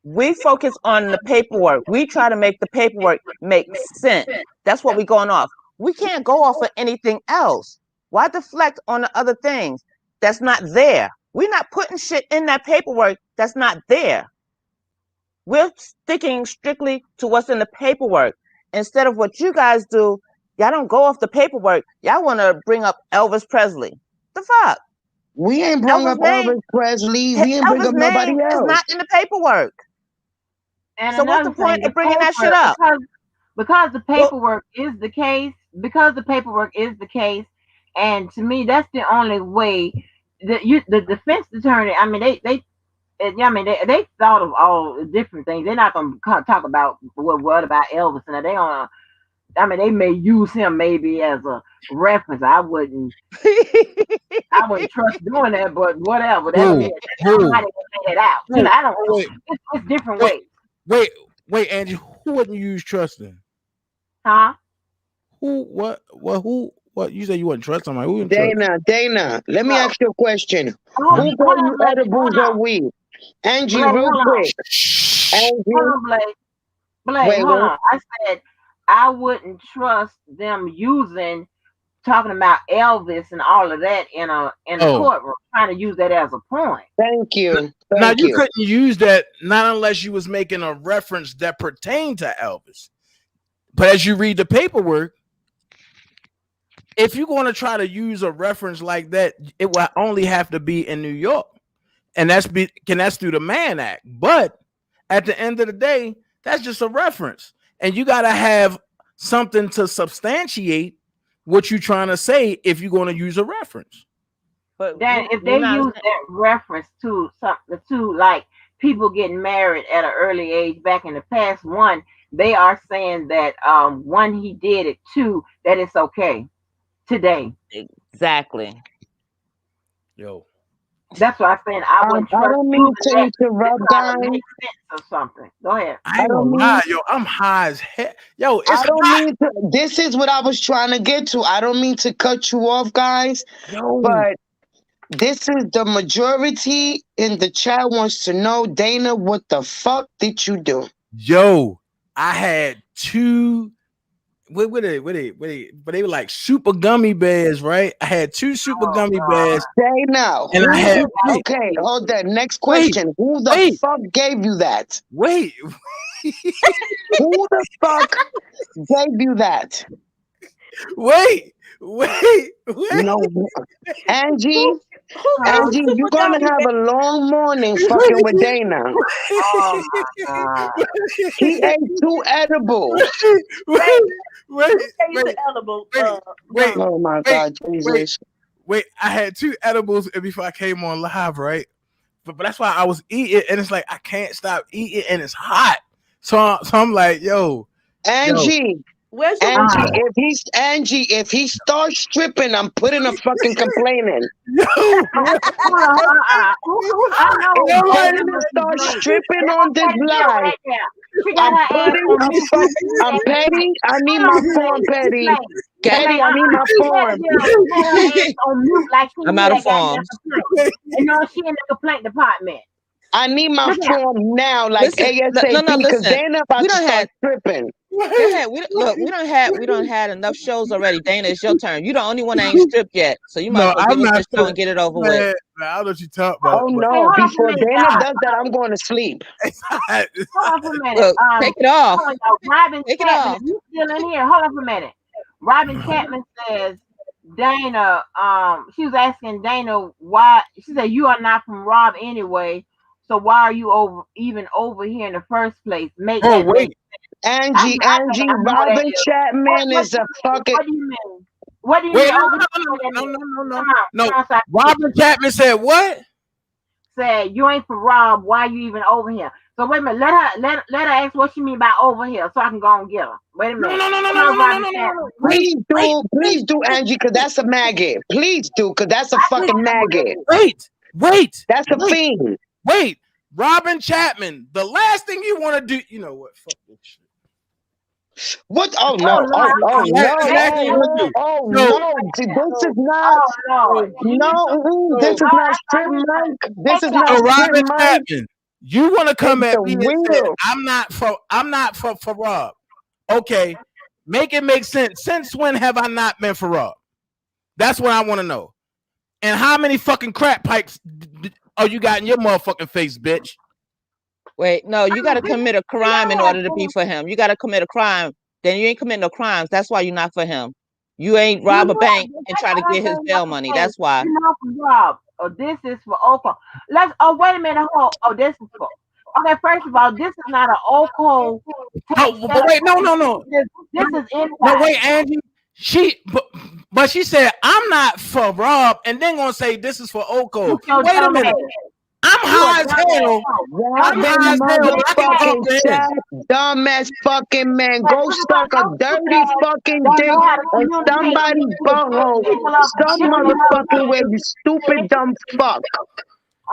Speaker 4: We focus on the paperwork. We try to make the paperwork make sense. That's what we're going off. We can't go off of anything else. Why deflect on the other things that's not there? We're not putting shit in that paperwork that's not there. We're sticking strictly to what's in the paperwork. Instead of what you guys do, y'all don't go off the paperwork. Y'all want to bring up Elvis Presley. The fuck?
Speaker 2: We ain't bring up Elvis Presley. We ain't bring up nobody else.
Speaker 4: It's not in the paperwork.
Speaker 1: And
Speaker 4: so what's the point of bringing that shit up?
Speaker 1: Because the paperwork is the case. Because the paperwork is the case, and to me, that's the only way that the defense attorney. I mean, they thought of all the different things. They're not going to talk about what about Elvis, and they on. I mean, they may use him maybe as a reference. I wouldn't trust doing that, but whatever. That's somebody can say it out. I don't know. It's different ways.
Speaker 6: Wait, Angie, who wouldn't use trusting?
Speaker 1: Huh?
Speaker 6: Who? What? You said you wouldn't trust somebody. Who
Speaker 2: Dana, let me ask you a question. Who gave you edibles or weed? Angie,
Speaker 1: Blake,
Speaker 2: real quick.
Speaker 1: Angie. Hold on, Blake, hold on. I said I wouldn't trust them talking about Elvis and all of that in a courtroom, trying to use that as a point.
Speaker 2: Thank you.
Speaker 6: You couldn't use that not unless you was making a reference that pertained to Elvis. But as you read the paperwork, if you're going to try to use a reference like that, it will only have to be in New York, and that's through the Mann Act. But at the end of the day, that's just a reference, and you got to have something to substantiate what you're trying to say if you're going to use a reference.
Speaker 1: But then, if they use that reference to something, to like people getting married at an early age back in the past, one, they are saying that one, he did it, two, that it's okay today.
Speaker 4: Exactly.
Speaker 6: Yo.
Speaker 1: That's what I'm saying. I don't
Speaker 2: mean to interrupt, guys.
Speaker 1: Or something. Go ahead.
Speaker 6: I don't lie, yo. I'm high as hell. Yo,
Speaker 2: I don't mean to. This is what I was trying to get to. I don't mean to cut you off, guys. But this is the majority in the chat wants to know, Dana, what the fuck did you do?
Speaker 6: Yo, I had two. What were they? But they were like super gummy bears, right? I had two super gummy bears.
Speaker 2: Dana,
Speaker 6: and I had
Speaker 2: okay, hold that. Next question. Who the fuck gave you that?
Speaker 6: Wait.
Speaker 2: Who the fuck gave you that?
Speaker 6: Wait.
Speaker 2: No, Angie, you're gonna have a long morning fucking with Dana.
Speaker 1: Oh my God.
Speaker 2: He ate two edibles.
Speaker 6: Wait.
Speaker 2: Oh my God, Jesus.
Speaker 6: Wait, I had two edibles before I came on live, right? But that's why I was eating, and it's like I can't stop eating, and it's hot. So I'm like, yo,
Speaker 2: Angie.
Speaker 3: Where's your
Speaker 2: Angie, if he starts stripping, I'm putting a fucking complaint in.
Speaker 6: Yo,
Speaker 2: If start stripping on this live, I'm Petty. I need my form, Petty. Petty, I need my form.
Speaker 4: I'm out of forms.
Speaker 1: And no, she in the complaint department.
Speaker 2: I need my form now, like ASAP, because Dana about to start stripping.
Speaker 4: We don't had enough shows already. Dana, it's your turn. You're the only one that ain't stripped yet, so you might as well get with this show and get it over with.
Speaker 6: I'll let you talk about.
Speaker 2: Oh no! Before Dana does that, I'm going to sleep.
Speaker 1: Hold on for a minute.
Speaker 4: Look, take it off.
Speaker 1: Robin
Speaker 4: take
Speaker 1: Chapman,
Speaker 4: it off.
Speaker 1: you still in here? Hold on for a minute. Robin Chapman says, Dana. She was asking Dana why. She said you are not from Rob anyway. So why are you over here in the first place? Wait.
Speaker 2: Angie, Robin Chapman is a fucking.
Speaker 1: What do you
Speaker 6: mean? No. Robin Chapman said what?
Speaker 1: Said you ain't from Rob. Why you even over here? So wait a minute. Let her ask what she mean by over here, so I can go and get her. Wait a minute.
Speaker 2: No. Please do, Angie, because that's a maggot. Please do, because that's a fucking maggot.
Speaker 6: Wait.
Speaker 2: That's a fiend.
Speaker 6: Wait, Robin Chapman. The last thing you want to do, you know what? Fuck this shit.
Speaker 2: What? Oh
Speaker 1: Oh
Speaker 2: no!
Speaker 1: Lord,
Speaker 6: I'm asking you what you.
Speaker 2: Oh
Speaker 6: So,
Speaker 2: no! This is not.
Speaker 1: oh Lord,
Speaker 2: No, this
Speaker 6: so,
Speaker 2: is
Speaker 1: oh
Speaker 2: not
Speaker 1: that's
Speaker 2: strip
Speaker 1: why he said,
Speaker 2: mic. This
Speaker 1: take
Speaker 2: is
Speaker 1: it
Speaker 2: not
Speaker 6: so
Speaker 1: out.
Speaker 2: strip
Speaker 6: Robin
Speaker 2: mic.
Speaker 6: Chapman, you want to come
Speaker 2: It's
Speaker 6: at
Speaker 2: the
Speaker 6: me and say
Speaker 2: wheel.
Speaker 6: I'm not for Rob. Okay, make it make sense. Since when have I not been for Rob? That's what I want to know. And how many fucking crack pipes you got in your motherfucking face, bitch?
Speaker 4: Wait, no, you got to
Speaker 1: This
Speaker 4: commit a crime in order to be for him. You got to commit a crime. Then you ain't committing no crimes. That's why you're not for him. You ain't
Speaker 1: you
Speaker 4: rob a
Speaker 1: know
Speaker 4: bank and
Speaker 1: that's
Speaker 4: try to get his
Speaker 1: what
Speaker 4: bail
Speaker 1: I'm
Speaker 4: money.
Speaker 1: saying.
Speaker 4: That's why.
Speaker 1: You know for Rob. Oh, this is for Oko. Let's. Oh, wait a minute. Hold. Oh, this is for. Okay, first of all, this is not an Oko tax.
Speaker 6: Oh, but wait, no.
Speaker 1: This is
Speaker 6: No,
Speaker 1: inside.
Speaker 6: wait, Angie. But she said I'm not for Rob, and then gonna say this is for Oko.
Speaker 1: With your
Speaker 6: Wait a
Speaker 1: dumb
Speaker 6: minute.
Speaker 1: ass.
Speaker 6: I'm
Speaker 1: You a
Speaker 6: high as
Speaker 1: dumbass.
Speaker 6: hell. I'm
Speaker 1: You
Speaker 2: Robin
Speaker 6: high as hell, but I can
Speaker 2: motherfucking
Speaker 6: comprehend.
Speaker 2: chat, dumbass fucking man. Go suck a
Speaker 1: your stupid
Speaker 2: dirty
Speaker 1: ass
Speaker 2: fucking
Speaker 1: don't
Speaker 2: dick
Speaker 1: know how to
Speaker 2: and
Speaker 1: communicate
Speaker 2: somebody
Speaker 1: with
Speaker 2: butthole
Speaker 1: people of
Speaker 2: some
Speaker 1: different
Speaker 2: motherfucking way,
Speaker 1: motherfuckers.
Speaker 2: you stupid dumb fuck.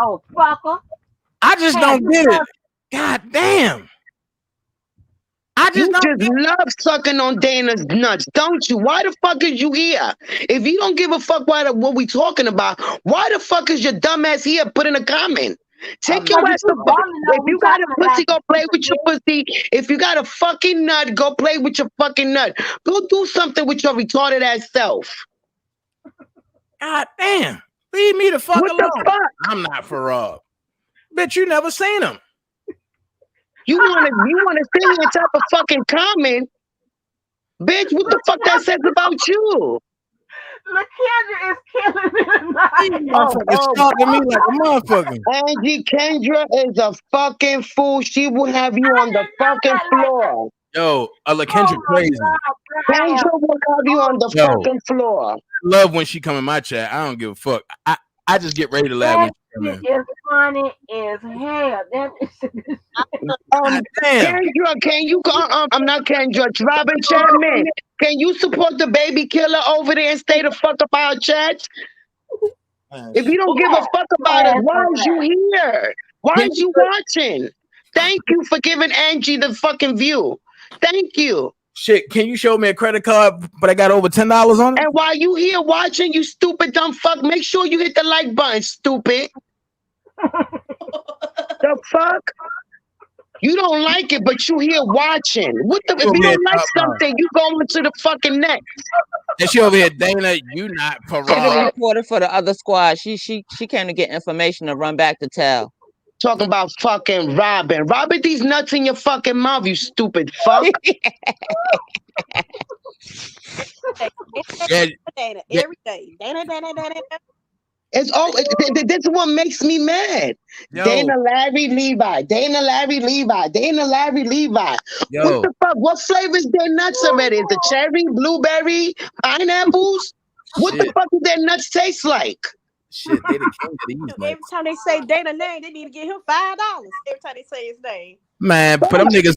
Speaker 1: Oh, fucker.
Speaker 6: I just
Speaker 1: Man,
Speaker 6: don't
Speaker 1: this
Speaker 6: get it.
Speaker 1: was
Speaker 6: God damn. I
Speaker 2: You
Speaker 6: just don't
Speaker 2: just
Speaker 6: get
Speaker 2: love sucking on Dana's nuts, don't you? Why the fuck is you here? If you don't give a fuck what we talking about, why the fuck is your dumb ass here? Put in a comment. Take your
Speaker 1: because
Speaker 2: ass
Speaker 1: you
Speaker 2: to
Speaker 1: dumb
Speaker 2: fuck.
Speaker 1: to know
Speaker 2: If
Speaker 1: we
Speaker 2: you got a
Speaker 1: talking about
Speaker 2: pussy, go
Speaker 1: some
Speaker 2: play
Speaker 1: stupid
Speaker 2: with your
Speaker 1: shit.
Speaker 2: pussy. If you got a fucking nut, go play with your fucking nut. Go do something with your retarded ass self.
Speaker 6: God damn. Leave me the fuck
Speaker 2: What the
Speaker 6: alone.
Speaker 2: fuck?
Speaker 6: I'm not for Rob. Bitch, you never seen him.
Speaker 2: You wanna sit here and type a fucking comment, bitch? What the fuck that says about you?
Speaker 1: LaKendra is killing me
Speaker 6: These
Speaker 1: tonight.
Speaker 6: motherfuckers stalking me like a motherfucker.
Speaker 2: Angie Kendra is a fucking fool. She will have you
Speaker 1: I
Speaker 2: on the
Speaker 1: didn't know
Speaker 2: fucking
Speaker 1: that like that.
Speaker 2: floor.
Speaker 6: Yo,
Speaker 1: Oh
Speaker 6: LaKendra
Speaker 1: my
Speaker 6: crazy.
Speaker 1: God, girl, I am.
Speaker 2: Kendra will have you on
Speaker 1: Oh,
Speaker 2: the
Speaker 6: Yo,
Speaker 2: fucking floor.
Speaker 6: love when she come in my chat. I don't give a fuck. I just get ready to laugh when
Speaker 1: that
Speaker 6: she come
Speaker 1: shit
Speaker 6: in.
Speaker 1: is funny as hell. That is.
Speaker 6: God damn.
Speaker 2: Kendra, can you I'm not Kendra, it's Robin Chapman. Can you support the baby killer over there and stay the fuck up our chat? If you don't give a fuck about us,
Speaker 1: Ass
Speaker 2: why
Speaker 1: over
Speaker 2: is you
Speaker 1: there.
Speaker 2: here? Why
Speaker 6: Can
Speaker 2: is you watching? Thank you for giving Angie the fucking view. Thank you.
Speaker 6: can you show me a credit card, but I got over $10 on it?
Speaker 2: And while you here watching, you stupid dumb fuck, make sure you hit the like button, stupid. The fuck? You don't like it, but you here watching. What the?
Speaker 6: She
Speaker 2: If
Speaker 6: over
Speaker 2: you
Speaker 6: here
Speaker 2: don't like
Speaker 6: talking about,
Speaker 2: something, you go into the fucking next.
Speaker 6: and she over here, Dana, you not for
Speaker 4: She the
Speaker 6: Rob.
Speaker 4: reporter for the other squad. She came to get information to run back to tell.
Speaker 2: Talking about fucking Robin. Robin these nuts in your fucking mouth, you stupid fuck.
Speaker 6: Yeah,
Speaker 3: Dana
Speaker 6: yeah,
Speaker 3: every day. Dana.
Speaker 2: It's all this is what makes me mad.
Speaker 6: yo,
Speaker 2: Dana Larry Levi. Dana Larry Levi. Dana Larry Levi. What
Speaker 6: yo,
Speaker 2: the fuck? What flavor is their nuts already? Is it cherry, blueberry, pineapples? What the
Speaker 6: shit,
Speaker 2: fuck do their nuts taste like?
Speaker 6: they the king of these
Speaker 3: Every
Speaker 6: nuts.
Speaker 3: time they say Dana name, they need to give him $5. Every time they say his name.
Speaker 6: Man, for them niggas,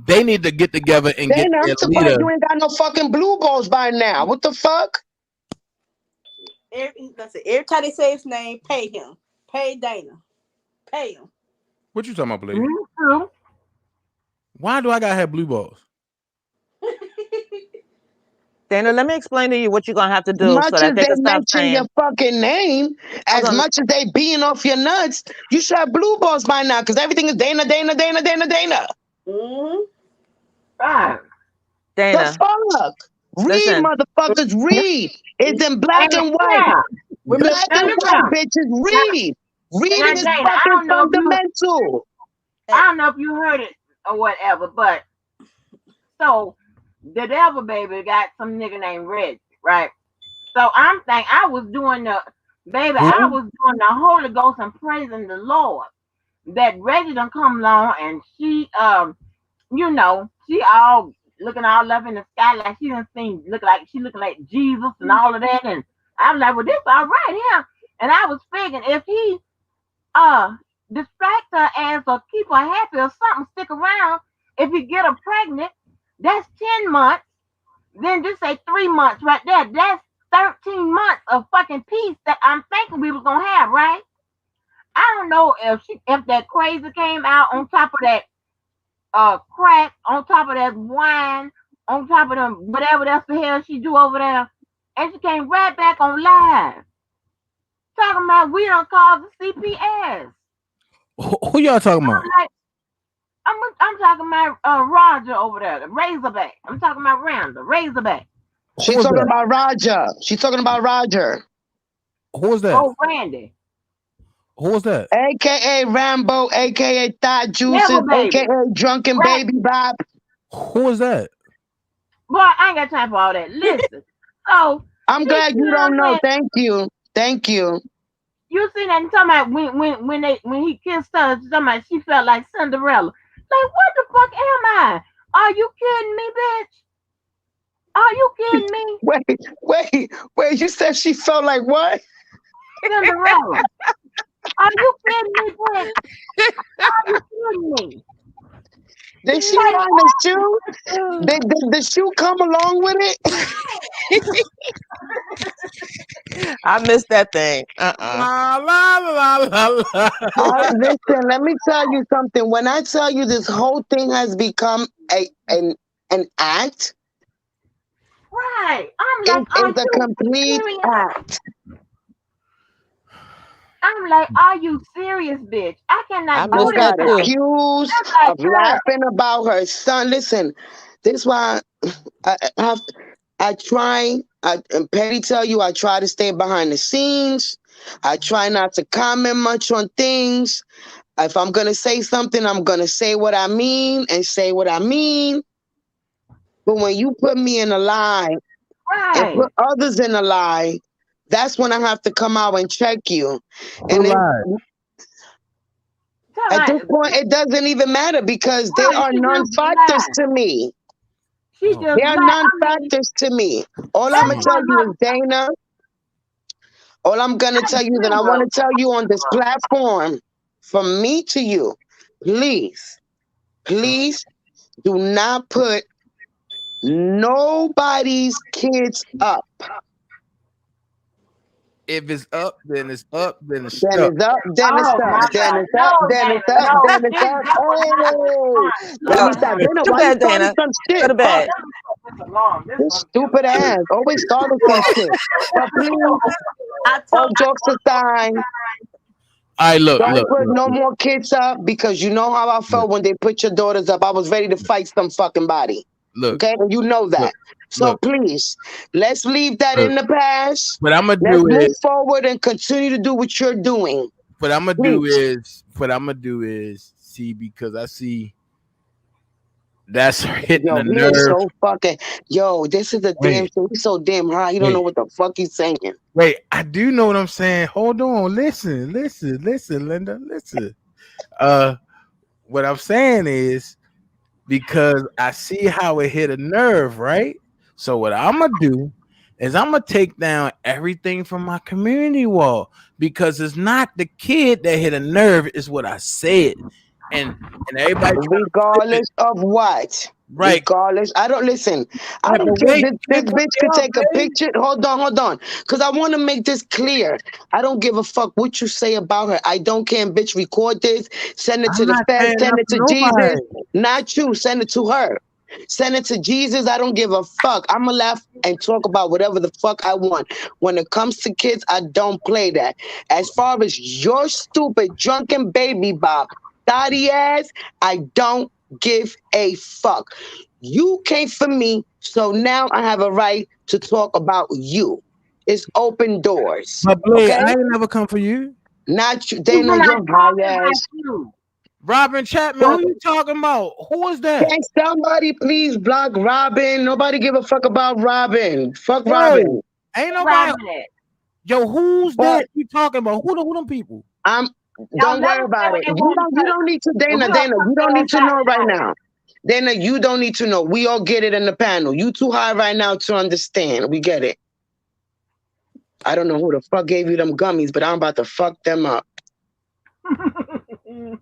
Speaker 6: they need to get together and get
Speaker 2: Dana, I'm
Speaker 6: their
Speaker 2: surprised
Speaker 6: leader.
Speaker 2: you ain't got no fucking blue balls by now. What the fuck?
Speaker 3: Every time they say his name, pay him. Pay Dana. Pay him.
Speaker 6: What you talking about, lady?
Speaker 1: True.
Speaker 6: Why do I gotta have blue balls?
Speaker 4: Dana, let me explain to you what you're gonna have to
Speaker 2: As
Speaker 4: do so
Speaker 2: much as
Speaker 4: that they
Speaker 2: they
Speaker 4: can stop
Speaker 2: mention
Speaker 4: saying.
Speaker 2: your fucking name, as
Speaker 4: Hold on,
Speaker 2: much as they being off your nuts, you should have blue balls by now because everything is Dana, Dana, Dana, Dana, Dana.
Speaker 3: Mm-hmm.
Speaker 1: Right.
Speaker 2: The
Speaker 4: Dana.
Speaker 2: fuck? Read,
Speaker 4: Listen,
Speaker 2: motherfuckers, read. It's in black
Speaker 1: And
Speaker 2: and white.
Speaker 1: yeah.
Speaker 2: Black
Speaker 1: Now
Speaker 2: and
Speaker 1: look
Speaker 2: white,
Speaker 1: out.
Speaker 2: bitches,
Speaker 1: Now,
Speaker 2: read.
Speaker 1: now
Speaker 2: Reading is
Speaker 1: Dana,
Speaker 2: fucking fundamental.
Speaker 1: I don't know if you heard it or whatever, but so the devil baby got some nigga named Red, right? So I'm thinking I was doing the baby, I
Speaker 6: Who?
Speaker 1: was doing the Holy Ghost and praising the Lord. That Reggie done come along and she she all looking all up in the sky like she done seen looking like Jesus and all of that. And I was like, well, this all right here. And I was figuring if he uh distract her ass or keep her happy or something, stick around, if you get her pregnant, that's 10 months. Then just say 3 months right there. That's 13 months of fucking peace that I'm thinking we was gonna have, right? I don't know if that crazy came out on top of that crack, on top of that wine, on top of them whatever that's the hell she do over there, and she came right back on live talking about we don't call the CPS.
Speaker 6: Who y'all talking about?
Speaker 1: Like, I'm talking about Roger over there, the Razorback. I'm talking about Randall, Razorback.
Speaker 2: She's talking about Roger. She's talking about Roger.
Speaker 6: Who was that?
Speaker 1: Oh, Randy.
Speaker 6: Who was that?
Speaker 2: AKA Rambo, AKA Thought Juices, AKA Drunken Baby Bob.
Speaker 6: Who was that?
Speaker 1: Boy, I ain't got time for all that. Listen. So
Speaker 2: I'm glad you don't know. Thank you. Thank you.
Speaker 1: You see that talking about when he kissed her, talking about she felt like Cinderella. Like, what the fuck am I? Are you kidding me, bitch? Are you kidding me?
Speaker 2: Wait. You said she felt like what?
Speaker 1: Cinderella. Are you kidding me, bitch? Are you kidding me?
Speaker 2: Did she find the shoe? Did the shoe come along with it?
Speaker 4: I missed that thing.
Speaker 6: La, la, la, la, la.
Speaker 2: Listen, let me tell you something. When I tell you this whole thing has become an act,
Speaker 1: right? I'm like,
Speaker 2: it's a complete act.
Speaker 1: I'm like, are you serious, bitch? I cannot do this.
Speaker 2: Got accused of laughing about her son. Listen, this is why I try. And Petty tell you I try to stay behind the scenes. I try not to comment much on things. If I'm gonna say something, I'm gonna say what I mean and say what I mean. But when you put me in a lie and put others in a lie, that's when I have to come out and check you. And at this point, it doesn't even matter because they are non-factors to me. They are non-factors to me. All I'm going to tell you is, Dana, all I'm going to tell you that I want to tell you on this platform, from me to you, please do not put nobody's kids up.
Speaker 6: If it's up, then it's up, then it's
Speaker 2: stuck.
Speaker 6: Then it's
Speaker 2: up, then it's up, then it's up, then it's up, then it's up. Hey, let me stop. Dana, why you starting some shit?
Speaker 4: Go to bed.
Speaker 2: This stupid ass always starting some shit. But please, all jokes aside, don't put no more kids up because you know how I felt when they put your daughters up. I was ready to fight some fucking body. Okay, and you know that. So please, let's leave that in the past.
Speaker 6: What I'm gonna
Speaker 2: let's
Speaker 6: do
Speaker 2: move forward and continue to do what you're doing.
Speaker 6: What I'm gonna do is see, because I see that's hitting the nerve.
Speaker 2: So fucking this is a damn thing. He's so damn high. You don't know what the fuck he's saying.
Speaker 6: Wait, I do know what I'm saying. Hold on, listen, Linda, listen. What I'm saying is, because I see how it hit a nerve, right? So what I'm gonna do is I'm gonna take down everything from my community wall, because it's not the kid that hit a nerve, is what I said. And everybody,
Speaker 2: regardless of what, right? Regardless, I don't listen. I don't care. This bitch could take a picture. Hold on, because I want to make this clear. I don't give a fuck what you say about her. I don't care. And bitch, record this. Send it to the feds. Send it to Jesus. Not you. Send it to her. Send it to Jesus. I don't give a fuck. I'm gonna laugh and talk about whatever the fuck I want. When it comes to kids, I don't play that. As far as your stupid drunken baby Bob thotty ass, I don't give a fuck. You came for me, so now I have a right to talk about you. It's open doors.
Speaker 6: But Blade, I ain't never come for you.
Speaker 2: Not you. Dana, you're high ass.
Speaker 6: Robin Chapman, who you talking about? Who is that?
Speaker 2: Can somebody please block Robin? Nobody give a fuck about Robin. Fuck Robin.
Speaker 6: Ain't nobody. Yo, who's that you talking about? Who them people?
Speaker 2: Don't worry about it. You don't need to, Dana, you don't need to know right now. Dana, you don't need to know. We all get it in the panel. You too high right now to understand. We get it. I don't know who the fuck gave you them gummies, but I'm about to fuck them up.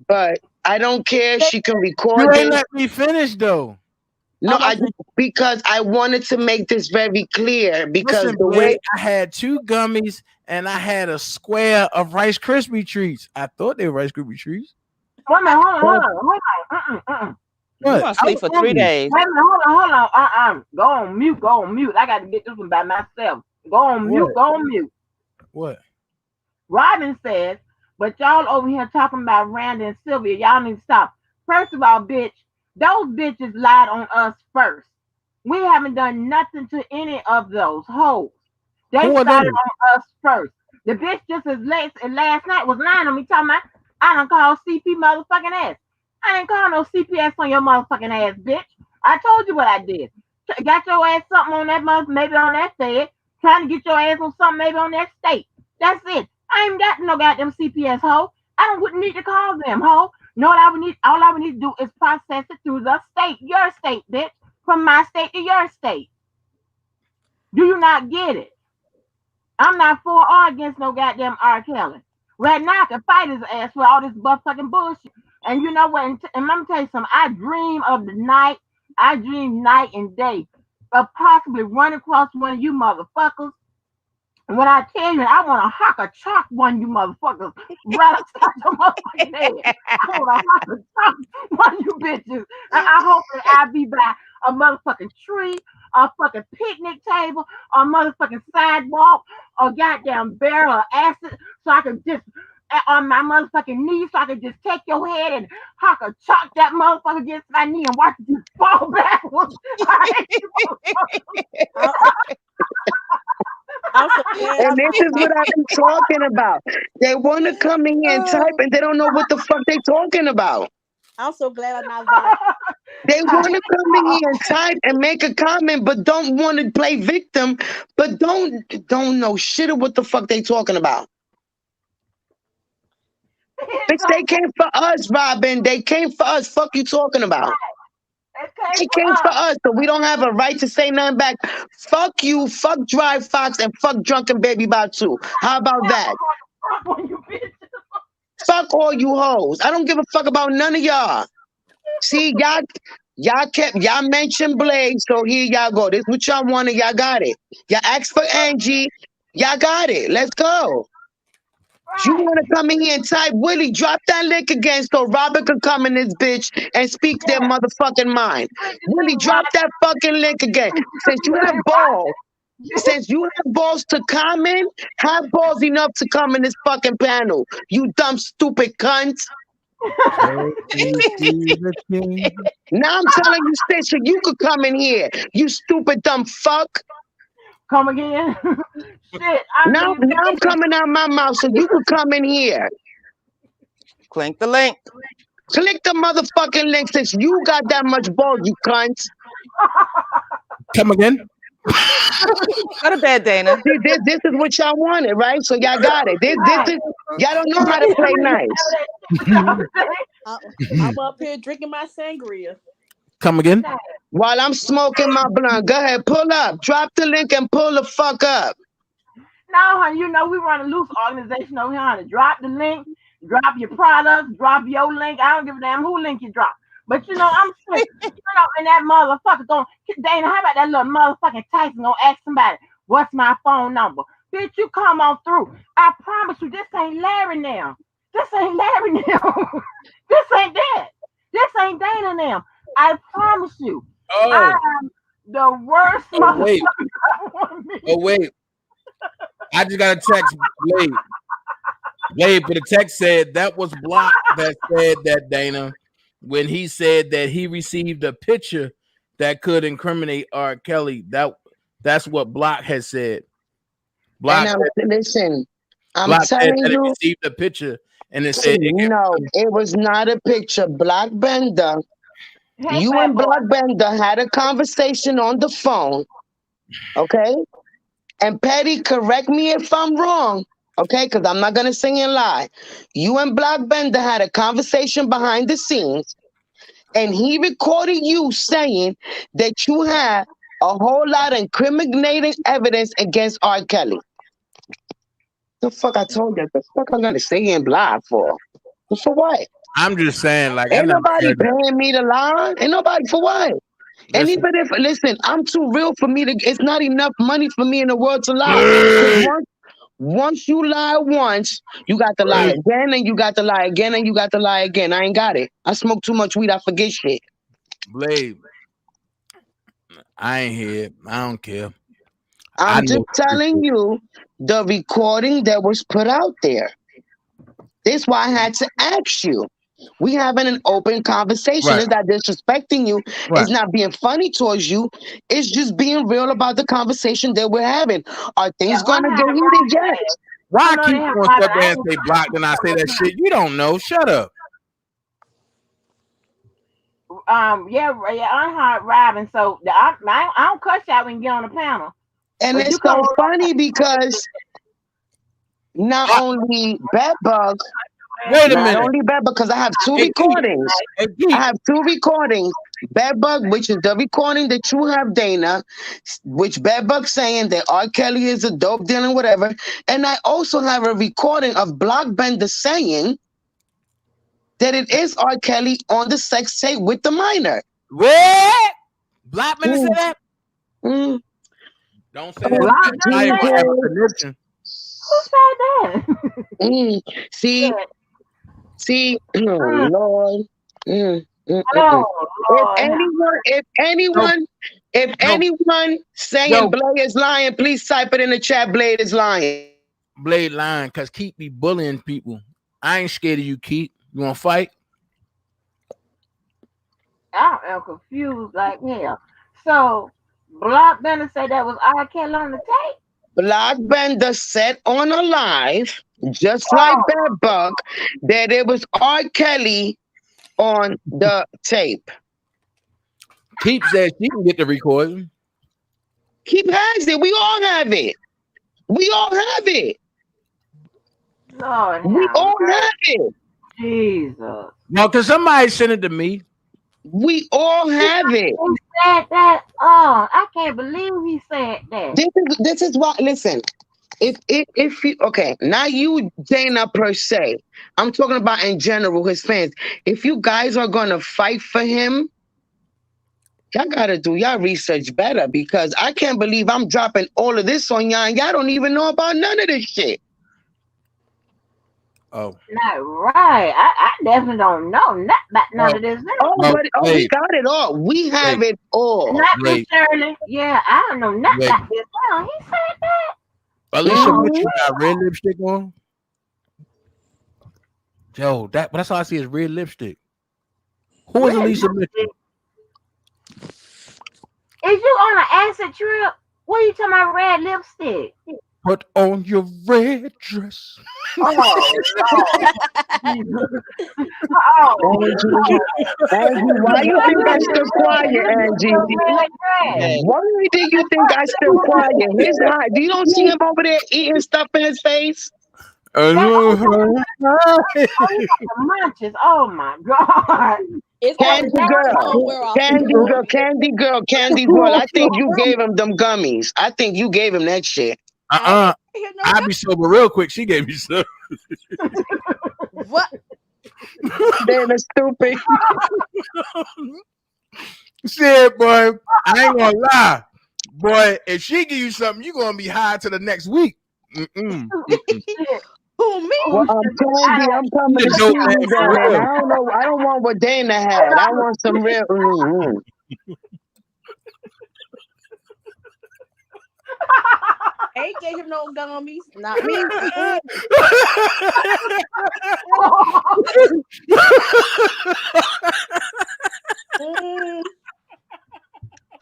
Speaker 2: But I don't care. She can record
Speaker 6: You
Speaker 2: this.
Speaker 6: ain't let me finish though.
Speaker 2: No, because I wanted to make this very clear. Because
Speaker 6: listen, way I had 2 gummies and I had a square of Rice Krispie treats. I thought they were Rice Krispie treats.
Speaker 1: Hold on.
Speaker 4: You want to sleep for 3 days.
Speaker 1: Wait a minute, hold on. Go on mute. I got to get this one by myself. Go on mute.
Speaker 6: What?
Speaker 1: Robin says, but y'all over here talking about Randy and Sylvia. Y'all need to stop. First of all, bitch, those bitches lied on us first. We haven't done nothing to any of those hoes. They started on us first. The bitch just as late as last night was lying on me, talking about I done called CP motherfucking ass. I ain't call no CPS on your motherfucking ass, bitch. I told you what I did. Got your ass something on that month, maybe on that Fed. Trying to get your ass on something, maybe on that state. That's it. I ain't got no goddamn CPS, ho. Wouldn't need to call them, ho. No, all I would need to do is process it through the state, your state, bitch. From my state to your state. Do you not get it? I'm not for or against no goddamn R. Kelly. Right now, I can fight his ass for all this fucking bullshit. And you know what? And I'm gonna tell you something. I dream of the night. I dream night and day of possibly running across one of you motherfuckers. And when I tell you, I want to hock a chalk one of you motherfuckers right upside your motherfucking head. I want to hock a chalk one of you bitches. And I hope that I'll be by a motherfucking tree, a fucking picnic table, a motherfucking sidewalk, a goddamn barrel of acid, so I can just on my motherfucking knee, so I can just take your head and hock a chalk that motherfucker against my knee and watch you fall backwards.
Speaker 2: And this is what I've been talking about. They want to come in here and type, and they don't know what the fuck they talking about.
Speaker 3: I'm so glad I'm not there.
Speaker 2: They want to come in here and type and make a comment, but don't want to play victim, but don't know shit of what the fuck they talking about. Bitch, they came for us, Robin. They came for us. Fuck you talking about? They came for us, so we don't have a right to say nothing back. Fuck you, fuck Dry Fox, and fuck Drunken Baby Batu. How about that? Fuck all you hoes. I don't give a fuck about none of y'all. See, y'all mentioned Blade, so here y'all go. This is what y'all wanted, y'all got it. Y'all asked for Angie, y'all got it. Let's go. You want to come in here and type, Willie, drop that link again so Robert can come in this bitch and speak their motherfucking mind. Willie, drop that fucking link again. Since you have balls to comment, have balls enough to come in this fucking panel. You dumb, stupid cunt. Now I'm telling you, sis, so you could come in here. You stupid, dumb fuck.
Speaker 1: Come again? Shit.
Speaker 2: Now I'm coming out my mouth, so you could come in here.
Speaker 4: Click the link.
Speaker 2: Click the motherfucking link since you got that much balls, you cunt.
Speaker 6: Come again?
Speaker 4: Go to bed, Dana.
Speaker 2: See, this is what y'all wanted, right? So y'all got it. This is, y'all don't know how to play nice.
Speaker 3: I'm up here drinking my sangria.
Speaker 6: Come again?
Speaker 2: While I'm smoking my blunt, go ahead, pull up. Drop the link and pull the fuck up.
Speaker 1: No, honey, you know we run a loose organization over here, honey. Drop the link, drop your products, drop your link. I don't give a damn who link you drop. But you know, I'm sure, and that motherfucker going, Dana, how about that little motherfucking Tyson gonna ask somebody, what's my phone number? Bitch, you come on through. I promise you, this ain't Larry now. This ain't Larry now. This ain't that. This ain't Dana now. I promise you.
Speaker 6: Oh.
Speaker 1: I am the worst motherfucker.
Speaker 6: Oh, wait. I just got a text, Blade, but the text said that was Block that said that, Dana, when he said that he received a picture that could incriminate R. Kelly. That's what Block has said.
Speaker 2: Block listen, I'm
Speaker 6: Block
Speaker 2: telling
Speaker 6: said that
Speaker 2: you,
Speaker 6: he received a picture and it said
Speaker 2: no, it was not a picture. Block Bender. You and Block Bender had a conversation on the phone, okay? And Petty, correct me if I'm wrong, okay? Because I'm not going to sing and lie. You and Block Bender had a conversation behind the scenes, and he recorded you saying that you had a whole lot of incriminating evidence against R. Kelly. The fuck I told you? The fuck I'm going to say and lie for? For what?
Speaker 6: I'm just saying, like,
Speaker 2: ain't nobody paying me to lie. Ain't nobody for what? And even if, listen, I'm too real for me to, it's not enough money for me in the world to lie. Once you lie once, you got to lie again, and you got to lie again, and you got to lie again. I ain't got it. I smoke too much weed, I forget shit.
Speaker 6: Blade. I ain't here. I don't care.
Speaker 2: I'm just telling you the recording that was put out there. This is why I had to ask you. We having an open conversation.
Speaker 6: Right.
Speaker 2: It's not disrespecting you.
Speaker 6: Right.
Speaker 2: It's not being funny towards you. It's just being real about the conversation that we're having. Are things going to get heated? Yes.
Speaker 6: Why I keep going stuff there and say blocked and I say that shit? You don't know. Shut up.
Speaker 1: I heard Robin. So I don't cuss y'all when you get on the panel.
Speaker 2: And
Speaker 1: But
Speaker 2: it's so funny because not only Bedbug,
Speaker 6: wait a minute.
Speaker 2: not only Bedbug, because I have two recordings. I have two recordings. Bedbug, which is the recording that you have, Dana, which Bedbug saying that R. Kelly is a dope dealer, whatever. And I also have a recording of Blockbender saying that it is R. Kelly on the sex tape with the minor.
Speaker 6: What? Blockbender said that? Don't say that.
Speaker 1: Who said that?
Speaker 2: See, oh Lord. If anyone saying Blade is lying, please type it in the chat. Blade is lying.
Speaker 6: Blade lying, cause Keith be bullying people. I ain't scared of you, Keith. You want to fight?
Speaker 1: I am confused like hell. So Blockbender said that was R. Kelly on the tape.
Speaker 2: Blockbender said on a live, just like Bedbug, that it was R. Kelly on the tape.
Speaker 6: Keep says she can get the recording.
Speaker 2: Keep has it. We all have it. We all have it.
Speaker 1: Lord,
Speaker 2: we all have it.
Speaker 1: Jesus.
Speaker 6: No, because somebody sent it to me.
Speaker 2: We all have it.
Speaker 1: He said that. Oh, I can't believe he said that.
Speaker 2: This is why. Listen, if you not you, Dana per se. I'm talking about in general, his fans. If you guys are gonna fight for him, y'all gotta do y'all research better, because I can't believe I'm dropping all of this on y'all and y'all don't even know about none of this shit.
Speaker 6: Oh,
Speaker 1: not right. I definitely don't know nothing about none of this.
Speaker 2: We got it all. We have it all.
Speaker 1: Not necessarily. Yeah, I don't know nothing about this. He said that.
Speaker 6: Alicia Mitchell got red lipstick on. Yo, that's all I see is red lipstick. Who is Alicia Mitchell?
Speaker 1: Is you on an acid trip? What are you talking about? Red lipstick?
Speaker 6: Put on your red dress.
Speaker 2: Angie, why you think I stood quiet, Angie? Why do you think I stood quiet? You don't see him over there eating stuff in his face?
Speaker 1: Munches. Oh my God. Candy girl.
Speaker 2: I think you gave him them gummies. I think you gave him that shit.
Speaker 6: I'd be sober real quick. She gave me some.
Speaker 3: What?
Speaker 2: They're stupid.
Speaker 6: Shit, boy. I ain't gonna lie. Boy, if she give you something, you're gonna be high to the next week.
Speaker 3: Who, me?
Speaker 2: Well, Candy, I'm coming to see you down there. I don't know. I don't want what Dana had. I want some real.
Speaker 3: Ain't gave him no gummies. Not me.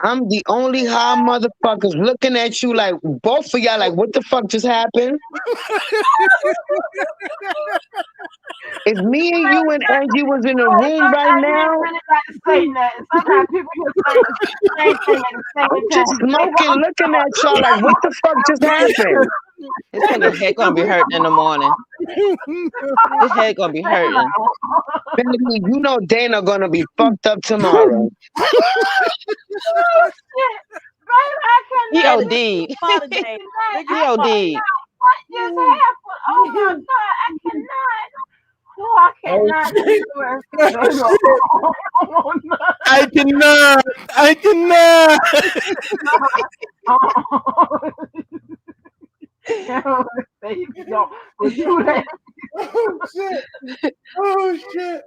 Speaker 2: I'm the only high motherfuckers looking at you like both of y'all like, what the fuck just happened? If me and you and Angie was in a room right now,
Speaker 1: Sometimes people just say the same thing at the same
Speaker 2: I'm just smoking, looking at y'all like, what the fuck just happened?
Speaker 4: His head gonna be hurting in the morning. His head gonna be hurting.
Speaker 2: Baby, you know Dana gonna be fucked up tomorrow.
Speaker 4: He OD'd. He OD'd.
Speaker 1: What just happened? Oh my God, I cannot. Oh, I cannot.
Speaker 6: I cannot. shit. Oh shit.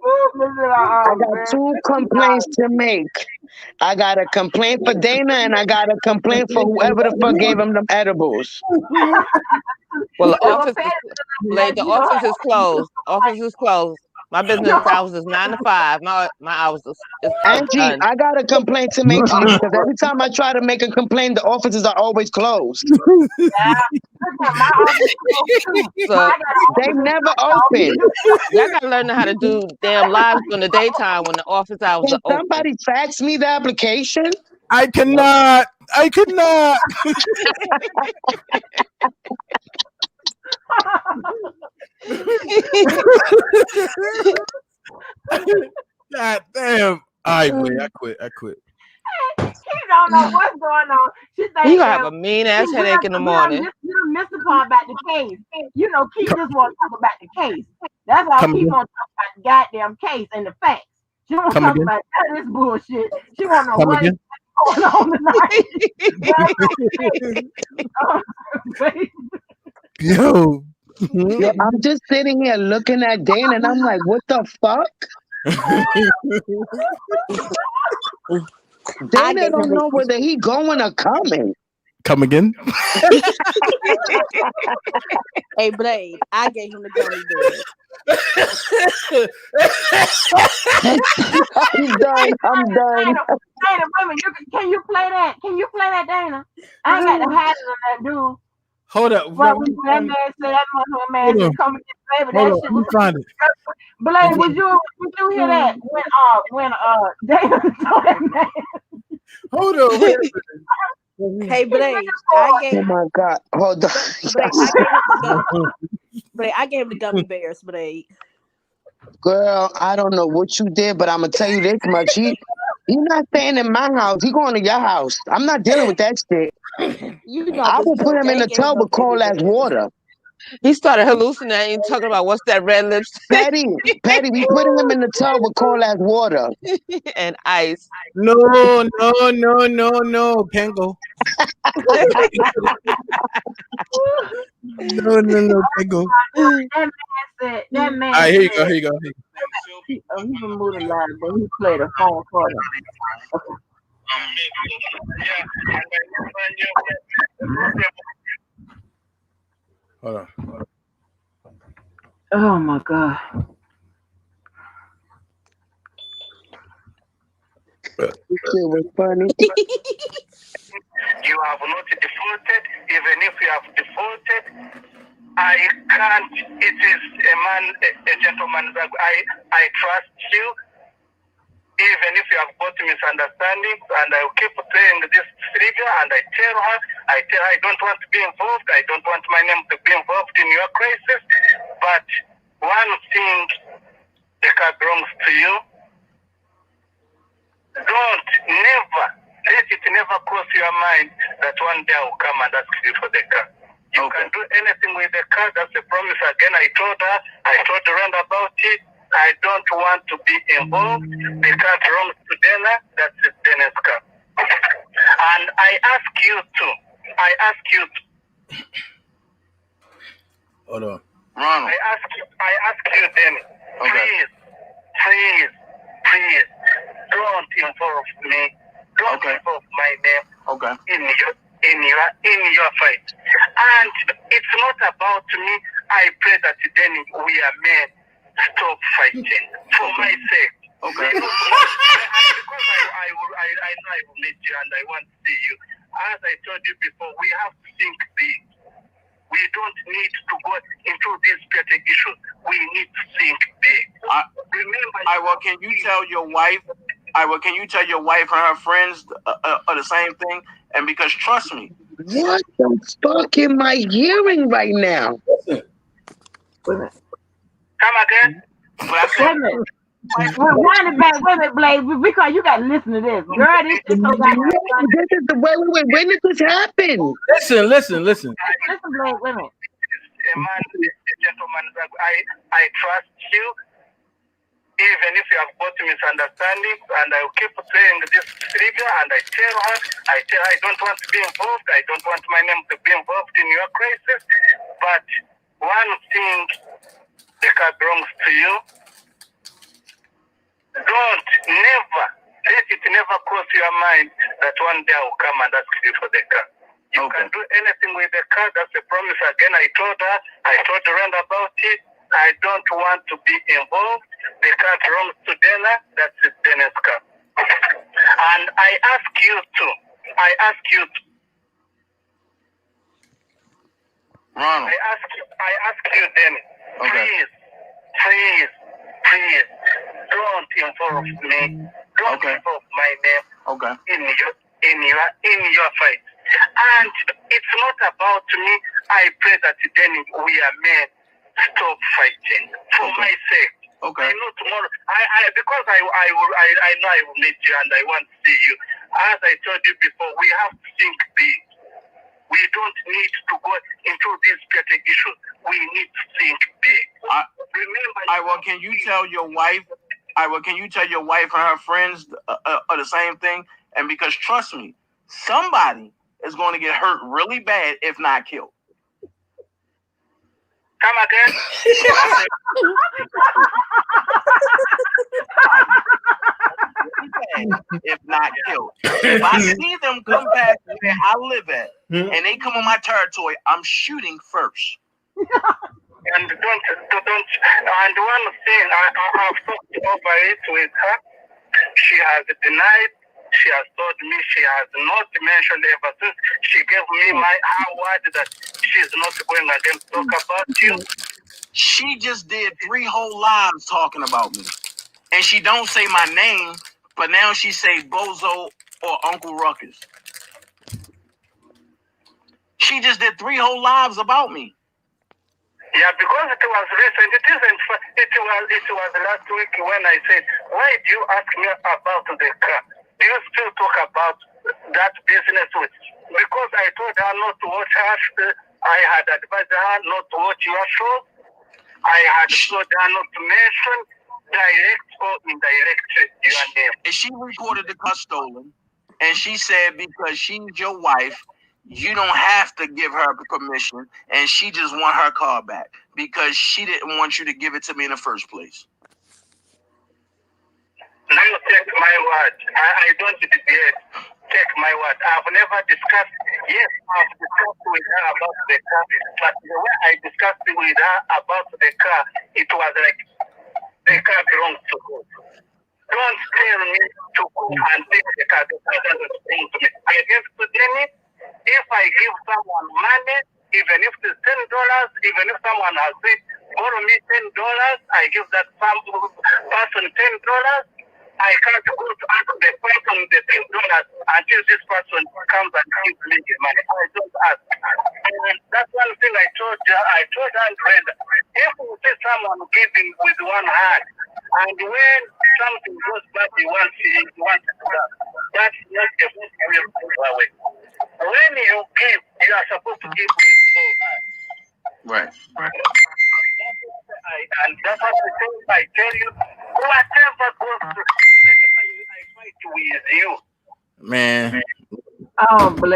Speaker 2: I got 2 complaints to make. I got a complaint for Dana, and I got a complaint for whoever the fuck gave him them edibles.
Speaker 4: Well, the office is closed. Office is closed. My business hours is 9 to 5. My hours is
Speaker 2: Angie,
Speaker 4: done.
Speaker 2: I got a complaint to make to you because every time I try to make a complaint, the offices are always closed.
Speaker 1: My office closed too.
Speaker 4: So
Speaker 2: They never open.
Speaker 4: y'all gotta learn how to do damn lives during the daytime when the office hours
Speaker 2: Can
Speaker 4: are open.
Speaker 2: somebody fax me the application?
Speaker 6: I cannot. I cannot. God damn. All right, boy. I quit.
Speaker 1: He don't know what's going on. She
Speaker 4: You
Speaker 1: think
Speaker 4: gonna have a mean ass headache in the morning.
Speaker 1: You missed the part about the case. You know, Keith just want to talk about the case. That's all Keith want to talk about the goddamn case and the facts. She want to talk about this bullshit. She want to know what's going on tonight.
Speaker 6: Yo.
Speaker 2: Yo, I'm just sitting here looking at Dana, and I'm like, what the fuck? Dana don't know whether he going or coming.
Speaker 6: Come again?
Speaker 3: Hey, Blade, I gave him the gummy bears.
Speaker 2: I'm done.
Speaker 1: Dana, women, can you play that? Can you play that, Dana? I ain't got the hat on that dude.
Speaker 6: Hold up.
Speaker 1: Well, that man said, come and get baby. That shit was find it. Blade, would you hear that when Dana told that man?
Speaker 6: Hold on. Wait a
Speaker 3: minute. Hey, Blade,
Speaker 2: oh my God. Hold on.
Speaker 3: Blade, I gave him the gummy bears, Blade.
Speaker 2: Girl, I don't know what you did, but I'm gonna tell you this much. He's not staying in my house. He going to your house. I'm not dealing with that shit. I will put him in the tub with cold ass water.
Speaker 4: He started hallucinating, talking about what's that red lipstick.
Speaker 2: Patty, we putting him in the tub with cold ass water.
Speaker 4: And ice.
Speaker 6: No, can't go. No, can't go.
Speaker 1: That man.
Speaker 6: All right, here you go.
Speaker 1: He moved a lot, but he played a phone for them. Okay.
Speaker 6: Hold on.
Speaker 1: Oh my God.
Speaker 2: It was funny.
Speaker 7: You have not defaulted. Even if you have defaulted, I can't. It is a gentleman. I trust you. Even if you have got misunderstandings, and I will keep playing this trigger, and I tell her, I don't want to be involved. I don't want my name to be involved in your crisis. But one thing, the car belongs to you. Never let it never cross your mind that one day I will come and ask you for the car. You can do anything with the car. That's a promise. Again, I told Rand about it. I don't want to be involved. The car belongs to Dana. That's Dana's car. And I ask you to.
Speaker 6: Hold on.
Speaker 7: Ronald. I ask you, Danny. Okay. Please, don't involve me. Don't involve my name. Okay. In your fight. And it's not about me. I pray that Danny, we are men. Stop fighting for my sake. Okay. Because I know I will meet you and I want to see you. As I told you before, we have to think big. We don't need to go into these petty issues. We need to think big.
Speaker 8: Remember, can you tell your wife? Can you tell your wife and her friends are the same thing? And because trust me.
Speaker 2: What the fuck am I hearing right now?
Speaker 7: Come again?
Speaker 1: Wind it back, wait a minute, Blade, because you got to listen to this. Girl, this is so goddamn.
Speaker 2: This is the way when did this happen?
Speaker 6: Listen.
Speaker 1: Listen, Blade, wait a minute.
Speaker 7: Gentlemen, I trust you. Even if you have got misunderstandings, and I will keep playing this trigger, and I tell her, I don't want to be involved. I don't want my name to be involved in your crisis. But one thing, the car belongs to you. Don't never let it never cross your mind that one day I will come and ask you for the car. You can do anything with the car. That's a promise. Again, I told Rand about it. I don't want to be involved. The car belongs to Dana. That's Dana's car. And I ask you to.
Speaker 8: Ronald.
Speaker 7: I ask you, Danny. Please, don't involve me. Don't involve my name. In your fight. And it's not about me. I pray that then we are men. Stop fighting for my sake. I know tomorrow. Because I know I will meet you and I want to see you. As I told you before, we have to think big. We don't need to go into these petty issues. We need to think big.
Speaker 8: Remember, can you tell your wife? Can you tell your wife and her friends are the same thing? And because trust me, somebody is going to get hurt really bad, if not killed.
Speaker 7: Come again?
Speaker 8: If not killed. If I see them come past where I live at and they come on my territory, I'm shooting first.
Speaker 7: And don't. And one thing, I've talked over it with her. She has denied. She has told me she has not mentioned ever since she gave me her word that she's not going again to talk about you.
Speaker 8: She just did 3 whole lives talking about me. And she don't say my name, but now she say Bozo or Uncle Ruckus. She just did 3 whole lives about me.
Speaker 7: Yeah, because it was recent. It was last week when I said, why do you ask me about the car? Do you still talk about that business with? Because I told her not to watch her. I had advised her not to watch your show. I had told her not to mention direct or indirect your name.
Speaker 8: And she reported the car stolen, and she said because she's your wife, you don't have to give her permission, and she just want her car back because she didn't want you to give it to me in the first place.
Speaker 7: Now take my word. I don't debate. Take my word. I've never discussed. Yes, I've discussed with her about the car, but the way I discussed with her about the car, it was like the car belongs to her. Don't tell me to go and take the car. The car doesn't belong to me. I give to Denny. If I give someone money, even if it's $10, even if someone has said, borrow me $10, I give that person $10. I can't go to ask the person the $10 until this person comes and gives me the money. I don't ask. And that's one thing I told her. I told her and Brenda, if you see someone giving with one hand, and when something goes bad, you want to stop. That's not the first real way. When you give, you are supposed to give with both hands.
Speaker 8: Right.
Speaker 7: And that's what I tell you. Whatever goes through, even if I fight with you.
Speaker 6: Man.
Speaker 1: Oh, but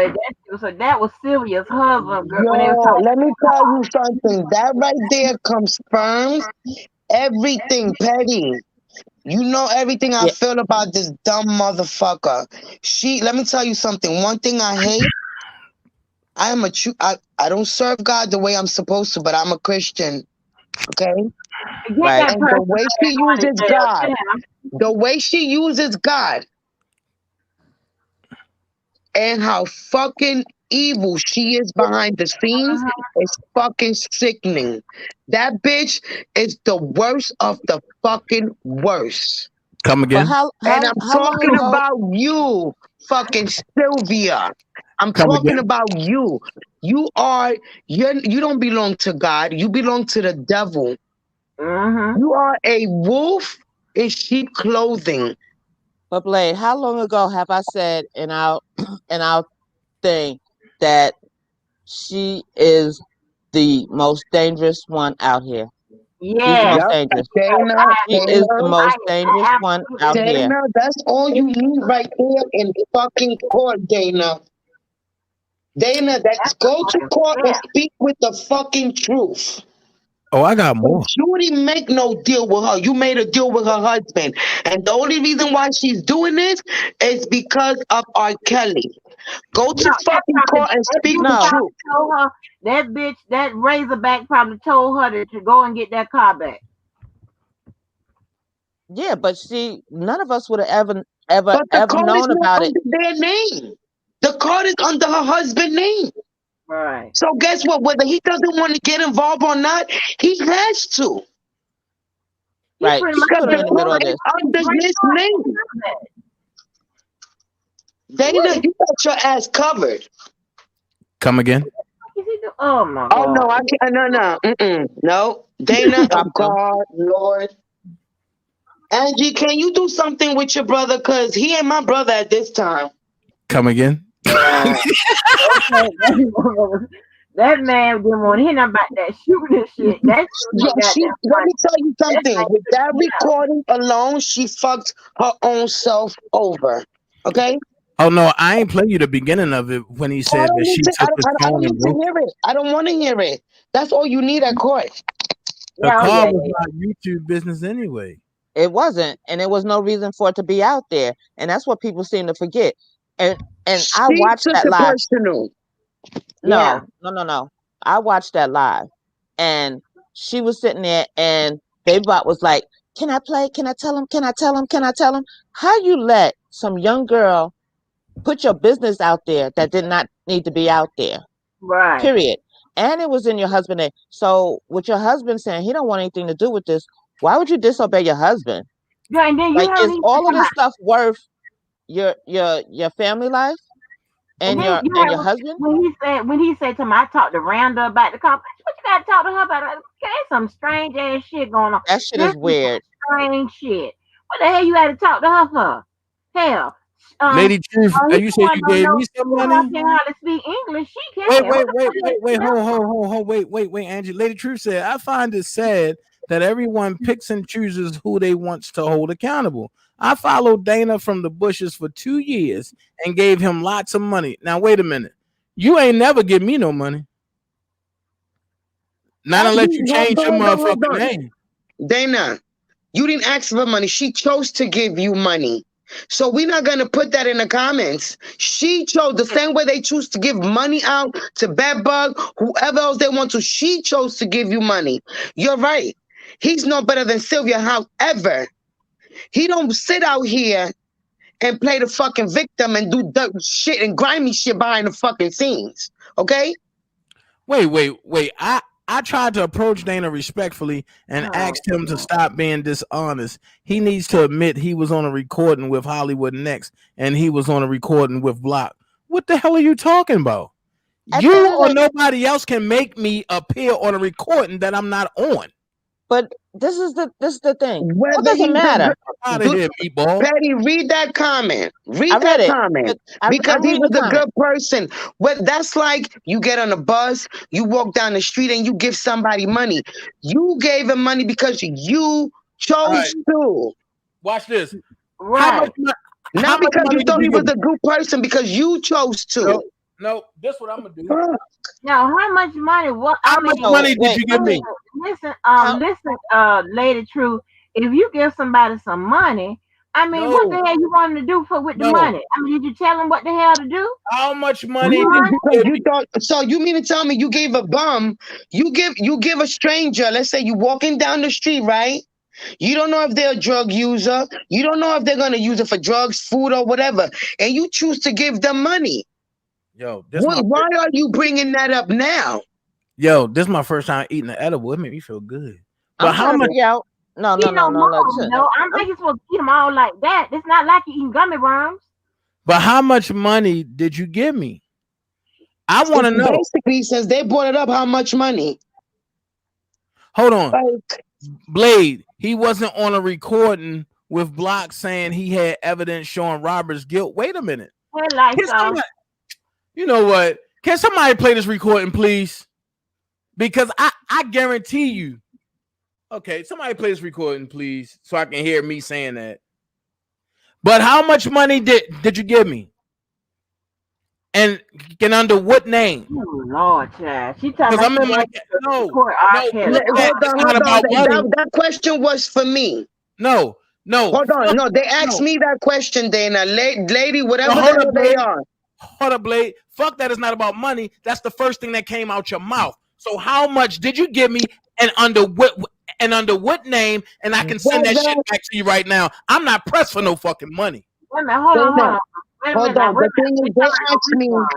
Speaker 1: that was Sylvia's husband. Girl, when they were
Speaker 2: Yo, let me tell you something. That right there confirms everything, Petty. You know everything I feel about this dumb motherfucker. Let me tell you something. One thing I hate, I don't serve God the way I'm supposed to, but I'm a Christian. Okay?
Speaker 1: Right.
Speaker 2: And the way she uses God, and how fucking evil she is behind the scenes is fucking sickening. That bitch is the worst of the fucking worst.
Speaker 6: Come again.
Speaker 2: And I'm talking about you, fucking Sylvia. I'm talking about you. You don't belong to God. You belong to the devil. You are a wolf in sheep clothing.
Speaker 4: But Blade, how long ago have I said in our thing that she is the most dangerous one out here?
Speaker 1: Yeah.
Speaker 4: She's the most dangerous.
Speaker 2: Dana,
Speaker 4: she is the most dangerous one out
Speaker 2: Dana,
Speaker 4: here.
Speaker 2: that's all you need right there in fucking court, Dana. Dana, go to court and speak with the fucking truth.
Speaker 6: Oh, I got more.
Speaker 2: You didn't make no deal with her. You made a deal with her husband. And the only reason why she's doing this is because of R. Kelly. Go
Speaker 1: No,
Speaker 2: to fucking court and
Speaker 1: that
Speaker 2: speak
Speaker 1: bitch
Speaker 2: the
Speaker 4: No.
Speaker 2: truth.
Speaker 1: probably told her, that bitch, that Razorback probably told her to go and get that car back.
Speaker 4: Yeah, but see, none of us would have ever
Speaker 2: But the card is
Speaker 4: known
Speaker 2: not
Speaker 4: about it.
Speaker 2: under their name. The card is under her husband's name.
Speaker 1: Right.
Speaker 2: So guess what? Whether he doesn't want to get involved or not, he has to.
Speaker 1: He
Speaker 4: Right.
Speaker 1: pretty
Speaker 4: She
Speaker 1: much
Speaker 2: Because
Speaker 4: put him
Speaker 2: the
Speaker 4: in the middle
Speaker 2: card
Speaker 4: of
Speaker 2: is
Speaker 4: this.
Speaker 2: under his name. Dana, you got your ass covered.
Speaker 6: Come again?
Speaker 1: Oh my
Speaker 2: Oh
Speaker 1: God.
Speaker 2: no, I can't. No. Dana, oh God, Lord. Angie, can you do something with your brother? Because he ain't my brother at this time.
Speaker 6: Come again?
Speaker 1: That man didn't want to hear nothing about that shooting shit. That
Speaker 2: Yeah,
Speaker 1: shit got that
Speaker 2: let me tell you
Speaker 1: That's
Speaker 2: something.
Speaker 1: like,
Speaker 2: With that
Speaker 1: yeah.
Speaker 2: recording alone, she fucked her own self over. Okay?
Speaker 6: Oh no, I ain't play you the beginning of it when he said that she took his
Speaker 2: I
Speaker 6: phone
Speaker 2: don't
Speaker 6: and
Speaker 2: need to
Speaker 6: broke.
Speaker 2: hear it. I don't want to hear it. That's all you need at court.
Speaker 6: The
Speaker 1: Yeah,
Speaker 6: car
Speaker 1: yeah,
Speaker 6: was
Speaker 1: yeah.
Speaker 6: not YouTube business anyway.
Speaker 4: It wasn't, and there was no reason for it to be out there, and that's what people seem to forget. And I
Speaker 2: She
Speaker 4: watched
Speaker 2: took
Speaker 4: that
Speaker 2: it
Speaker 4: live.
Speaker 2: personal.
Speaker 1: Yeah.
Speaker 4: No. I watched that live, and she was sitting there, and Baby Bot was like, "Can I play? Can I tell him? Can I tell him? Can I tell him?" How you let some young girl put your business out there that did not need to be out there?
Speaker 1: Right.
Speaker 4: Period. And it was in your husband's name. So with your husband saying he don't want anything to do with this, why would you disobey your husband?
Speaker 1: Yeah, and then you
Speaker 4: Like,
Speaker 1: heard
Speaker 4: is
Speaker 1: me
Speaker 4: all of
Speaker 1: talking
Speaker 4: this
Speaker 1: about,
Speaker 4: stuff worth your family life
Speaker 1: and
Speaker 4: and
Speaker 1: then you
Speaker 4: your
Speaker 1: heard
Speaker 4: husband?
Speaker 1: when he said to me, I talked to Randa about the car. What you got to talk to her about? Okay, some strange ass shit going on.
Speaker 4: That shit
Speaker 1: This
Speaker 4: is
Speaker 1: is some
Speaker 4: weird.
Speaker 1: strange shit. What the hell you had to talk to her for? Hell,
Speaker 6: Lady Truth,
Speaker 1: he
Speaker 6: you said you gave me some money?
Speaker 1: can hardly speak English. She can.
Speaker 6: Wait,
Speaker 1: What the fuck?
Speaker 6: wait, Angie. Lady Truth said, I find it sad that everyone picks and chooses who they wants to hold accountable. I followed Dana from the bushes for 2 years and gave him lots of money. Now, wait a minute. You ain't never give me no money. Not unless you change your
Speaker 2: Hold
Speaker 6: motherfucking
Speaker 2: on.
Speaker 6: name.
Speaker 2: Dana, you didn't ask for money. She chose to give you money. So we're not going to put that in the comments. She chose the same way they choose to give money out to Bedbug, whoever else they want to. She chose to give you money. You're right. He's no better than Sylvia. However, he don't sit out here and play the fucking victim and do dirt shit and grimy shit behind the fucking scenes. Okay?
Speaker 6: Wait. I tried to approach Dana respectfully and asked him to stop being dishonest. He needs to admit he was on a recording with Hollywood Next and he was on a recording with Block. What the hell are you talking about? You or nobody else can make me appear on a recording that I'm not on.
Speaker 4: But this is the thing.
Speaker 2: Whether
Speaker 4: What does it matter?
Speaker 6: Out of here, meatball.
Speaker 2: Patty, read that comment.
Speaker 4: I read it.
Speaker 2: Because
Speaker 4: I'm
Speaker 2: he
Speaker 4: reading
Speaker 2: was
Speaker 4: the
Speaker 2: a
Speaker 4: comment.
Speaker 2: good person. But that's like you get on a bus, you walk down the street, and you give somebody money. You gave him money because you chose to.
Speaker 6: Watch this.
Speaker 1: Right.
Speaker 2: Not because you thought he was a good person, because you chose to.
Speaker 6: No, this is what I'm gonna do.
Speaker 1: Now, how much money?
Speaker 6: How much money did you give me?
Speaker 1: Listen, Lady True. If you give somebody some money, I mean, what the hell you wanted to do with the money? I mean, did you tell him what the hell to do?
Speaker 6: How much money?
Speaker 2: You thought, so you mean to tell me you gave a bum? You give a stranger. Let's say you walking down the street, right? You don't know if they're a drug user. You don't know if they're gonna use it for drugs, food, or whatever, and you choose to give them money.
Speaker 6: Yo,
Speaker 2: why are you bringing that up now?
Speaker 6: Yo, this is my first time eating an edible. It made me feel good. But
Speaker 4: I'm
Speaker 6: how much?
Speaker 4: No.
Speaker 1: No, I'm thinking supposed to eat them all like that. It's not like you eating gummy worms.
Speaker 6: But how much money did you give me? I want to know.
Speaker 2: Basically, since they brought it up, how much money?
Speaker 6: Hold on. Blade, he wasn't on a recording with Block saying he had evidence showing Robert's guilt. Wait a minute. You know what? Can somebody play this recording, please? Because I guarantee you. Okay, somebody play this recording, please, so I can hear me saying that. But how much money did you give me? And under what name?
Speaker 1: Oh, Lord, child. She talking
Speaker 6: Because
Speaker 1: about
Speaker 6: I'm
Speaker 1: she
Speaker 6: in my
Speaker 1: wants to
Speaker 6: no,
Speaker 1: record
Speaker 6: no.
Speaker 1: R. Kelly.
Speaker 6: Look,
Speaker 2: Hold
Speaker 6: it's
Speaker 2: on,
Speaker 6: not
Speaker 2: hold on.
Speaker 6: about money.
Speaker 2: That question was for me.
Speaker 6: No.
Speaker 2: Hold on.
Speaker 6: Fuck,
Speaker 2: No, they asked
Speaker 6: no.
Speaker 2: me that question, Dana. Lady, whatever
Speaker 6: No,
Speaker 2: the
Speaker 6: hold up,
Speaker 2: hell they
Speaker 6: Blade.
Speaker 2: are.
Speaker 6: Hold up, Blade. Fuck that is not about money. That's the first thing that came out your mouth. So how much did you give me and under what name? And I can send that shit back to you right now. I'm not pressed for no fucking money.
Speaker 1: Wait a minute, hold on. Wait a
Speaker 2: Hold
Speaker 1: minute.
Speaker 2: on.
Speaker 1: Wait
Speaker 2: The
Speaker 1: a
Speaker 2: thing
Speaker 1: minute.
Speaker 2: is,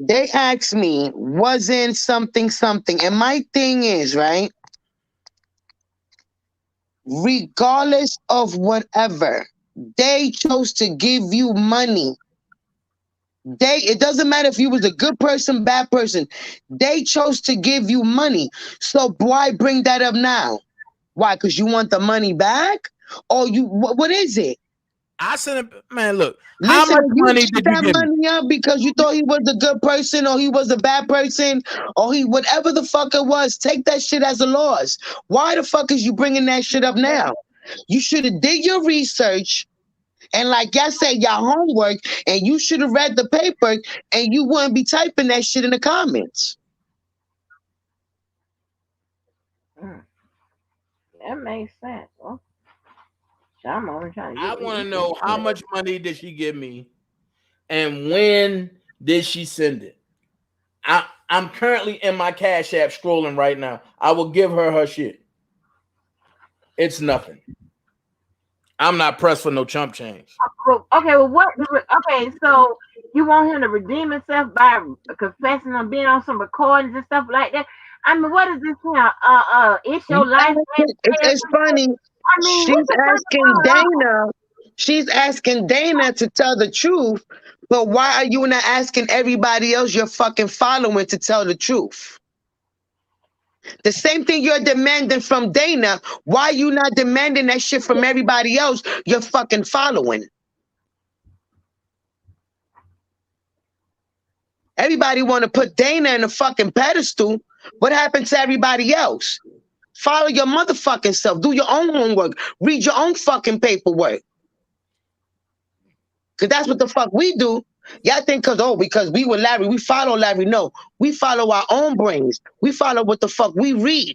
Speaker 2: they asked me, wasn't something. And my thing is, right? Regardless of whatever, they chose to give you money. It doesn't matter if you was a good person, bad person. They chose to give you money. So why bring that up now? Why? Because you want the money back? Or what is it?
Speaker 6: I sent it, man. Look, how
Speaker 2: Listen,
Speaker 6: much
Speaker 2: if you
Speaker 6: money
Speaker 2: took
Speaker 6: did you
Speaker 2: that
Speaker 6: give me?
Speaker 2: money up because you thought he was a good person or he was a bad person or he whatever the fuck it was, take that shit as a loss. Why the fuck is you bringing that shit up now? You should have did your research and like y'all said, your homework, and you should have read the paper and you wouldn't be typing that shit in the comments.
Speaker 1: That makes sense. Well, I'm only trying to
Speaker 6: I
Speaker 1: get
Speaker 6: want to
Speaker 1: me.
Speaker 6: know how much money did she give me, and when did she send it? I'm currently in my Cash App scrolling right now. I will give her shit. It's nothing. I'm not pressed for no chump change.
Speaker 1: Okay, well, what? Okay, so you want him to redeem himself by confessing on being on some recordings and stuff like that? I mean, what is this here? It's your life.
Speaker 2: It's funny.
Speaker 1: I mean, what the fuck is going on?
Speaker 2: She's asking Dana to tell the truth, but why are you not asking everybody else you're fucking following to tell the truth? The same thing you're demanding from Dana, why you not demanding that shit from everybody else you're fucking following? Everybody want to put Dana in a fucking pedestal. What happened to everybody else? Follow your motherfucking self. Do your own homework. Read your own fucking paperwork. Because that's what the fuck we do. Y'all think because we were Larry, we follow Larry. No, we follow our own brains. We follow what the fuck we read.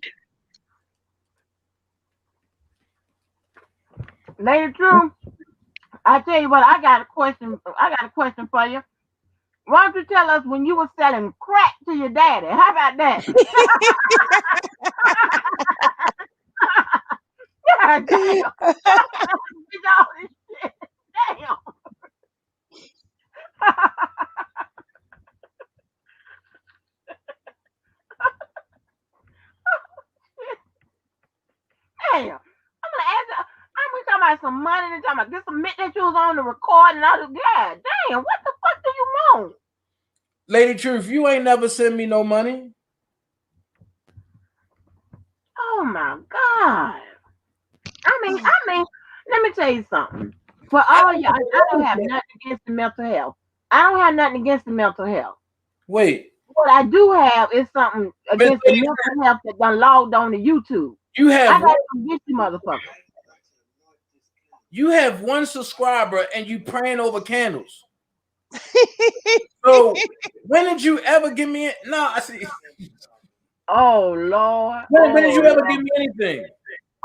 Speaker 1: Lady True, I tell you what, I got a question for you. Why don't you tell us when you were selling crack to your daddy? How about that? God damn. Damn. Damn. I'm gonna ask you. I'm talking about some money and talking about just admit that you was on the record and all this. God damn, what the fuck do you want?
Speaker 6: Lady Truth, you ain't never send me no money.
Speaker 1: Oh my God. I mean, let me tell you something. For all y'all, I don't have nothing against the mental health. I don't have nothing against the mental health.
Speaker 6: Wait.
Speaker 1: What I do have is something against the mental health that done logged on to YouTube.
Speaker 6: You have
Speaker 1: I got to get you motherfuckers.
Speaker 6: You have one subscriber and you praying over candles. So when did you ever give me it? No, I see.
Speaker 1: Oh Lord.
Speaker 6: When did you ever give me anything?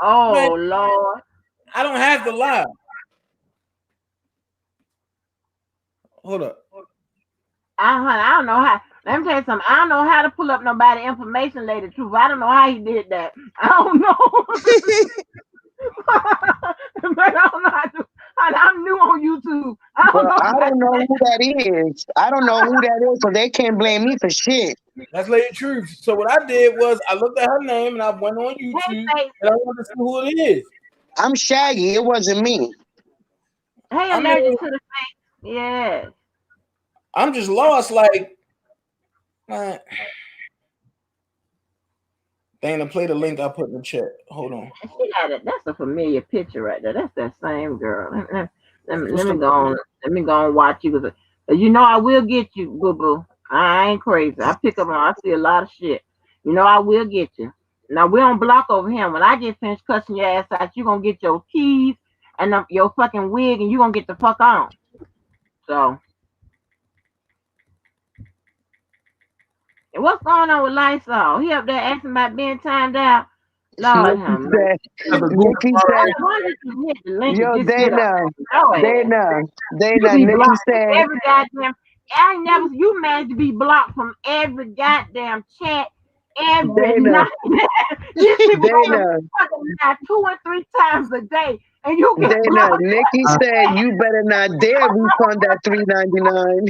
Speaker 1: Oh man, Lord.
Speaker 6: I don't have to lie. Hold up.
Speaker 1: I don't know how. Let me tell you something. I don't know how to pull up nobody information, Lady Truth. I don't know how he did that. I don't know. But I don't know how to. I'm new on YouTube. I don't know
Speaker 2: who that is. I don't know who that is, so they can't blame me for shit.
Speaker 6: That's Lady Truth. So what I did was I looked at her name and I went on YouTube and I wanted to see who it is.
Speaker 2: I'm Shaggy. It wasn't me.
Speaker 1: Hey, allergic to the face. Yes.
Speaker 6: I'm just lost. Like, Dana, play the link I put in the chat. Hold on.
Speaker 1: That's a familiar picture right there. That's that same girl. Let me go on. Let me go and watch you. But you know I will get you, boo boo. I ain't crazy. I pick up on. I see a lot of shit. You know I will get you. Now we don't block over him. When I get finished cussing your ass out, you gonna get your keys and your fucking wig, and you gonna get the fuck on. So What's going on with Lysol? He up there asking about being timed out. Lord
Speaker 2: Nikki
Speaker 1: have mercy.
Speaker 2: said,
Speaker 6: That's a Google
Speaker 2: Nikki
Speaker 1: Why
Speaker 2: said,
Speaker 6: already.
Speaker 1: did you hit the link and
Speaker 2: yo,
Speaker 1: just hit up your ass? You
Speaker 2: Dana,
Speaker 1: be
Speaker 2: Nikki
Speaker 1: blocked from
Speaker 2: said,
Speaker 1: every goddamn. I ain't never. You managed to be blocked from every goddamn chat every
Speaker 2: Dana,
Speaker 1: night. These people go to
Speaker 2: Dana,
Speaker 1: fucking lie 2 and 3 times a day, and you get blocked.
Speaker 2: Nikki said, you better not dare refund that $3.99.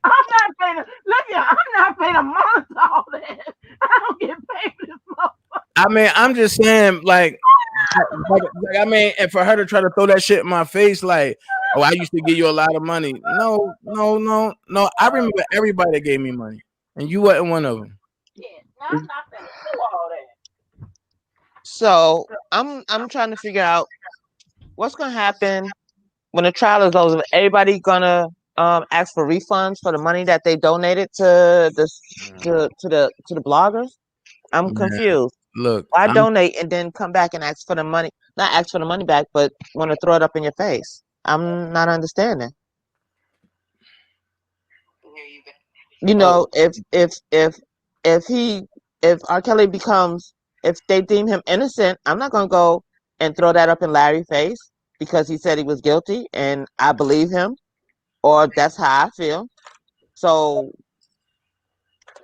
Speaker 1: I'm not paying. Look here, I'm not paying a monitor all that. I don't get paid for this motherfucker.
Speaker 6: I mean, I'm just saying, I mean, and for her to try to throw that shit in my face, like, oh, I used to give you a lot of money. No, no, no, no. I remember everybody that gave me money, and you wasn't one of them.
Speaker 1: Yeah, I'm not paying do all that.
Speaker 4: So I'm trying to figure out what's gonna happen when the trial is over. Everybody gonna ask for refunds for the money that they donated to the bloggers. I'm
Speaker 6: Man,
Speaker 4: confused.
Speaker 6: look,
Speaker 4: Why donate and then come back and ask for the money? Not ask for the money back, but want to throw it up in your face. I'm not understanding. You know, if R. Kelly becomes, if they deem him innocent, I'm not gonna go and throw that up in Larry's face because he said he was guilty and I believe him, or that's how I feel. So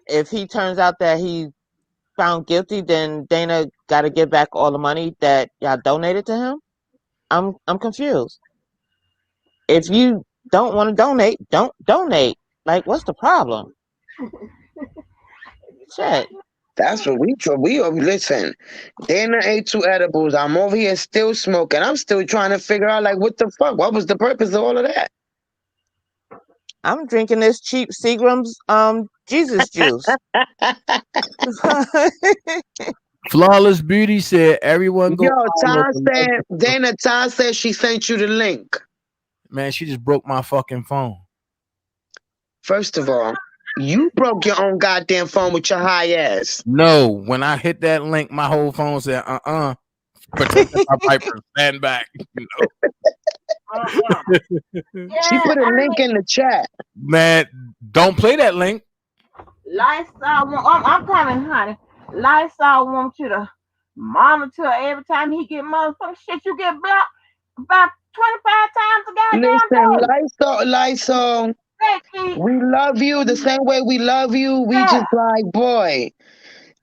Speaker 4: if he turns out that he found guilty, then Dana got to give back all the money that y'all donated to him. I'm confused. If you don't want to donate, don't donate. Like, what's the problem? Shit.
Speaker 2: That's what listen. Dana ate 2 edibles. I'm over here still smoking. I'm still trying to figure out, like, what the fuck? What was the purpose of all of that?
Speaker 4: I'm drinking this cheap Seagram's Jesus juice.
Speaker 6: Flawless Beauty said everyone go.
Speaker 2: Yo, Ty said she sent you the link.
Speaker 6: Man, she just broke my fucking phone.
Speaker 2: First of all, you broke your own goddamn phone with your high ass.
Speaker 6: No, when I hit that link, my whole phone said, protect my Viper, stand back. You know?
Speaker 2: She put a link in the chat.
Speaker 6: Man, don't play that link.
Speaker 1: Lysol, I'm coming, honey. Lysol wants you to monitor every time he get motherfucking shit. You get blocked about 25 times a goddamn day.
Speaker 2: Lysol,
Speaker 1: Becky,
Speaker 2: we love you the same way we love you. We just like, boy.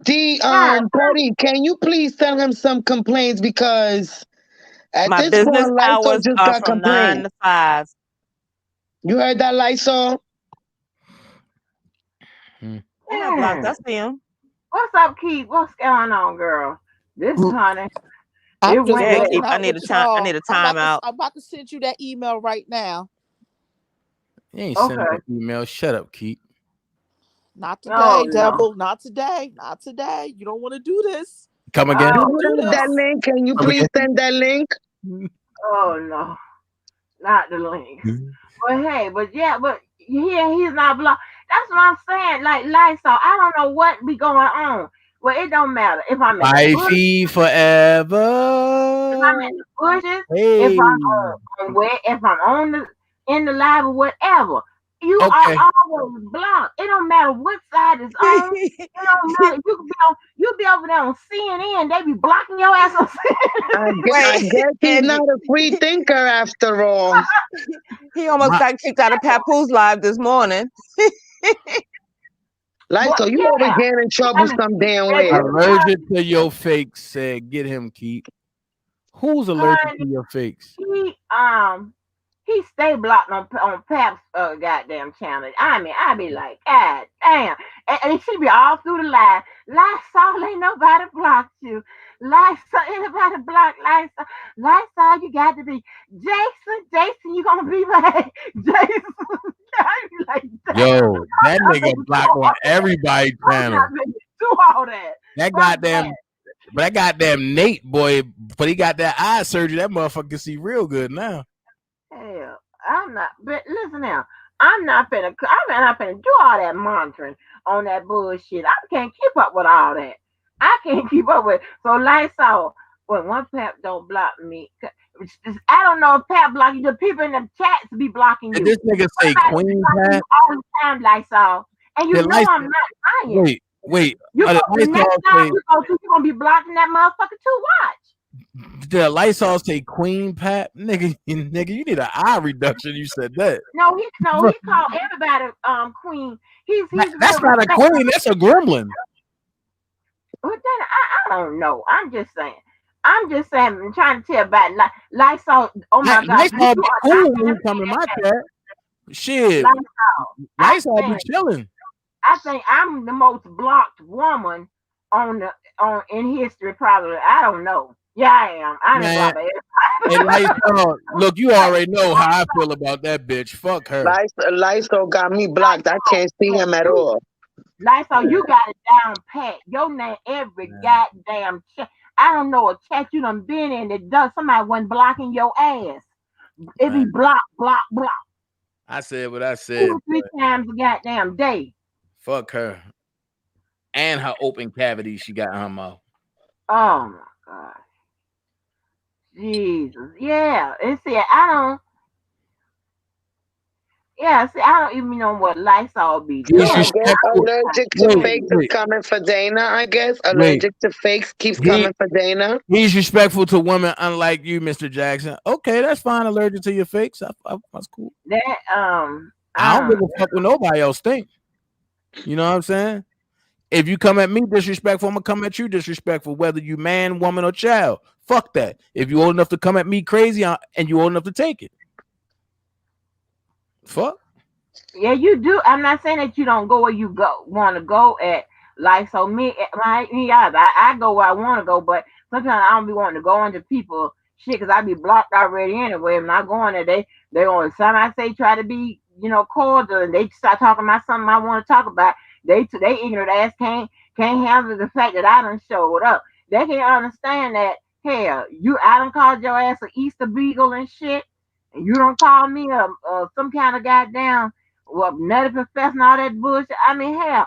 Speaker 2: Cody, can you please tell him some complaints, because at
Speaker 4: My
Speaker 2: this
Speaker 4: business
Speaker 2: point, Lysol
Speaker 4: hours
Speaker 2: just
Speaker 4: are
Speaker 2: got
Speaker 4: from 9
Speaker 2: complaints.
Speaker 4: to 5.
Speaker 2: You heard that, Lysol?
Speaker 4: I'm not blocked. I see him.
Speaker 1: What's up, Keith? What's going on, girl? This honey.
Speaker 9: I'm just
Speaker 4: Yeah,
Speaker 9: working
Speaker 4: Keith, I
Speaker 9: out
Speaker 4: need
Speaker 9: with
Speaker 4: a time. I
Speaker 9: y'all.
Speaker 4: need a timeout.
Speaker 9: I'm about to send you that email right now.
Speaker 6: You ain't sending an email. Shut up, Keith.
Speaker 9: Not today, devil. Not today. Not today. You don't want to do this.
Speaker 6: Come again?
Speaker 2: Do that link. Can you please send that link?
Speaker 1: Oh no, not the link. But hey, but he's not blocked. That's what I'm saying. Like Lysol, I don't know what be going on. Well, it don't matter if I'm in the bushes,
Speaker 6: forever.
Speaker 1: if I'm in the bushes,
Speaker 6: Hey.
Speaker 1: if I'm on where, if I'm on in the live or whatever. You are always blocked. It don't matter what side is on. It don't matter. You be over there on CNN. They be blocking your ass on CNN.
Speaker 2: I guess he's not a free thinker after all.
Speaker 4: He almost got kicked out of Papoose live this morning.
Speaker 2: So you always getting in trouble some damn way.
Speaker 6: Allergic to your fakes said, get him, Keith. Who's allergic to your fakes?
Speaker 1: He stay blocked on Pap's goddamn channel. I mean, I be like, God damn. And she be all through the line. Lysol, ain't nobody blocked you. Lysol, ain't nobody blocked Lysol. Lysol, you got to be. Jason, you gonna be like Jason. I be like,
Speaker 6: yo, that nigga blocked on everybody's channel.
Speaker 1: Do all that.
Speaker 6: That goddamn Nate boy, but he got that eye surgery. That motherfucker can see real good now.
Speaker 1: Hell, I'm not. But listen now, I'm not finna do all that monitoring on that bullshit. I can't keep up with all that. I can't keep up with. So Lysol, when one pap don't block me, I don't know if Pat blocking the people in the chats be blocking
Speaker 6: Did
Speaker 1: you.
Speaker 6: this nigga say Queen Pat?
Speaker 1: All the time, Lysol. And you know I'm not lying.
Speaker 6: Wait.
Speaker 1: You go, the next
Speaker 6: Lysol
Speaker 1: time
Speaker 6: say,
Speaker 1: you're gonna be blocking that motherfucker too. Watch.
Speaker 6: did Lysol say Queen Pat? Nigga, you need an eye reduction. You said that.
Speaker 1: No, he called everybody queen. He's
Speaker 6: That's not a queen. That's a gremlin.
Speaker 1: But then I don't know. I'm just saying. I'm trying to tell about Lysol. Oh my God,
Speaker 6: Lysol be cool when you come in my chat. Shit, Lysol be chilling.
Speaker 1: I think I'm the most blocked woman in history. Probably. I don't know. Yeah, I am. I didn't block
Speaker 6: everybody. Hey, Lysol, look, you already know how I feel about that bitch. Fuck her.
Speaker 2: Lysol got me blocked. I can't see him at all.
Speaker 1: Lysol, you got it down pat. Your name every goddamn chat. I don't know a chat you done been in that does somebody wasn't blocking your ass. It be block.
Speaker 6: I said what I said.
Speaker 1: 2 or 3 times a goddamn day.
Speaker 6: Fuck her. And her open cavity she got in her mouth.
Speaker 1: Oh my God. Jesus. Yeah. And see, I don't even know what Lysol be doing.
Speaker 2: Allergic to fakes is coming for Dana, I guess. Allergic to fakes keeps coming for Dana.
Speaker 6: He's respectful to women, unlike you, Mr. Jackson. Okay, that's fine. Allergic to your fakes. That's cool. I don't give a fuck what nobody else think. You know what I'm saying? If you come at me disrespectful, I'm gonna come at you disrespectful, whether you man, woman, or child. Fuck that. If you old enough to come at me crazy and you old enough to take it. Fuck.
Speaker 1: Yeah, you do. I'm not saying that you don't go where you want to go at life. So I go where I want to go, but sometimes I don't be wanting to go into people shit because I be blocked already anyway. I'm not going there. They on some I say try to be cordial and they start talking about something I want to talk about. They ignorant ass can't handle the fact that I done showed up. They can't understand that hell I done called your ass an Easter beagle and shit, and you don't call me some kind of goddamn nutty professor and all that bullshit. I mean, hell, I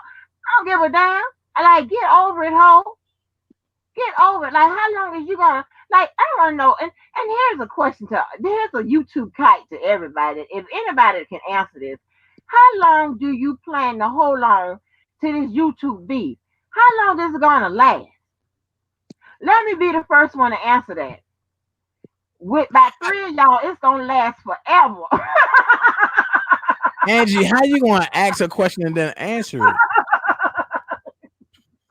Speaker 1: don't give a damn. I get over it, ho. Get over it. Like, how long is you gonna I want to know. And here's a question here's a YouTube kite to everybody. If anybody can answer this, how long do you plan to hold on to this YouTube beef? How long is it gonna last? Let me be the first one to answer that. With about 3 of y'all, it's gonna last forever.
Speaker 6: Angie, how you gonna ask a question and then answer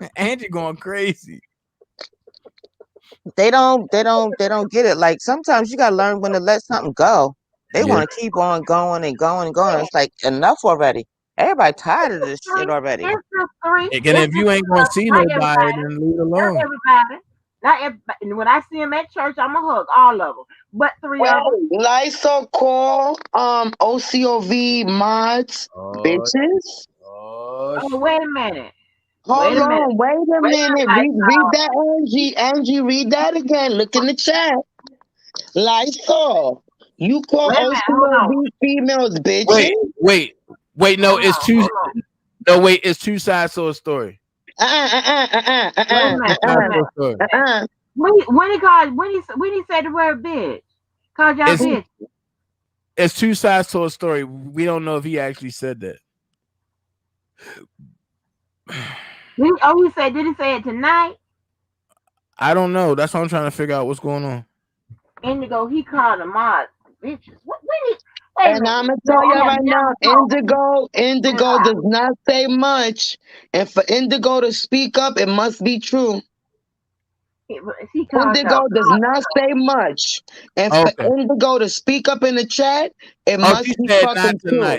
Speaker 6: it? Angie going crazy.
Speaker 4: They don't get it. Like sometimes you gotta learn when to let something go. They want to keep on going and going and going. It's like enough already. Everybody tired of this shit already.
Speaker 1: It's just 3.
Speaker 6: Again, if you ain't gonna see nobody, then leave it alone.
Speaker 1: Not everybody. When I see them at church, I'm gonna hug all of them. But 3 of them.
Speaker 2: Lysol call OCOV mods bitches.
Speaker 1: Oh, wait a minute.
Speaker 2: Hold on, wait a minute. Read that, Angie, read that again. Look in the chat. Lysol, you call OCOV females bitches?
Speaker 6: Wait. No, it's two. No, wait, it's two sides to a story.
Speaker 1: When he said the word bitch, called y'all bitch.
Speaker 6: It's two sides to a story. We don't know if he actually said that.
Speaker 1: He said, did he say it tonight?
Speaker 6: I don't know. That's why I'm trying to figure out what's going on.
Speaker 1: Indigo, he called them mods bitches.
Speaker 2: And I'm gonna tell you right now, Indigo does not say much, and for Indigo to speak up, it must be true. Indigo does not say much, and for Indigo to speak up in the chat, it must be fucking true.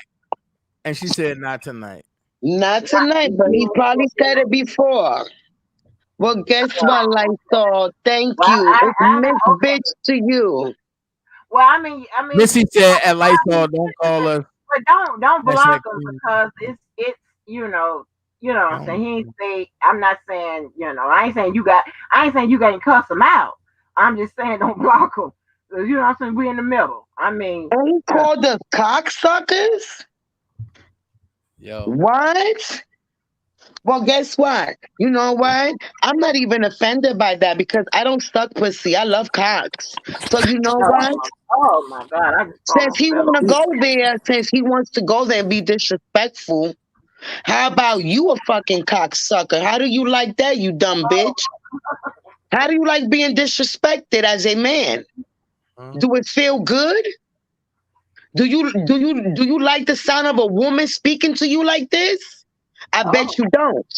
Speaker 6: And she said not tonight.
Speaker 2: Not tonight, but he probably said it before. Well, guess what, Lysol? Thank you. It's Miss Bitch to you.
Speaker 1: Well, I mean,
Speaker 6: Missy said at Lysol, don't call us.
Speaker 1: But don't block them because it's what I'm saying. He ain't say. I'm not saying I ain't saying you got to cuss them out. I'm just saying don't block them. You know what I'm saying? We in the middle. I mean,
Speaker 2: and he called them cocksuckers.
Speaker 6: Yo,
Speaker 2: what? Well, guess what? You know what? I'm not even offended by that because I don't suck pussy. I love cocks. So you know what?
Speaker 1: Oh my God! I just
Speaker 2: Since he
Speaker 1: fell
Speaker 2: want to
Speaker 1: off.
Speaker 2: go there, since he wants to go there and be disrespectful, how about you a fucking cocksucker? How do you like that, you dumb bitch? How do you like being disrespected as a man? Do it feel good? Do you like the sound of a woman speaking to you like this? I bet
Speaker 1: Oh,
Speaker 2: you don't.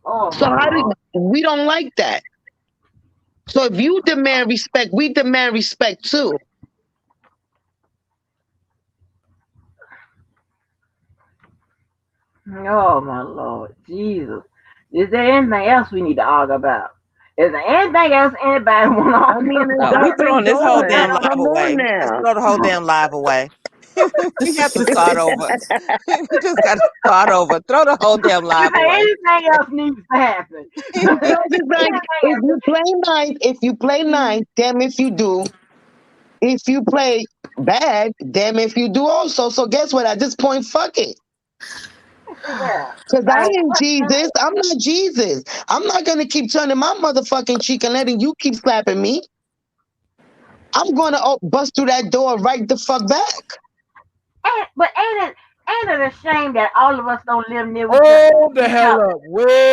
Speaker 1: oh
Speaker 2: So
Speaker 1: my
Speaker 2: how do
Speaker 1: Lord!
Speaker 2: we don't like that? So if you demand respect, we demand respect too.
Speaker 1: Oh my Lord, Jesus! Is there anything else we need to argue about? Is there anything else anybody want to
Speaker 2: I
Speaker 1: argue
Speaker 2: mean, it's
Speaker 1: about?
Speaker 4: We
Speaker 2: been
Speaker 4: throwing this whole
Speaker 2: going.
Speaker 4: damn live
Speaker 2: Come on
Speaker 4: away. Let's
Speaker 2: now.
Speaker 4: throw the whole damn live away. We
Speaker 9: This
Speaker 4: got
Speaker 9: is
Speaker 4: to start over. We just got to start over. Throw the whole damn
Speaker 1: Is
Speaker 4: live
Speaker 1: there
Speaker 4: away.
Speaker 1: anything else needs to happen?
Speaker 2: Because it's like
Speaker 1: Anything
Speaker 2: if you
Speaker 1: else?
Speaker 2: play nice, damn if you do. If you play bad, damn if you do also. So guess what? At this point, fuck it.
Speaker 1: Yeah.
Speaker 2: Cause I
Speaker 1: Like,
Speaker 2: ain't Jesus. I'm not Jesus. I'm not gonna keep turning my motherfucking cheek and letting you keep slapping me. I'm gonna bust through that door right the fuck back.
Speaker 1: but ain't it a shame that all of us don't live near
Speaker 6: Hold the
Speaker 1: each
Speaker 6: hell
Speaker 1: other?
Speaker 6: up. Wait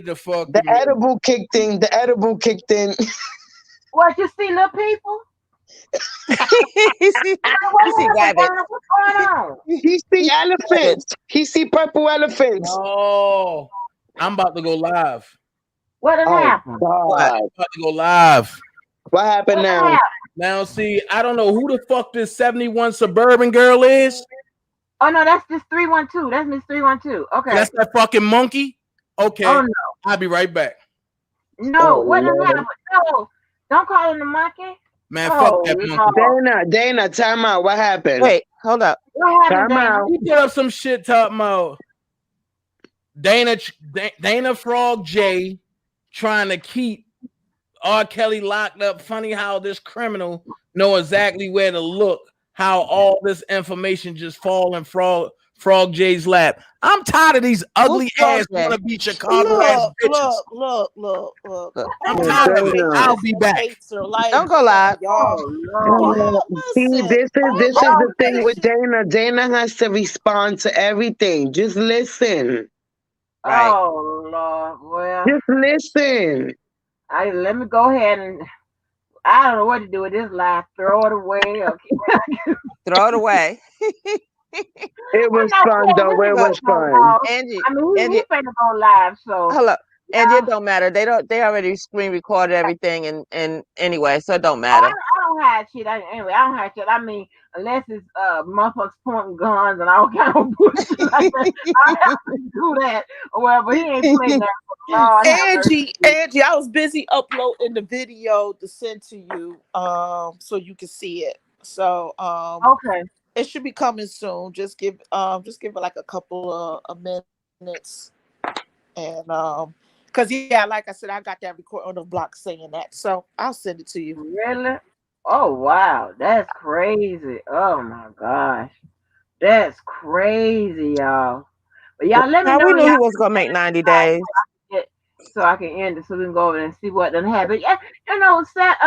Speaker 6: the fuck
Speaker 2: The
Speaker 6: a minute.
Speaker 2: edible kicked in. The edible kicked in.
Speaker 1: What you see, little people?
Speaker 4: you see,
Speaker 1: What
Speaker 4: you see
Speaker 1: happened,
Speaker 4: rabbits.
Speaker 1: Donna? What's going on?
Speaker 2: He see elephants. He see purple elephants.
Speaker 6: Oh, I'm about to go live.
Speaker 1: What done
Speaker 2: Oh
Speaker 1: happened?
Speaker 4: What?
Speaker 2: God.
Speaker 6: I'm about to go live.
Speaker 2: What happened
Speaker 1: What done
Speaker 2: now?
Speaker 1: happened?
Speaker 6: Now, see, I don't know who the fuck this 71 suburban girl is.
Speaker 1: Oh no, that's just 312. That's Miss 312.
Speaker 6: So
Speaker 1: Okay.
Speaker 6: that's that fucking monkey.
Speaker 1: Oh
Speaker 6: Okay,
Speaker 1: no.
Speaker 6: I'll be right back.
Speaker 1: No,
Speaker 2: Oh
Speaker 1: what done
Speaker 2: Lord.
Speaker 1: happened? No. Don't call him the monkey.
Speaker 6: Man, fuck
Speaker 1: Oh
Speaker 6: that monkey.
Speaker 1: no.
Speaker 2: Dana, time out. What happened?
Speaker 4: Wait, hold up.
Speaker 1: What happened,
Speaker 2: Time
Speaker 1: Dana?
Speaker 2: out.
Speaker 6: He put up some shit talking about Dana Frog J trying to keep R. Kelly locked up. Funny how this criminal know exactly where to look. How all this information just fall in Frog J's lap. I'm tired of these
Speaker 4: Who's
Speaker 6: ugly
Speaker 4: Frog
Speaker 6: ass
Speaker 4: J?
Speaker 6: wannabe Chicago ass bitches.
Speaker 4: Look,
Speaker 6: I'm
Speaker 2: Oh,
Speaker 6: tired of it.
Speaker 2: Dana.
Speaker 6: I'll be back.
Speaker 4: don't go live.
Speaker 1: Oh Lord.
Speaker 2: See, this is
Speaker 1: Oh,
Speaker 2: the thing with Dana. Dana has to respond to everything. Just listen.
Speaker 4: Right.
Speaker 1: oh Lord. Well,
Speaker 2: Just listen.
Speaker 1: let me go ahead and I don't know what to do with this life. Throw it away. Okay.
Speaker 4: Throw it away.
Speaker 2: It
Speaker 1: I'm
Speaker 2: was
Speaker 1: not
Speaker 2: fun
Speaker 1: saying
Speaker 2: though.
Speaker 1: we
Speaker 2: It
Speaker 1: ain't
Speaker 4: Look,
Speaker 2: was
Speaker 1: getting no
Speaker 2: fun.
Speaker 1: calls.
Speaker 4: Angie,
Speaker 1: I mean, he
Speaker 4: Angie,
Speaker 1: finna go live, so
Speaker 4: hold up. Angie, it
Speaker 1: yeah.
Speaker 4: don't matter. They already screen recorded everything and anyway, so it don't
Speaker 1: Oh,
Speaker 4: matter.
Speaker 1: I don't hide shit. Anyway, I don't hide shit. I mean, unless it's motherfuckers pointing guns and all kind of bullshit like that, I have to do that or whatever. He ain't playing that. Lord have mercy.
Speaker 9: Angie, I was busy uploading the video to send to you, so you can see it. So,
Speaker 1: Okay.
Speaker 9: it should be coming soon. Just give it like a couple of minutes, and cause yeah, like I said, I got that record on the block saying that, so I'll send it to you.
Speaker 1: Really? Oh wow, that's crazy. Oh my gosh, that's crazy, y'all. But y'all, let me
Speaker 4: Now
Speaker 1: know
Speaker 4: we
Speaker 1: when
Speaker 4: knew he
Speaker 1: y'all
Speaker 4: was gonna make 90 days.
Speaker 1: get so I can end it so we can go over and see what done happened. Yeah, you know, set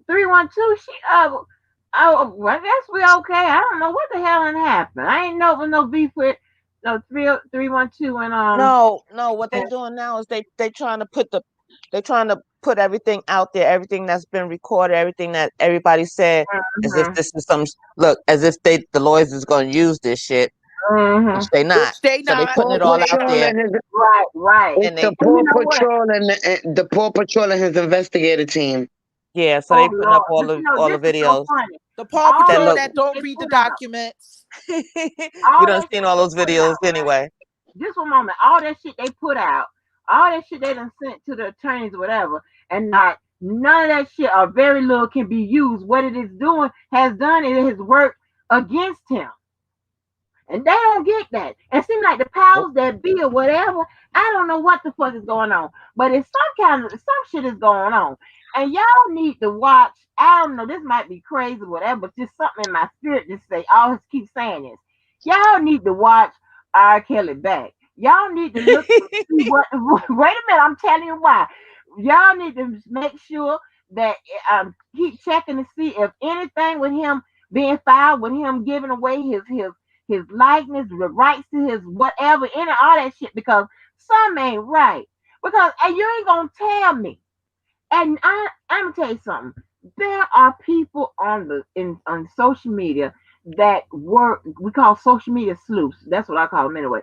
Speaker 1: 312. She oh, well, I guess we okay. I don't know what the hell done happened. I ain't know with no beef with no 312 and
Speaker 4: No, what they doing now is they trying to put everything out there, everything that's been recorded, everything that everybody said, as if
Speaker 1: mhm,
Speaker 4: this is some look, as if the lawyers is gonna use this shit, which
Speaker 1: mhm.
Speaker 4: they not.
Speaker 9: Which they
Speaker 4: So they
Speaker 9: not.
Speaker 4: putting
Speaker 2: Paw
Speaker 4: it all out
Speaker 2: Patrol
Speaker 4: there,
Speaker 2: and his
Speaker 1: Right, right.
Speaker 2: it's
Speaker 4: and
Speaker 2: the
Speaker 4: they
Speaker 1: And you
Speaker 2: Paw
Speaker 1: know what?
Speaker 2: Patrol and the Paw Patrol and his investigator team.
Speaker 4: yeah, so
Speaker 1: Oh
Speaker 4: they putting up
Speaker 1: Lord, but you know
Speaker 4: all
Speaker 1: this
Speaker 4: the
Speaker 1: is so
Speaker 4: videos
Speaker 1: funny.
Speaker 9: The Paw
Speaker 1: All
Speaker 4: that
Speaker 9: Patrol
Speaker 1: that
Speaker 4: look.
Speaker 9: that
Speaker 1: shit
Speaker 9: don't
Speaker 1: they
Speaker 9: read the
Speaker 1: put out,
Speaker 9: documents.
Speaker 4: We
Speaker 1: all
Speaker 4: done
Speaker 1: that
Speaker 4: seen
Speaker 1: shit
Speaker 4: all
Speaker 1: they
Speaker 4: those
Speaker 1: put
Speaker 4: videos
Speaker 1: out, right?
Speaker 4: anyway.
Speaker 1: Just one moment. All that shit they put out, all that shit they done sent to the attorneys or whatever, and not none of that shit or very little can be used. What it is doing has done it has worked against him. And they don't get that. It seems like the powers that be or whatever, I don't know what the fuck is going on. But it's some shit is going on. And y'all need to watch. I don't know, this might be crazy or whatever, but just something in my spirit just say, always keep saying this. Y'all need to watch R. Kelly back. Y'all need to look and see what. Wait a minute, I'm telling you why. Y'all need to make sure that keep checking to see if anything with him being filed, with him giving away his likeness, the rights to his whatever, any all that shit. Because some ain't right. Because and you ain't gonna tell me. And I'm gonna tell you something. There are people on social media that work. We call social media sleuths. That's what I call them anyway.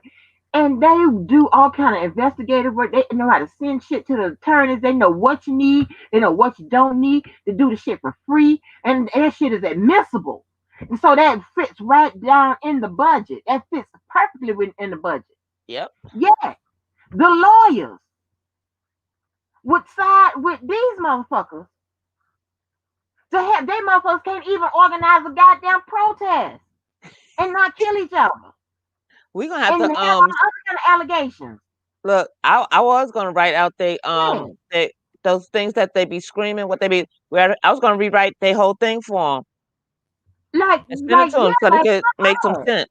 Speaker 1: And they do all kind of investigative work. They know how to send shit to the attorneys. They know what you need. They know what you don't need. They do the shit for free, and that shit is admissible. And so that fits right down in the budget. That fits perfectly within the budget.
Speaker 4: Yep.
Speaker 1: Yeah, the lawyers would side with these motherfuckers to have they motherfuckers can't even organize a goddamn protest and not kill each other
Speaker 4: We're gonna have
Speaker 1: and
Speaker 4: to
Speaker 1: have all other kind of allegations.
Speaker 4: look. I was gonna write out
Speaker 1: Yeah.
Speaker 4: they those things that they be screaming, what they be. Where I was gonna rewrite their whole thing for them and send it to them so they
Speaker 1: Like
Speaker 4: could make some
Speaker 1: come on.
Speaker 4: sense.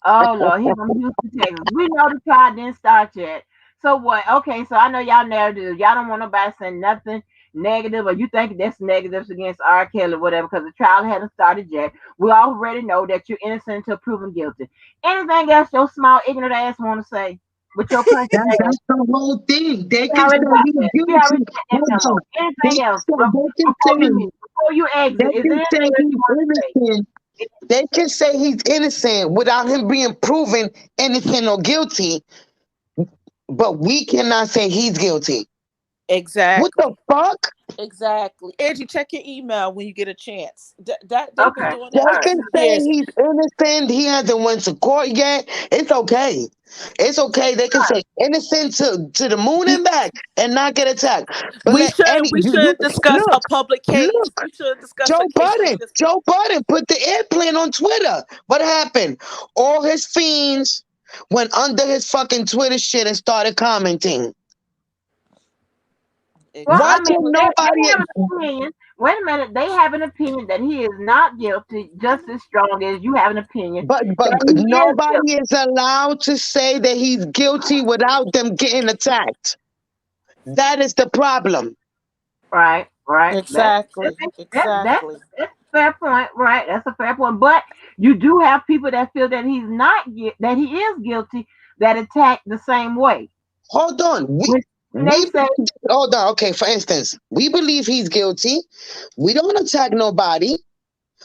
Speaker 1: Oh Lord, here from Houston, Texas. We know the trial didn't start yet. So what? Okay, so I know y'all narrative. Y'all don't want nobody saying nothing negative, or you think that's negatives against R. Kelly, or whatever, because the trial hadn't started yet. We already know that you're innocent until proven guilty. Anything else your small ignorant ass want to say with your country ass?
Speaker 2: That's the whole thing. They
Speaker 1: We
Speaker 2: can say
Speaker 1: already got
Speaker 2: he's
Speaker 1: that. We already
Speaker 2: guilty.
Speaker 1: got that
Speaker 2: Hold
Speaker 1: memo.
Speaker 2: on.
Speaker 1: Anything else
Speaker 2: They can
Speaker 1: before you
Speaker 2: say
Speaker 1: leave, before you exit? Is there anything else you
Speaker 2: he's
Speaker 1: want to say?
Speaker 2: innocent. They can say he's innocent without him being proven innocent or guilty, but we cannot say he's guilty. What
Speaker 9: Exactly.
Speaker 2: the fuck?
Speaker 9: Exactly. Angie, check your email when you get a chance. That they've been
Speaker 1: Okay,
Speaker 9: doing
Speaker 2: They
Speaker 9: that
Speaker 1: all
Speaker 9: for
Speaker 1: right.
Speaker 2: can
Speaker 9: 2 years.
Speaker 2: say he's innocent. He hasn't went to court yet. It's okay. It's okay. They can say innocent to the moon and back and not get attacked. But
Speaker 9: We
Speaker 2: let
Speaker 9: should
Speaker 2: any
Speaker 9: we
Speaker 2: you
Speaker 9: should discuss
Speaker 2: look,
Speaker 9: a public case.
Speaker 2: look.
Speaker 9: We should discuss a
Speaker 2: Joe
Speaker 9: case where he
Speaker 2: Budden.
Speaker 9: just
Speaker 2: Joe Budden put the airplane on Twitter. What happened? All his fiends went under his fucking Twitter shit and started commenting.
Speaker 1: Well,
Speaker 2: Why
Speaker 1: I mean,
Speaker 2: can
Speaker 9: exactly.
Speaker 1: they
Speaker 2: nobody?
Speaker 1: have an opinion. Wait a minute, they have an opinion that he is not guilty, just as strong as you have an opinion
Speaker 2: But
Speaker 1: that he is
Speaker 2: nobody
Speaker 1: guilty.
Speaker 2: is allowed to say that he's guilty without them getting attacked. That is the problem.
Speaker 1: Right, right.
Speaker 9: Exactly.
Speaker 1: That's
Speaker 9: Exactly.
Speaker 1: that's a fair point. Right, that's a fair point. But you do have people that feel that he's not that he is guilty that attack the same way.
Speaker 2: Hold on.
Speaker 1: When they
Speaker 2: We
Speaker 1: say,
Speaker 2: hold on. Okay, for instance, we believe he's guilty. We don't attack nobody.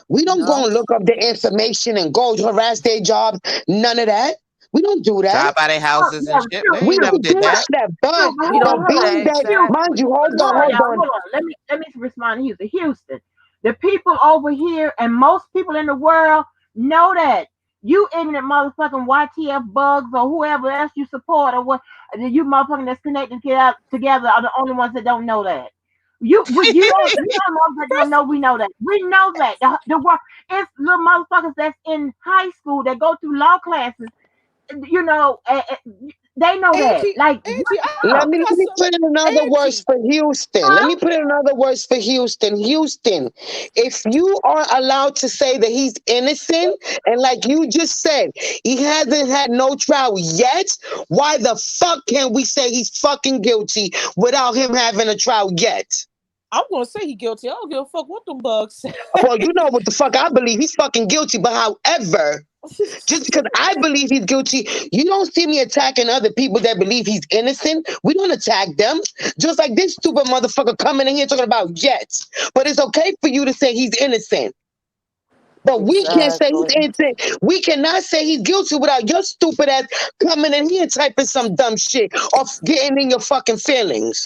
Speaker 2: We don't go
Speaker 9: No.
Speaker 2: and look up the information and go harass their jobs. None of that. We don't do that.
Speaker 10: Drive by their
Speaker 1: oh
Speaker 10: houses and
Speaker 1: yeah,
Speaker 10: shit. We
Speaker 1: true,
Speaker 2: We
Speaker 10: ain't
Speaker 1: true.
Speaker 10: never
Speaker 2: don't do
Speaker 10: did
Speaker 1: But
Speaker 2: none
Speaker 10: that.
Speaker 2: of that. But
Speaker 1: true, but
Speaker 2: you
Speaker 9: We
Speaker 1: hold
Speaker 2: know,
Speaker 1: on,
Speaker 9: don't do
Speaker 1: hold on.
Speaker 2: being
Speaker 9: that.
Speaker 2: that, mind
Speaker 9: Exactly.
Speaker 2: you,
Speaker 1: Houston,
Speaker 2: hold
Speaker 1: hold
Speaker 2: on,
Speaker 1: on,
Speaker 2: hold
Speaker 1: y'all.
Speaker 2: on.
Speaker 1: Hold on. Let me respond to Houston. Houston, the people over here and most people in the world know that you ignorant motherfucking YTF bugs or whoever else you support or what you motherfucking that's connected together are the only ones that don't know that. You don't know that don't
Speaker 9: First,
Speaker 1: know we know that. We know that. The work it's little motherfuckers that's in high school that go through law classes, you know, they know that.
Speaker 9: Angie,
Speaker 1: Like what
Speaker 9: Angie,
Speaker 1: the
Speaker 2: Let
Speaker 1: fuck?
Speaker 2: me
Speaker 9: I
Speaker 2: let
Speaker 9: got
Speaker 2: me
Speaker 9: some.
Speaker 2: put in another words
Speaker 9: Angie,
Speaker 2: for Houston. Let
Speaker 1: Huh?
Speaker 2: me put in another words for Houston. Houston, if you are allowed to say that he's innocent, and like you just said, he hasn't had no trial yet, why the fuck can we say he's fucking guilty without him having a trial yet?
Speaker 9: I'm gonna say he guilty. I don't give a fuck what them bugs say.
Speaker 2: Well, you know what the fuck I believe. He's fucking guilty. But however, just because I believe he's guilty, you don't see me attacking other people that believe he's innocent. We don't attack them. Just like this stupid motherfucker coming in here talking about jets. But it's okay for you to say he's innocent. But we can't say he's
Speaker 9: Exactly.
Speaker 2: innocent. We cannot say he's guilty without your stupid ass coming in here and typing some dumb shit or getting in your fucking feelings.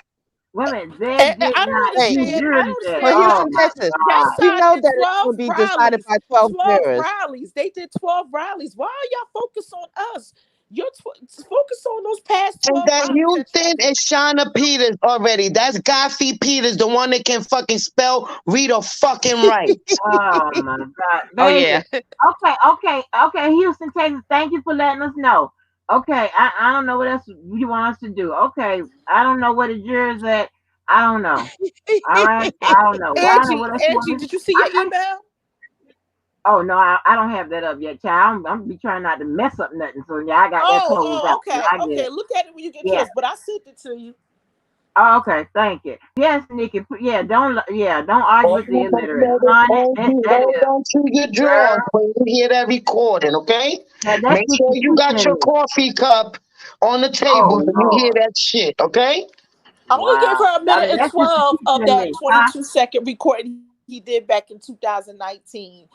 Speaker 1: Women, they
Speaker 9: And
Speaker 1: did
Speaker 9: I don't
Speaker 1: not
Speaker 4: Hey,
Speaker 1: do
Speaker 9: understand. I
Speaker 1: jury
Speaker 9: don't
Speaker 1: that.
Speaker 4: for
Speaker 9: understand.
Speaker 1: Oh
Speaker 4: Houston,
Speaker 1: my
Speaker 4: Texas,
Speaker 9: That
Speaker 1: God.
Speaker 4: we
Speaker 9: side
Speaker 4: know
Speaker 9: did
Speaker 4: that it's
Speaker 9: 12
Speaker 4: going to be decided
Speaker 9: rallies.
Speaker 4: by 12
Speaker 9: 12
Speaker 4: jurors.
Speaker 9: rallies. They did 12 rallies. Why are y'all focused on us? You're focus on those past
Speaker 2: And
Speaker 9: 12
Speaker 2: that
Speaker 9: rallies that y'all
Speaker 2: Houston
Speaker 9: did.
Speaker 2: is Shauna Peters already. That's Godfrey Peters, the one that can fucking spell, read, or fucking write.
Speaker 1: Oh my God,
Speaker 4: Oh,
Speaker 1: baby.
Speaker 4: yeah.
Speaker 1: Okay, Houston, Texas. Thank you for letting us know. Okay, I don't know what else you want us to do. Okay, I don't know where the jury's at. I don't know. All right, I don't know. Well, I don't know
Speaker 9: Angie,
Speaker 1: what else you want
Speaker 9: Angie,
Speaker 1: us.
Speaker 9: did you see your email?
Speaker 1: Oh no, I don't have that up yet, child. I'm be trying not to mess up nothing. So yeah, I got that closed out. So
Speaker 3: Okay,
Speaker 1: I get
Speaker 3: okay.
Speaker 1: it.
Speaker 3: Look at it when you get
Speaker 1: Yeah.
Speaker 3: yours, but I sent it to you.
Speaker 1: Oh, okay. Thank you. Yes, Nikki. Don't argue
Speaker 2: All
Speaker 1: with the illiterate,
Speaker 2: you
Speaker 1: honey.
Speaker 2: hold
Speaker 1: That is
Speaker 2: on to your drawers
Speaker 1: girl.
Speaker 2: when you hear that recording, okay?
Speaker 1: That
Speaker 2: Make
Speaker 1: shit
Speaker 2: sure
Speaker 1: be
Speaker 2: you got
Speaker 1: teaching
Speaker 2: your
Speaker 1: me.
Speaker 2: coffee cup on the table
Speaker 1: Oh
Speaker 2: when you hear
Speaker 1: Lord.
Speaker 2: that shit, okay?
Speaker 3: I'm gonna give
Speaker 1: Wow.
Speaker 3: her a minute and
Speaker 1: That shit be
Speaker 3: 12 of
Speaker 1: teaching
Speaker 3: that
Speaker 1: me. Huh?
Speaker 3: 22-second recording he did back in 2019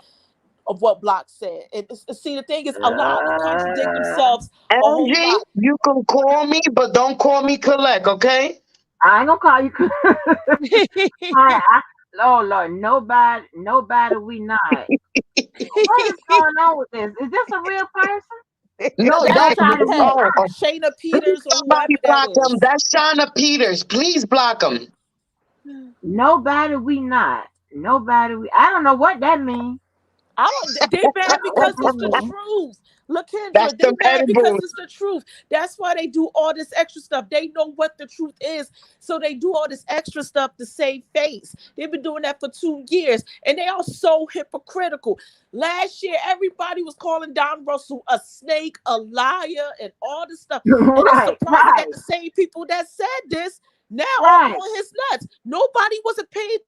Speaker 3: of what Block said. See, the thing is, a lot of them contradict themselves a whole
Speaker 2: Angie,
Speaker 3: lot.
Speaker 2: you can call me, but don't call me collect, okay?
Speaker 1: I ain't gonna call you. Oh Lord, nobody we not. What is going on with this? Is this a real person?
Speaker 2: No,
Speaker 1: Cause
Speaker 3: That's
Speaker 1: I'm
Speaker 2: don't.
Speaker 1: trying to be.
Speaker 3: Shantae,
Speaker 2: Oh,
Speaker 3: Shayna
Speaker 2: please
Speaker 3: Peters, or
Speaker 2: somebody
Speaker 3: whoever that
Speaker 2: block him.
Speaker 3: is.
Speaker 2: That's Shauna Peters. Please block him.
Speaker 1: Nobody we not. Nobody we. I don't know what that means.
Speaker 3: I don't. They mad
Speaker 1: What
Speaker 3: because
Speaker 1: that
Speaker 3: it's the
Speaker 1: mean?
Speaker 3: truth. Look,
Speaker 2: That's
Speaker 3: Kendra, they
Speaker 2: the
Speaker 3: mad because
Speaker 2: edibles.
Speaker 3: it's the truth. That's why they do all this extra stuff. They know what the truth is, so they do all this extra stuff to save face. They've been doing that for 2 years, and they are so hypocritical. Last year, everybody was calling Don Russell a snake, a liar, and all this stuff. And it's
Speaker 1: Right,
Speaker 3: surprising that
Speaker 1: right,
Speaker 3: the same people that said this now are
Speaker 1: right,
Speaker 3: on his nuts. Nobody wasn't paying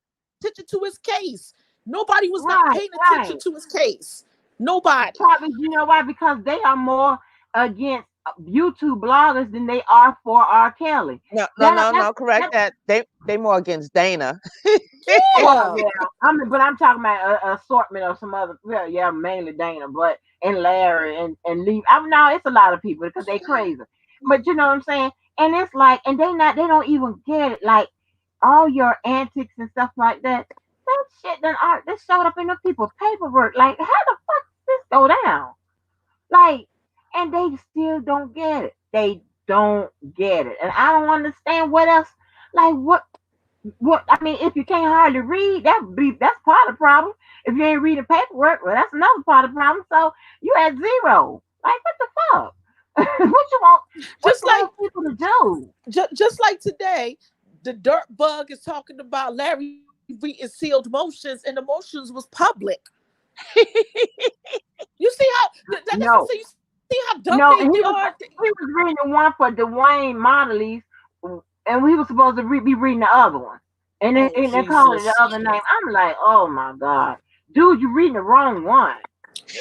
Speaker 3: attention to his case. Nobody was not paying
Speaker 1: right,
Speaker 3: attention to
Speaker 1: right.
Speaker 3: his case. Nobody.
Speaker 1: Probably, you know why? Because they are more against YouTube bloggers than they are for R. Kelly.
Speaker 4: No, no,
Speaker 1: That
Speaker 4: no,
Speaker 1: that
Speaker 4: no. Correct
Speaker 1: that.
Speaker 4: that. They more against Dana.
Speaker 1: Well,
Speaker 3: Yeah.
Speaker 1: yeah. I mean, but I'm talking about a assortment of some other. Well, yeah, mainly Dana, but and Larry and Lee. I know it's a lot of people because they crazy. But you know what I'm saying? And it's like, and they don't even get it. Like all your antics and stuff like that. That shit done art. This showed up in the people's paperwork. Like, how the fuck did this go down? Like, and they still don't get it. They don't get it, and I don't understand what else. Like, what I mean, if you can't hardly read, that's part of the problem. If you ain't reading paperwork, well, that's another part of the problem. So you at zero. Like, what the fuck? what you want? What
Speaker 3: Just
Speaker 1: you
Speaker 3: like
Speaker 1: want people to do?
Speaker 3: just like today, the dirt bug is talking about Larry reading sealed motions, and the motions was public. You see how that's what
Speaker 1: No,
Speaker 3: say. You see how dumb they
Speaker 1: no. And
Speaker 3: are.
Speaker 1: he was reading the one for Dwayne Mondelez, and we were supposed to be reading the other one,
Speaker 3: Oh
Speaker 1: and they called it the
Speaker 3: Jesus!
Speaker 1: other name. I'm like, oh my god, dude, you reading the wrong one.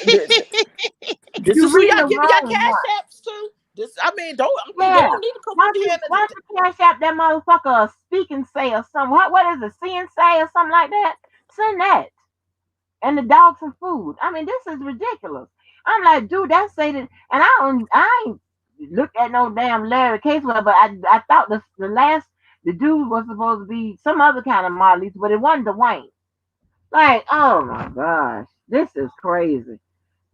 Speaker 3: This
Speaker 1: You
Speaker 3: is who
Speaker 1: reading
Speaker 3: y'all
Speaker 1: the
Speaker 3: giving y'all
Speaker 1: wrong
Speaker 3: cash
Speaker 1: one.
Speaker 3: apps to. This, I mean, don't. I mean, they
Speaker 1: Yeah.
Speaker 3: don't need to come over here
Speaker 1: Why
Speaker 3: and.
Speaker 1: don't you cash out that motherfucker a speak and say or something? What is it? See and say or something like that? Send that. And the dog some food. I mean, this is ridiculous. I'm like, dude, that's say that, and I ain't looked at no damn Larry Casewell, but I thought the dude was supposed to be some other kind of Marley's, but it wasn't Dwayne. Like, oh my gosh, this is crazy.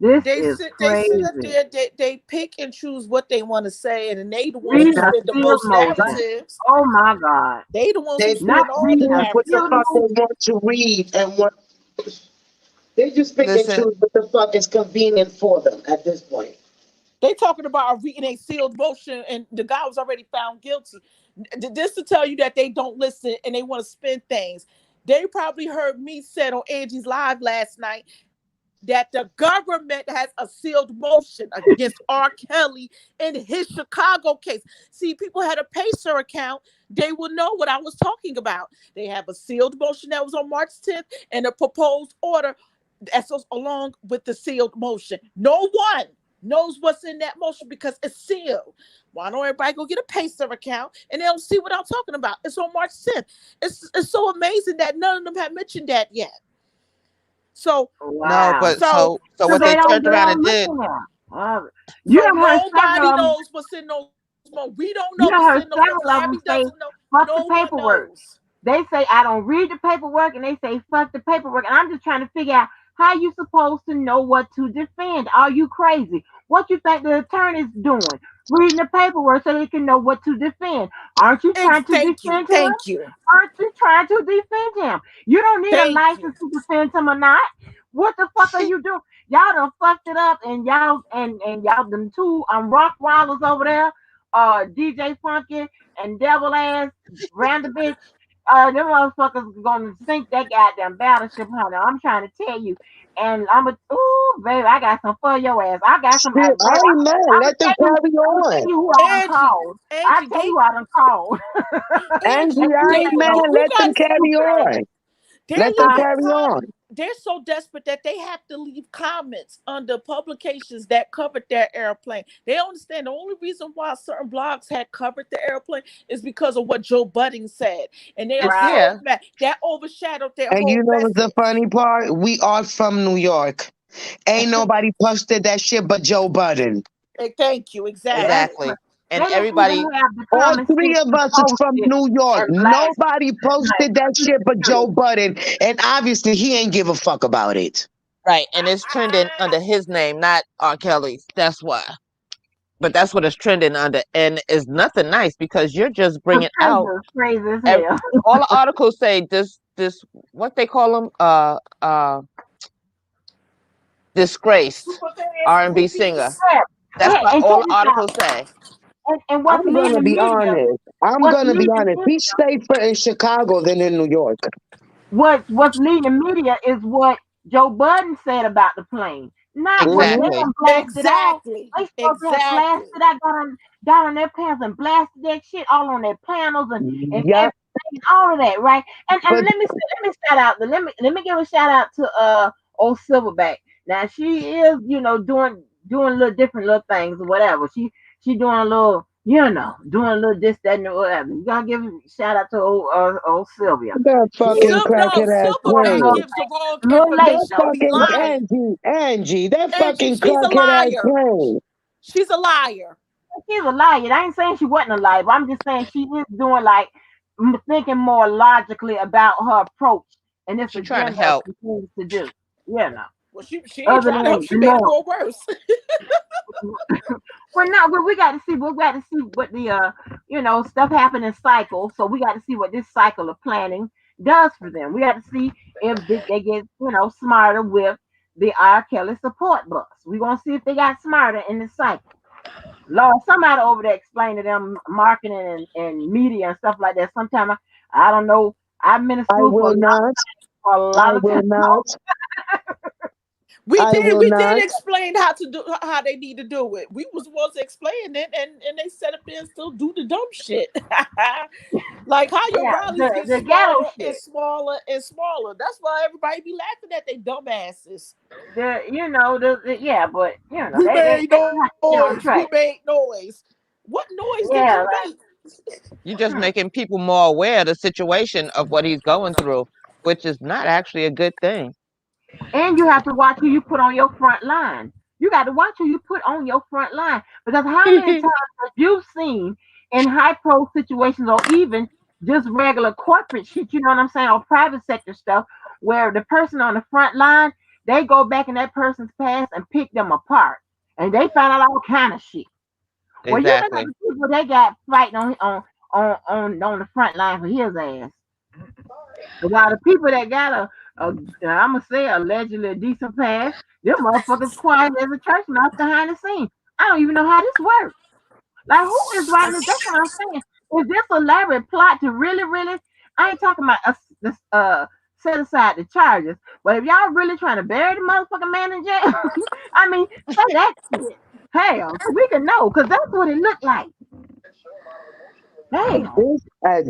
Speaker 1: This is
Speaker 3: They sit up
Speaker 1: crazy.
Speaker 3: there. They pick and choose what they want to say, and then they the ones who
Speaker 1: Reading a
Speaker 3: spend the
Speaker 1: field
Speaker 3: most
Speaker 1: motion.
Speaker 3: narratives.
Speaker 1: Oh my god.
Speaker 3: They the ones who
Speaker 2: They
Speaker 1: Not
Speaker 3: spend all the
Speaker 1: reading a
Speaker 2: choose what the
Speaker 1: field
Speaker 2: fuck
Speaker 3: narratives.
Speaker 2: they
Speaker 1: motion.
Speaker 2: want to read and what they just pick and
Speaker 4: Listen,
Speaker 2: choose what the fuck is convenient for them at this point.
Speaker 3: They talking about reading a sealed motion, and the guy was already found guilty. This to tell you that they don't listen and they want to spin things. They probably heard me said on Angie's Live last night that the government has a sealed motion against R. Kelly in his Chicago case. See, people had a Pacer account. They will know what I was talking about. They have a sealed motion that was on March 10th and a proposed order that's along with the sealed motion. No one knows what's in that motion because it's sealed. Why don't everybody go get a Pacer account and they'll see what I'm talking about? It's on March 10th. It's so amazing that none of them have mentioned that yet. So
Speaker 4: no,
Speaker 1: Wow.
Speaker 4: but
Speaker 3: so
Speaker 4: so
Speaker 1: Because
Speaker 4: what
Speaker 1: they
Speaker 4: they
Speaker 1: don't
Speaker 4: turned
Speaker 1: they
Speaker 4: around
Speaker 1: don't
Speaker 4: and did.
Speaker 1: listen now. You
Speaker 3: so
Speaker 1: done heard
Speaker 3: nobody
Speaker 1: several of them.
Speaker 3: knows what's in those motions. We don't know
Speaker 1: You
Speaker 3: what's
Speaker 1: done
Speaker 3: in
Speaker 1: heard
Speaker 3: them motions.
Speaker 1: several of
Speaker 3: Larry
Speaker 1: them say,
Speaker 3: doesn't know.
Speaker 1: "Fuck
Speaker 3: No
Speaker 1: the
Speaker 3: one
Speaker 1: paperwork."
Speaker 3: knows.
Speaker 1: They say I don't read the paperwork, and they say fuck the paperwork. And I'm just trying to figure out how you supposed to know what to defend. Are you crazy? What you think the attorney's doing? Reading the paperwork so they can know what to defend. Aren't you trying to
Speaker 3: Thank you.
Speaker 1: defend him?
Speaker 3: Thank you.
Speaker 1: Aren't you trying to defend him? You don't need a
Speaker 3: Thank you.
Speaker 1: license to defend him or not. What the fuck are you doing? Y'all done fucked it up, and y'all them two rock wallers over there, DJ Funky and Devil Ass Random Bitch. them motherfuckers gonna sink that goddamn battleship, honey. I'm trying to tell you. And ooh, baby, I got some for your ass. I got some,
Speaker 2: Shit, I ain't mad. Let them carry
Speaker 1: I'm gonna
Speaker 2: on.
Speaker 1: tell you who I done
Speaker 3: Angie,
Speaker 1: called. I
Speaker 3: Angie,
Speaker 1: tell you who I done called.
Speaker 2: Angie,
Speaker 3: Angie,
Speaker 2: I ain't mad.
Speaker 3: you
Speaker 2: Let them
Speaker 3: gotta see,
Speaker 2: carry on.
Speaker 3: they're
Speaker 2: Let them
Speaker 3: leaving
Speaker 2: carry on.
Speaker 3: they're so desperate that they have to leave comments under publications that covered their airplane. They understand the only reason why certain blogs had covered the airplane is because of what Joe Budden said. And they are
Speaker 1: Right.
Speaker 3: so
Speaker 4: Yeah.
Speaker 3: mad. That overshadowed their
Speaker 2: And you
Speaker 3: whole
Speaker 2: know what's the
Speaker 3: message.
Speaker 2: funny part? We are from New York. Ain't nobody posted that shit but Joe Budden.
Speaker 3: Thank you. Exactly.
Speaker 1: That's
Speaker 4: Exactly.
Speaker 1: what
Speaker 4: And
Speaker 1: they didn't
Speaker 4: everybody,
Speaker 1: even have the
Speaker 2: All
Speaker 1: common
Speaker 2: three
Speaker 1: sense
Speaker 2: of
Speaker 1: to
Speaker 2: us is
Speaker 1: post
Speaker 2: from
Speaker 1: it
Speaker 2: New York.
Speaker 1: and blast
Speaker 2: Nobody posted that shit but
Speaker 1: it.
Speaker 2: Joe Budden. And obviously he ain't give a fuck about it.
Speaker 4: right, and it's trending under his name, not R. Kelly's. That's why. But that's what it's trending under, and it's nothing nice because you're just bringing out
Speaker 1: Crazy as
Speaker 4: ev-
Speaker 1: hell.
Speaker 4: all the articles say this what they call them disgraced R&B singer.
Speaker 3: Superfans.
Speaker 4: That's
Speaker 1: Yeah,
Speaker 4: what
Speaker 1: and
Speaker 4: all
Speaker 1: check
Speaker 4: the
Speaker 1: this out.
Speaker 4: articles say.
Speaker 1: And what's
Speaker 2: I'm
Speaker 1: leading
Speaker 2: gonna
Speaker 1: the
Speaker 2: be
Speaker 1: media?
Speaker 2: honest. I'm
Speaker 1: What's
Speaker 2: gonna be
Speaker 1: leading the
Speaker 2: honest. He's
Speaker 1: media?
Speaker 2: safer in Chicago than in New York.
Speaker 1: What's leading the media is what Joe Budden said about the plane, not what they
Speaker 2: Mm-hmm.
Speaker 4: Exactly.
Speaker 1: done blasted out.
Speaker 3: Exactly.
Speaker 1: They supposed to have
Speaker 3: Exactly.
Speaker 1: blasted out, got on their pants and blasted that shit all on their panels and
Speaker 2: Yep.
Speaker 1: everything and all of that, right? And
Speaker 2: But
Speaker 1: let me shout out let me give a shout out to old Silverback. Now she is, doing little different little things or whatever. She doing a little, doing a little this, that, and whatever. You gotta give a shout out to old Sylvia.
Speaker 2: that fucking
Speaker 3: No,
Speaker 2: crackhead ass
Speaker 3: Silverback
Speaker 2: plane.
Speaker 3: gives the wrong
Speaker 1: Little late
Speaker 2: That
Speaker 3: information.
Speaker 1: though.
Speaker 3: Be
Speaker 2: fucking
Speaker 3: lying.
Speaker 2: Angie, that
Speaker 3: Angie,
Speaker 2: fucking
Speaker 3: she's a
Speaker 2: crackhead ass
Speaker 3: liar.
Speaker 2: plane.
Speaker 3: She's a liar.
Speaker 1: She's a liar. I ain't saying she wasn't a liar, but I'm just saying she is doing like thinking more logically about her approach and this
Speaker 4: She trying to
Speaker 1: agenda of
Speaker 4: help.
Speaker 1: things to do. You know,
Speaker 3: Well, she ain't
Speaker 1: other
Speaker 3: trying to help.
Speaker 1: than
Speaker 3: She made it
Speaker 1: no.
Speaker 3: more worse.
Speaker 1: Well, no, we got to see. We got to see what the stuff happen in cycles. So we got to see what this cycle of planning does for them. We got to see if they get smarter with the R. Kelly support bus. We gonna see if they got smarter in the cycle. Lord, somebody over there explain to them marketing and media and stuff like that. Sometimes I don't know. I've been in
Speaker 2: I
Speaker 1: school
Speaker 2: will not.
Speaker 1: for a
Speaker 2: I
Speaker 1: lot of
Speaker 2: will
Speaker 1: time.
Speaker 2: not.
Speaker 3: We
Speaker 2: I
Speaker 3: did.
Speaker 2: will
Speaker 3: We did
Speaker 2: not.
Speaker 3: explain how they need to do it. We was supposed to explain it, and they set up there and still do the dumb shit. Like how your
Speaker 1: Yeah,
Speaker 3: rallies get
Speaker 1: the ghetto
Speaker 3: smaller and
Speaker 1: shit.
Speaker 3: smaller and smaller. That's why everybody be laughing at they dumbasses.
Speaker 1: But
Speaker 3: We made
Speaker 1: they don't have to get on
Speaker 3: noise. We
Speaker 1: track.
Speaker 3: made noise. What noise did
Speaker 1: Yeah,
Speaker 3: you
Speaker 1: like,
Speaker 3: make?
Speaker 4: You're just
Speaker 1: hmm.
Speaker 4: making people more aware of the situation of what he's going through, which is not actually a good thing.
Speaker 1: And you have to watch who you put on your front line. You got to watch who you put on your front line because how many times have you seen in high pro situations or even just regular corporate shit, you know what I'm saying, or private sector stuff, where the person on the front line, they go back in that person's past and pick them apart, and they find out all kind of shit. Well, you look at
Speaker 4: Exactly.
Speaker 1: the people they got fighting on the front line for his ass. A lot of people that got I'm gonna say allegedly a decent past, them motherfuckers quiet as a church mouse behind the scene. I don't even know how this works. Like, who is writing this? That's what I'm saying. Is this a elaborate plot to really, really? I ain't talking about set aside the charges, but if y'all really trying to bury the motherfucking man in jail, I mean, say that shit. Hell, so we can know, cause that's what it looked like.
Speaker 2: At
Speaker 1: Damn,
Speaker 2: this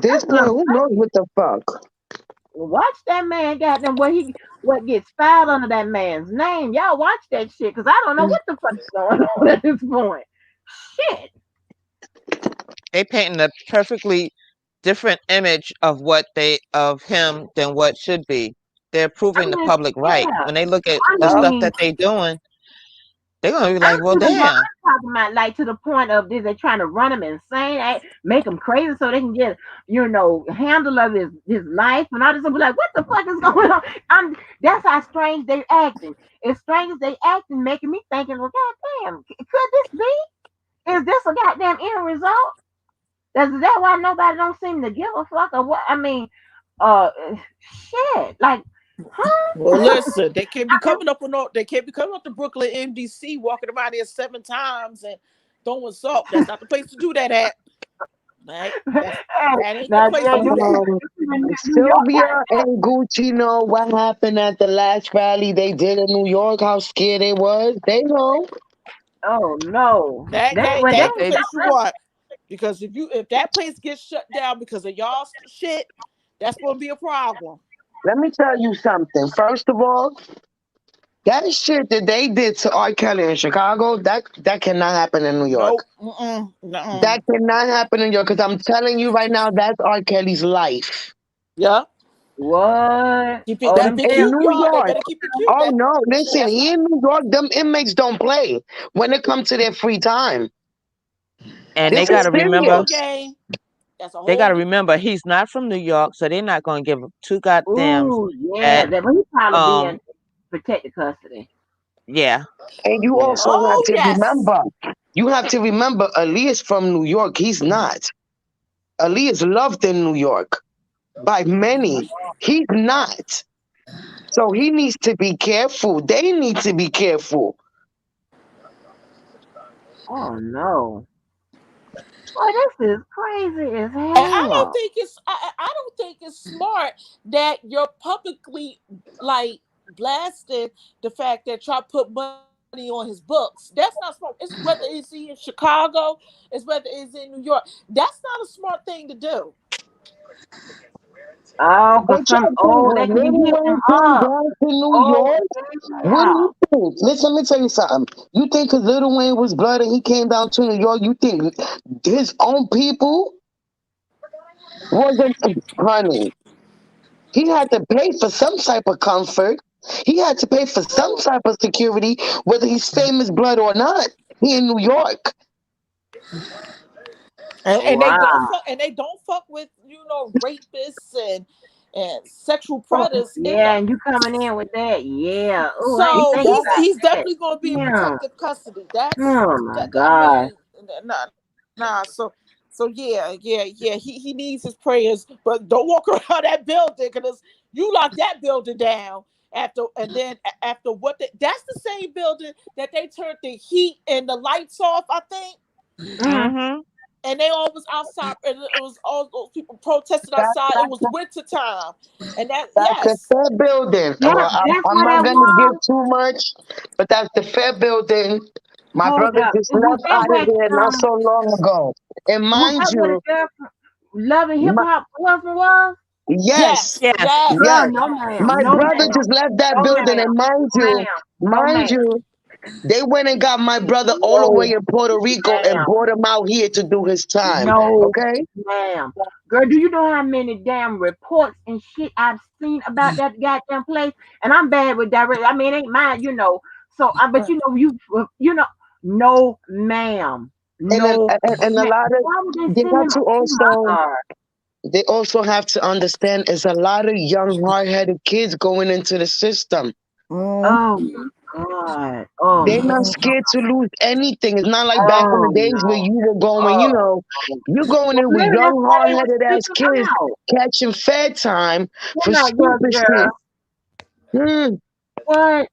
Speaker 1: that's what
Speaker 2: point,
Speaker 1: I'm
Speaker 2: who knows
Speaker 1: saying.
Speaker 2: what the fuck?
Speaker 1: Watch that man, goddamn, what gets filed under that man's name. Y'all watch that shit, cause I don't know what the fuck is going on at this point. Shit.
Speaker 4: They painting a perfectly different image of him than what should be. They're
Speaker 1: I
Speaker 4: proving the
Speaker 1: mean,
Speaker 4: public right.
Speaker 1: yeah.
Speaker 4: When they look at
Speaker 1: I
Speaker 4: the stuff
Speaker 1: mean,
Speaker 4: that they doing, they're gonna be like,
Speaker 1: I'm
Speaker 4: well,
Speaker 1: to the point.
Speaker 4: damn.
Speaker 1: I'm talking about like to the point of this. They're trying to run him insane, make him crazy, so they can get handle of his life and all this. And be like, what the fuck is going on? That's how strange they acting. It's strange as they acting, making me thinking, well, goddamn, could this be? Is this a goddamn end result? Is that why nobody don't seem to give a fuck or what? I mean, uh, shit, like, huh?
Speaker 3: Well, listen, they can't be
Speaker 1: I mean,
Speaker 3: coming up on all. They can't be coming up to Brooklyn MDC walking around there 7 times and throwing salt. That's not the place to do that at. Right? That ain't the
Speaker 1: Now,
Speaker 3: place
Speaker 1: yeah,
Speaker 3: to do that.
Speaker 1: New York
Speaker 2: Sylvia and Gucci know what happened at the last rally they did in New York, how scared they was. They know.
Speaker 1: Oh no,
Speaker 3: That
Speaker 4: They
Speaker 3: ain't the
Speaker 4: they
Speaker 3: place you want. Because if that place gets shut down because of y'all shit, that's gonna be a problem.
Speaker 2: Let me tell you something. First of all, that shit that they did to R. Kelly in Chicago, that cannot happen in New York.
Speaker 3: Nope. No.
Speaker 2: That cannot happen in New York because I'm telling you right now, that's R. Kelly's life.
Speaker 3: Yeah.
Speaker 1: what?
Speaker 3: Keep
Speaker 1: Oh,
Speaker 3: it
Speaker 1: them
Speaker 2: In
Speaker 3: cute,
Speaker 1: pills.
Speaker 2: New
Speaker 3: y'all. They
Speaker 2: York.
Speaker 3: better keep it cute.
Speaker 2: Oh no, listen,
Speaker 3: That's
Speaker 2: here in New York, them inmates don't play when it comes to their free time.
Speaker 4: and
Speaker 2: This
Speaker 4: they
Speaker 3: a
Speaker 2: is
Speaker 4: got to
Speaker 3: whole
Speaker 4: remember
Speaker 3: nother
Speaker 2: serious.
Speaker 3: game. That's a
Speaker 4: they
Speaker 3: whole
Speaker 4: got to
Speaker 3: nother
Speaker 4: remember he's not from New York, so they're not going to give him two goddamns.
Speaker 1: Ooh, yeah.
Speaker 4: That
Speaker 1: That he probably be
Speaker 4: um
Speaker 1: in protected custody.
Speaker 4: yeah,
Speaker 2: And you
Speaker 1: Yeah.
Speaker 2: also have
Speaker 3: Oh
Speaker 2: to
Speaker 3: yes.
Speaker 2: remember, Ali is from New York. He's not. Ali is loved in New York by many. He's not. So he needs to be careful. They need to be careful.
Speaker 1: Oh no. Boy, this is crazy as
Speaker 3: And I don't
Speaker 1: hell.
Speaker 3: think it's I don't think it's smart that you're publicly like blasting the fact that y'all put money on his books. That's not smart. It's whether it's he in Chicago, it's whether it's in New York. That's not a smart thing to do.
Speaker 1: Oh,
Speaker 2: But
Speaker 1: cause
Speaker 2: y'all
Speaker 1: some
Speaker 2: think
Speaker 1: they
Speaker 2: when
Speaker 1: can be
Speaker 2: Little
Speaker 1: hitting them
Speaker 2: Wayne came
Speaker 1: up.
Speaker 2: down to New
Speaker 1: Oh
Speaker 2: York, what do
Speaker 1: yeah.
Speaker 2: you think? Listen, let me tell you something. You think because Little Wayne was blood and he came down to New York, you think his own people wasn't, honey, he had to pay for some type of comfort. He had to pay for some type of security, whether he's famous blood or not. He in New York.
Speaker 3: And they don't
Speaker 1: Wow.
Speaker 3: fuck with rapists and sexual predators in
Speaker 1: Yeah,
Speaker 3: the.
Speaker 1: and you coming in with that. Yeah. Oh, I ain't
Speaker 3: So
Speaker 1: think
Speaker 2: That,
Speaker 3: he's
Speaker 1: about that.
Speaker 3: definitely going to be in
Speaker 1: Damn.
Speaker 3: protective custody. That's
Speaker 1: Oh my
Speaker 3: that. I
Speaker 1: God.
Speaker 3: mean, nah. So yeah. He needs his prayers, but don't walk around that building because you lock that building down after what that's the same building that they turned the heat and the lights off. I think.
Speaker 1: Mm.
Speaker 4: mm-hmm.
Speaker 3: And they all was outside, and it was all those people protested
Speaker 2: that,
Speaker 3: outside. It was winter time, and that
Speaker 2: that's the
Speaker 3: yes,
Speaker 2: Fair building.
Speaker 1: Yep,
Speaker 2: Well,
Speaker 1: that's
Speaker 2: I'm
Speaker 1: where
Speaker 2: not
Speaker 1: that
Speaker 2: going to give
Speaker 1: was.
Speaker 2: too much, but that's the Fair building. My
Speaker 1: Hold
Speaker 2: brother
Speaker 1: up.
Speaker 2: just
Speaker 1: Was
Speaker 2: left
Speaker 1: that
Speaker 2: out of
Speaker 1: where
Speaker 2: there not so long ago. And
Speaker 1: was
Speaker 2: mind
Speaker 1: that where the
Speaker 2: you,
Speaker 1: girl from Love and Hip
Speaker 2: my,
Speaker 1: Hop husband was?
Speaker 2: yes,
Speaker 4: Yes.
Speaker 1: Girl,
Speaker 2: yes.
Speaker 3: yes.
Speaker 1: no ma'am.
Speaker 2: My
Speaker 1: No
Speaker 2: brother
Speaker 1: ma'am.
Speaker 2: just left that
Speaker 1: No
Speaker 2: building,
Speaker 1: ma'am.
Speaker 2: and
Speaker 1: No ma'am. No
Speaker 2: mind
Speaker 1: ma'am.
Speaker 2: you, they went and got my brother all the way
Speaker 1: No
Speaker 2: in Puerto Rico and
Speaker 1: ma'am.
Speaker 2: brought him out here to do his time.
Speaker 1: No
Speaker 2: Okay?
Speaker 1: ma'am. Girl, do you know how many damn reports and shit I've seen about that goddamn place? And I'm bad with direct. I mean, it ain't mine. So, but no, ma'am, no,
Speaker 2: And a
Speaker 1: ma'am.
Speaker 2: lot of
Speaker 1: Why would they
Speaker 2: they
Speaker 1: send
Speaker 2: have
Speaker 1: him?
Speaker 2: to
Speaker 1: Oh my
Speaker 2: also
Speaker 1: god.
Speaker 2: they also have to understand is a lot of young hard-headed kids going into the system.
Speaker 3: Mm,
Speaker 1: Oh my god. Oh
Speaker 2: They're
Speaker 1: my.
Speaker 2: not
Speaker 3: mm.
Speaker 2: scared to lose anything. It's not like back in the
Speaker 1: Oh
Speaker 2: days where
Speaker 1: no.
Speaker 2: you were going,
Speaker 1: Oh.
Speaker 2: you're going
Speaker 1: Well,
Speaker 2: in with
Speaker 1: maybe that's
Speaker 2: young
Speaker 1: why they were
Speaker 2: hard-headed ass
Speaker 1: speaking
Speaker 2: kids
Speaker 1: out.
Speaker 2: catching fair time for stupid shit.
Speaker 1: Girl.
Speaker 2: Hmm.
Speaker 1: What?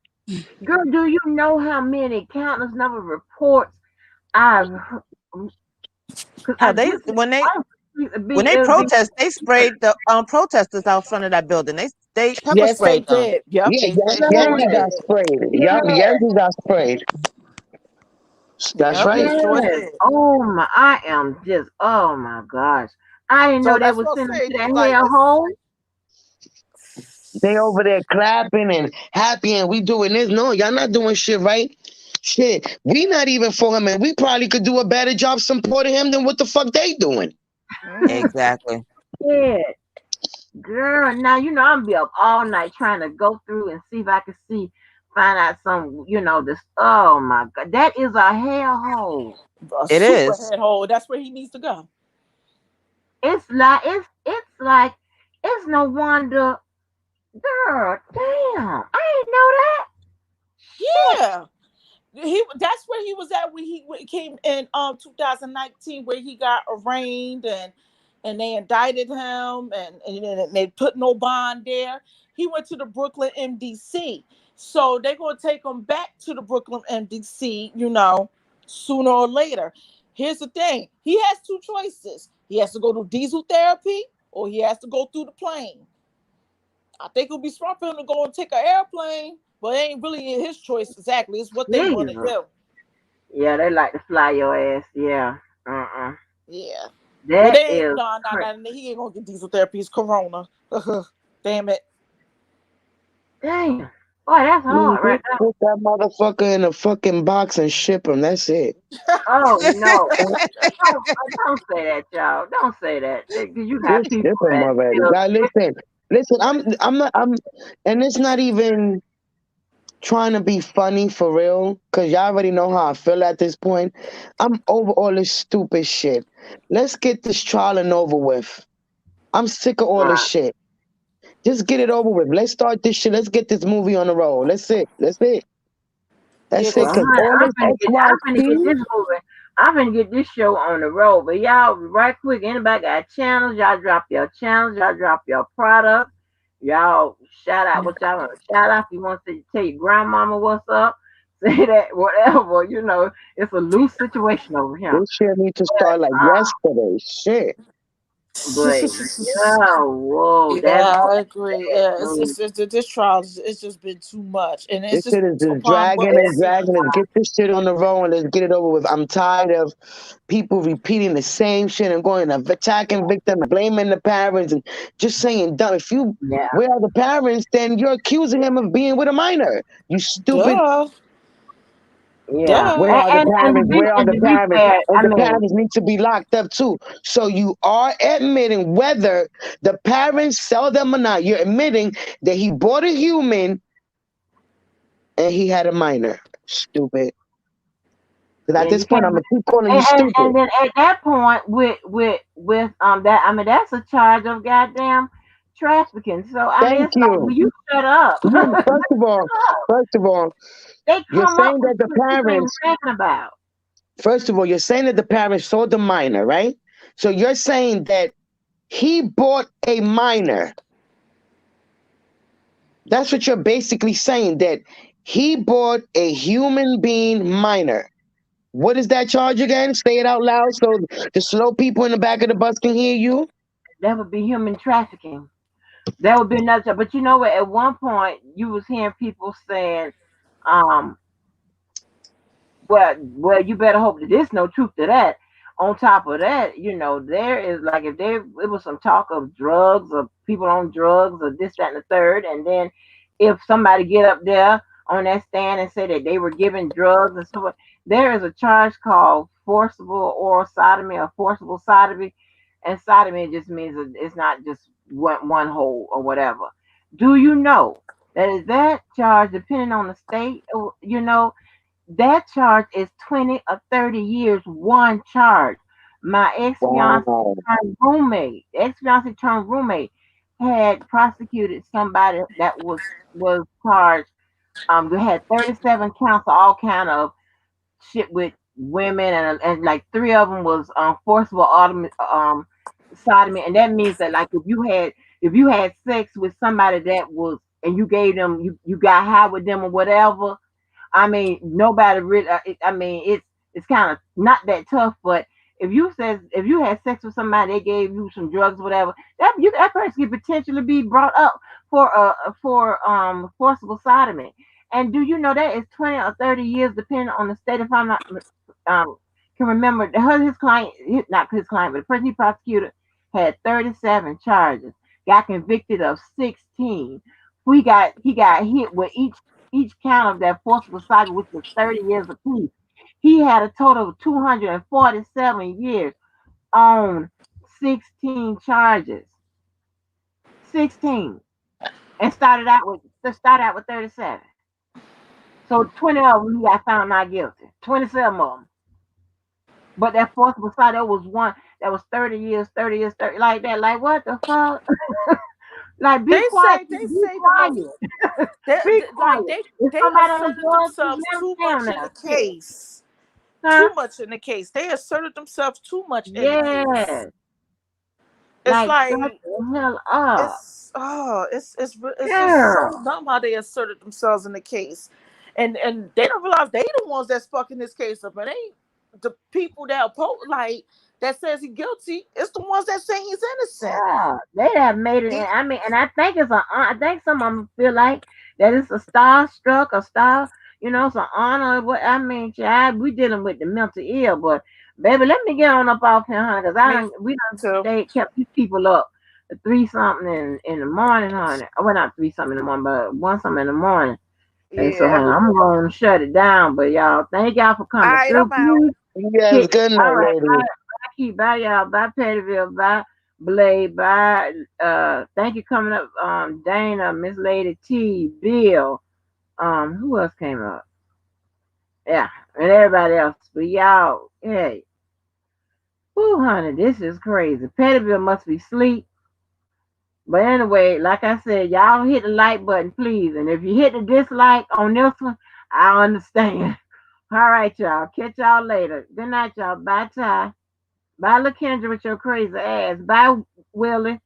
Speaker 1: Girl, do you know how many countless number of reports I've heard? Because
Speaker 4: Hell, they when they protest, they sprayed the protesters out front of that building. They pepper
Speaker 3: Yes, they
Speaker 4: sprayed them.
Speaker 3: did. Yep,
Speaker 2: Yeah,
Speaker 3: they sure
Speaker 2: Yandy
Speaker 3: did.
Speaker 2: got sprayed.
Speaker 1: yes,
Speaker 2: Yup, Yandy got sprayed. That's
Speaker 3: Yep, they
Speaker 2: right.
Speaker 3: sure
Speaker 1: yes.
Speaker 3: did.
Speaker 1: Oh my, I am just, oh my gosh. I didn't know
Speaker 3: So
Speaker 1: they
Speaker 3: that's
Speaker 1: would
Speaker 3: what
Speaker 1: send
Speaker 3: I'm
Speaker 1: them
Speaker 3: saying.
Speaker 1: to that
Speaker 3: Like it's
Speaker 1: hellhole.
Speaker 2: They over there clapping and happy and we doing this. No, y'all not doing shit right. Shit, we not even for him and we probably could do a better job supporting him than what the fuck they doing.
Speaker 3: mhm.
Speaker 4: Exactly.
Speaker 1: Yeah. Girl, now I'm be up all night trying to go through and see if I can find out this. Oh my god, that is a hellhole.
Speaker 3: A
Speaker 4: It
Speaker 3: super
Speaker 4: is.
Speaker 3: head hole. That's where he needs to go.
Speaker 1: It's like it's no wonder. Girl, damn, I didn't know that. Shit.
Speaker 3: Yeah. That's where he was at when he came in 2019 where he got arraigned and they indicted him and they put no bond there. He went to the Brooklyn MDC. So they're gonna take him back to the Brooklyn MDC, sooner or later. here's the thing. He has two choices. He has to go to diesel therapy or he has to go through the plane. I think it would be smart for him to go and take an airplane, but it ain't really his choice exactly. It's what they want to
Speaker 1: Jesus.
Speaker 3: do.
Speaker 1: Yeah, they like to fly your ass. Yeah.
Speaker 3: Yeah. Well,
Speaker 1: That
Speaker 3: they ain't,
Speaker 1: is
Speaker 3: no, he ain't gonna get diesel therapy. It's corona. Damn it.
Speaker 1: damn. Boy, that's hard right there.
Speaker 2: Put that motherfucker in a fucking box and ship him. That's it.
Speaker 1: Oh no. Don't say that, y'all. Don't say that. You got
Speaker 2: Just
Speaker 1: people
Speaker 2: ship him
Speaker 1: that
Speaker 2: already.
Speaker 1: feel
Speaker 2: God, listen. I'm not. And it's not even trying to be funny for real, because y'all already know how I feel at this point. I'm over all this stupid shit. Let's get this trial and over with. I'm sick of all this shit. Just get it over with. Let's start this shit. Let's get this movie on the road. That's it. That's it.
Speaker 3: Yeah,
Speaker 2: That's it.
Speaker 1: well,
Speaker 2: Cause
Speaker 3: because
Speaker 1: honey,
Speaker 2: all this
Speaker 1: I'm finna get
Speaker 2: XYZ,
Speaker 1: this moving. I'm finna get this show on the road. But y'all, right quick, anybody got channels? Y'all drop your channels. Y'all drop your product. Y'all shout out what y'all want to shout out. If you want to tell your grandmama what's up, say that, whatever. It's a loose situation over here.
Speaker 2: this shit need to start like yesterday. Shit.
Speaker 1: But yeah, whoa, that's
Speaker 3: yeah, I agree.
Speaker 1: that
Speaker 3: Yeah,
Speaker 1: move.
Speaker 3: this trial it's just been too much, and
Speaker 2: This
Speaker 3: it's just
Speaker 2: shit is just
Speaker 3: upon what
Speaker 2: dragging
Speaker 3: we
Speaker 2: and
Speaker 3: see.
Speaker 2: dragging. Let's get this shit on the road and let's get it over with. I'm tired of people repeating the same shit and going and attacking victim and blaming the parents and just saying dumb. If you
Speaker 1: Yeah,
Speaker 2: where are the parents, then you're accusing him of being with a minor. You stupid.
Speaker 3: Duh,
Speaker 1: yeah.
Speaker 3: duh.
Speaker 2: Where are the parents? Where are
Speaker 1: And
Speaker 2: the
Speaker 1: to be
Speaker 2: parents?
Speaker 1: fair,
Speaker 2: And
Speaker 1: I
Speaker 2: the
Speaker 1: mean,
Speaker 2: parents need to be locked up too. So you are admitting whether the parents sell them or not. You're admitting that he bought a human and he had a minor. Stupid. Because at
Speaker 1: yeah,
Speaker 2: this
Speaker 1: you
Speaker 2: point,
Speaker 1: can't.
Speaker 2: I'm gonna keep calling you stupid.
Speaker 1: And then at that point, with that, I mean, that's a charge of goddamn trafficking. So I mean,
Speaker 2: Thank
Speaker 1: it's like, will
Speaker 2: you.
Speaker 1: you shut up?
Speaker 2: You first of all,
Speaker 1: They
Speaker 2: you're
Speaker 1: come up
Speaker 2: saying
Speaker 1: with
Speaker 2: that the
Speaker 1: shit people ain't
Speaker 2: parents.
Speaker 1: thinking about.
Speaker 2: First of all, you're saying that the parents sold the minor, right? So you're saying that he bought a minor. That's what you're basically saying, that he bought a human being minor. What is that charge again? Say it out loud so the slow people in the back of the bus can hear you.
Speaker 1: That would be human trafficking. That would be another charge. But you know what? At one point, you was hearing people saying, um, well, you better hope that there's no truth to that. On top of that, there is like if there it was some talk of drugs or people on drugs or this, that, and the third, and then if somebody get up there on that stand and say that they were given drugs and so forth, there is a charge called forcible oral sodomy or forcible sodomy, and sodomy just means that it's not just one hole or whatever. Do you know that is that charge depending on the state? That charge is 20 or 30 years, one charge. My
Speaker 2: Wow.
Speaker 1: ex-fiance turned roommate had prosecuted somebody that was charged. They had 37 counts of all kind of shit with women, and like three of them was forcible sodomy, and that means that like if you had sex with somebody that was and you gave them you got high with them or whatever. I mean, nobody really. I mean, it's kind of not that tough, but if you had sex with somebody, they gave you some drugs, whatever, that person could potentially be brought up for forcible sodomy. And do you know that is 20 or 30 years, depending on the state? If I'm not can remember, his client, not his client, but the person he prosecuted had 37 charges, got convicted of 16. He got hit with each count of that forcible sodomy, which was 30 years apiece. He had a total of 247 years on 16 charges. 16. And started out with 37. So 20 of them he got found not guilty. 27 of them. But that forcible sodomy, that was one that was 30 years, 30 years, 30, like that. Like, what the fuck? Like, be
Speaker 3: They
Speaker 1: quiet.
Speaker 3: say they
Speaker 1: Be
Speaker 3: say the most.
Speaker 1: quiet.
Speaker 3: They,
Speaker 1: Be
Speaker 3: they like
Speaker 1: quiet. If
Speaker 3: they
Speaker 1: somebody on
Speaker 3: asserted
Speaker 1: drugs, just
Speaker 3: themselves
Speaker 1: let them
Speaker 3: too
Speaker 1: stay on
Speaker 3: much in the
Speaker 1: there. Shit.
Speaker 3: case. Too
Speaker 1: Huh?
Speaker 3: much in the case. They asserted themselves too much in the case.
Speaker 1: Yes.
Speaker 3: It's
Speaker 1: Like, shut
Speaker 3: like
Speaker 1: the hell up.
Speaker 3: it's just so
Speaker 1: Girl.
Speaker 3: dumb how they asserted themselves in the case, and they don't realize they the ones that's fucking this case up. It ain't. the people that like that says he's guilty, it's the ones that say he's innocent.
Speaker 1: Yeah, they have made it.
Speaker 3: He,
Speaker 1: I mean, and I think it's a. I think some of them feel like that it's a star struck, a star. It's an honor. What I mean, child, we dealing with the mental ill, but baby, let me get on up off here, honey, because I
Speaker 3: me
Speaker 1: don't. We don't
Speaker 3: too.
Speaker 1: stay kept these people up at 3 something in the morning, honey. Well, not 3 something in the morning, but 1 something in the morning. And so,
Speaker 3: Yeah.
Speaker 1: honey, I'm going to shut it down. But y'all, thank y'all for
Speaker 3: All
Speaker 1: coming
Speaker 3: right,
Speaker 1: through.
Speaker 3: I'm out.
Speaker 2: Yes,
Speaker 1: Kick.
Speaker 2: good night,
Speaker 1: All right.
Speaker 2: lady.
Speaker 1: Bye, Keith. Bye, y'all. Bye, Pettyville. Bye, Blade. Bye. Thank you coming up. Dana, Miss Lady T, Bill. Who else came up? Yeah, and everybody else. But y'all, hey, whoo, honey, this is crazy. Pettyville must be asleep. But anyway, like I said, y'all hit the like button, please. And if you hit the dislike on this one, I understand. All right, y'all. Catch y'all later. Good night, y'all. Bye, Ty. Bye, LaKendra with your crazy ass. Bye, Willie.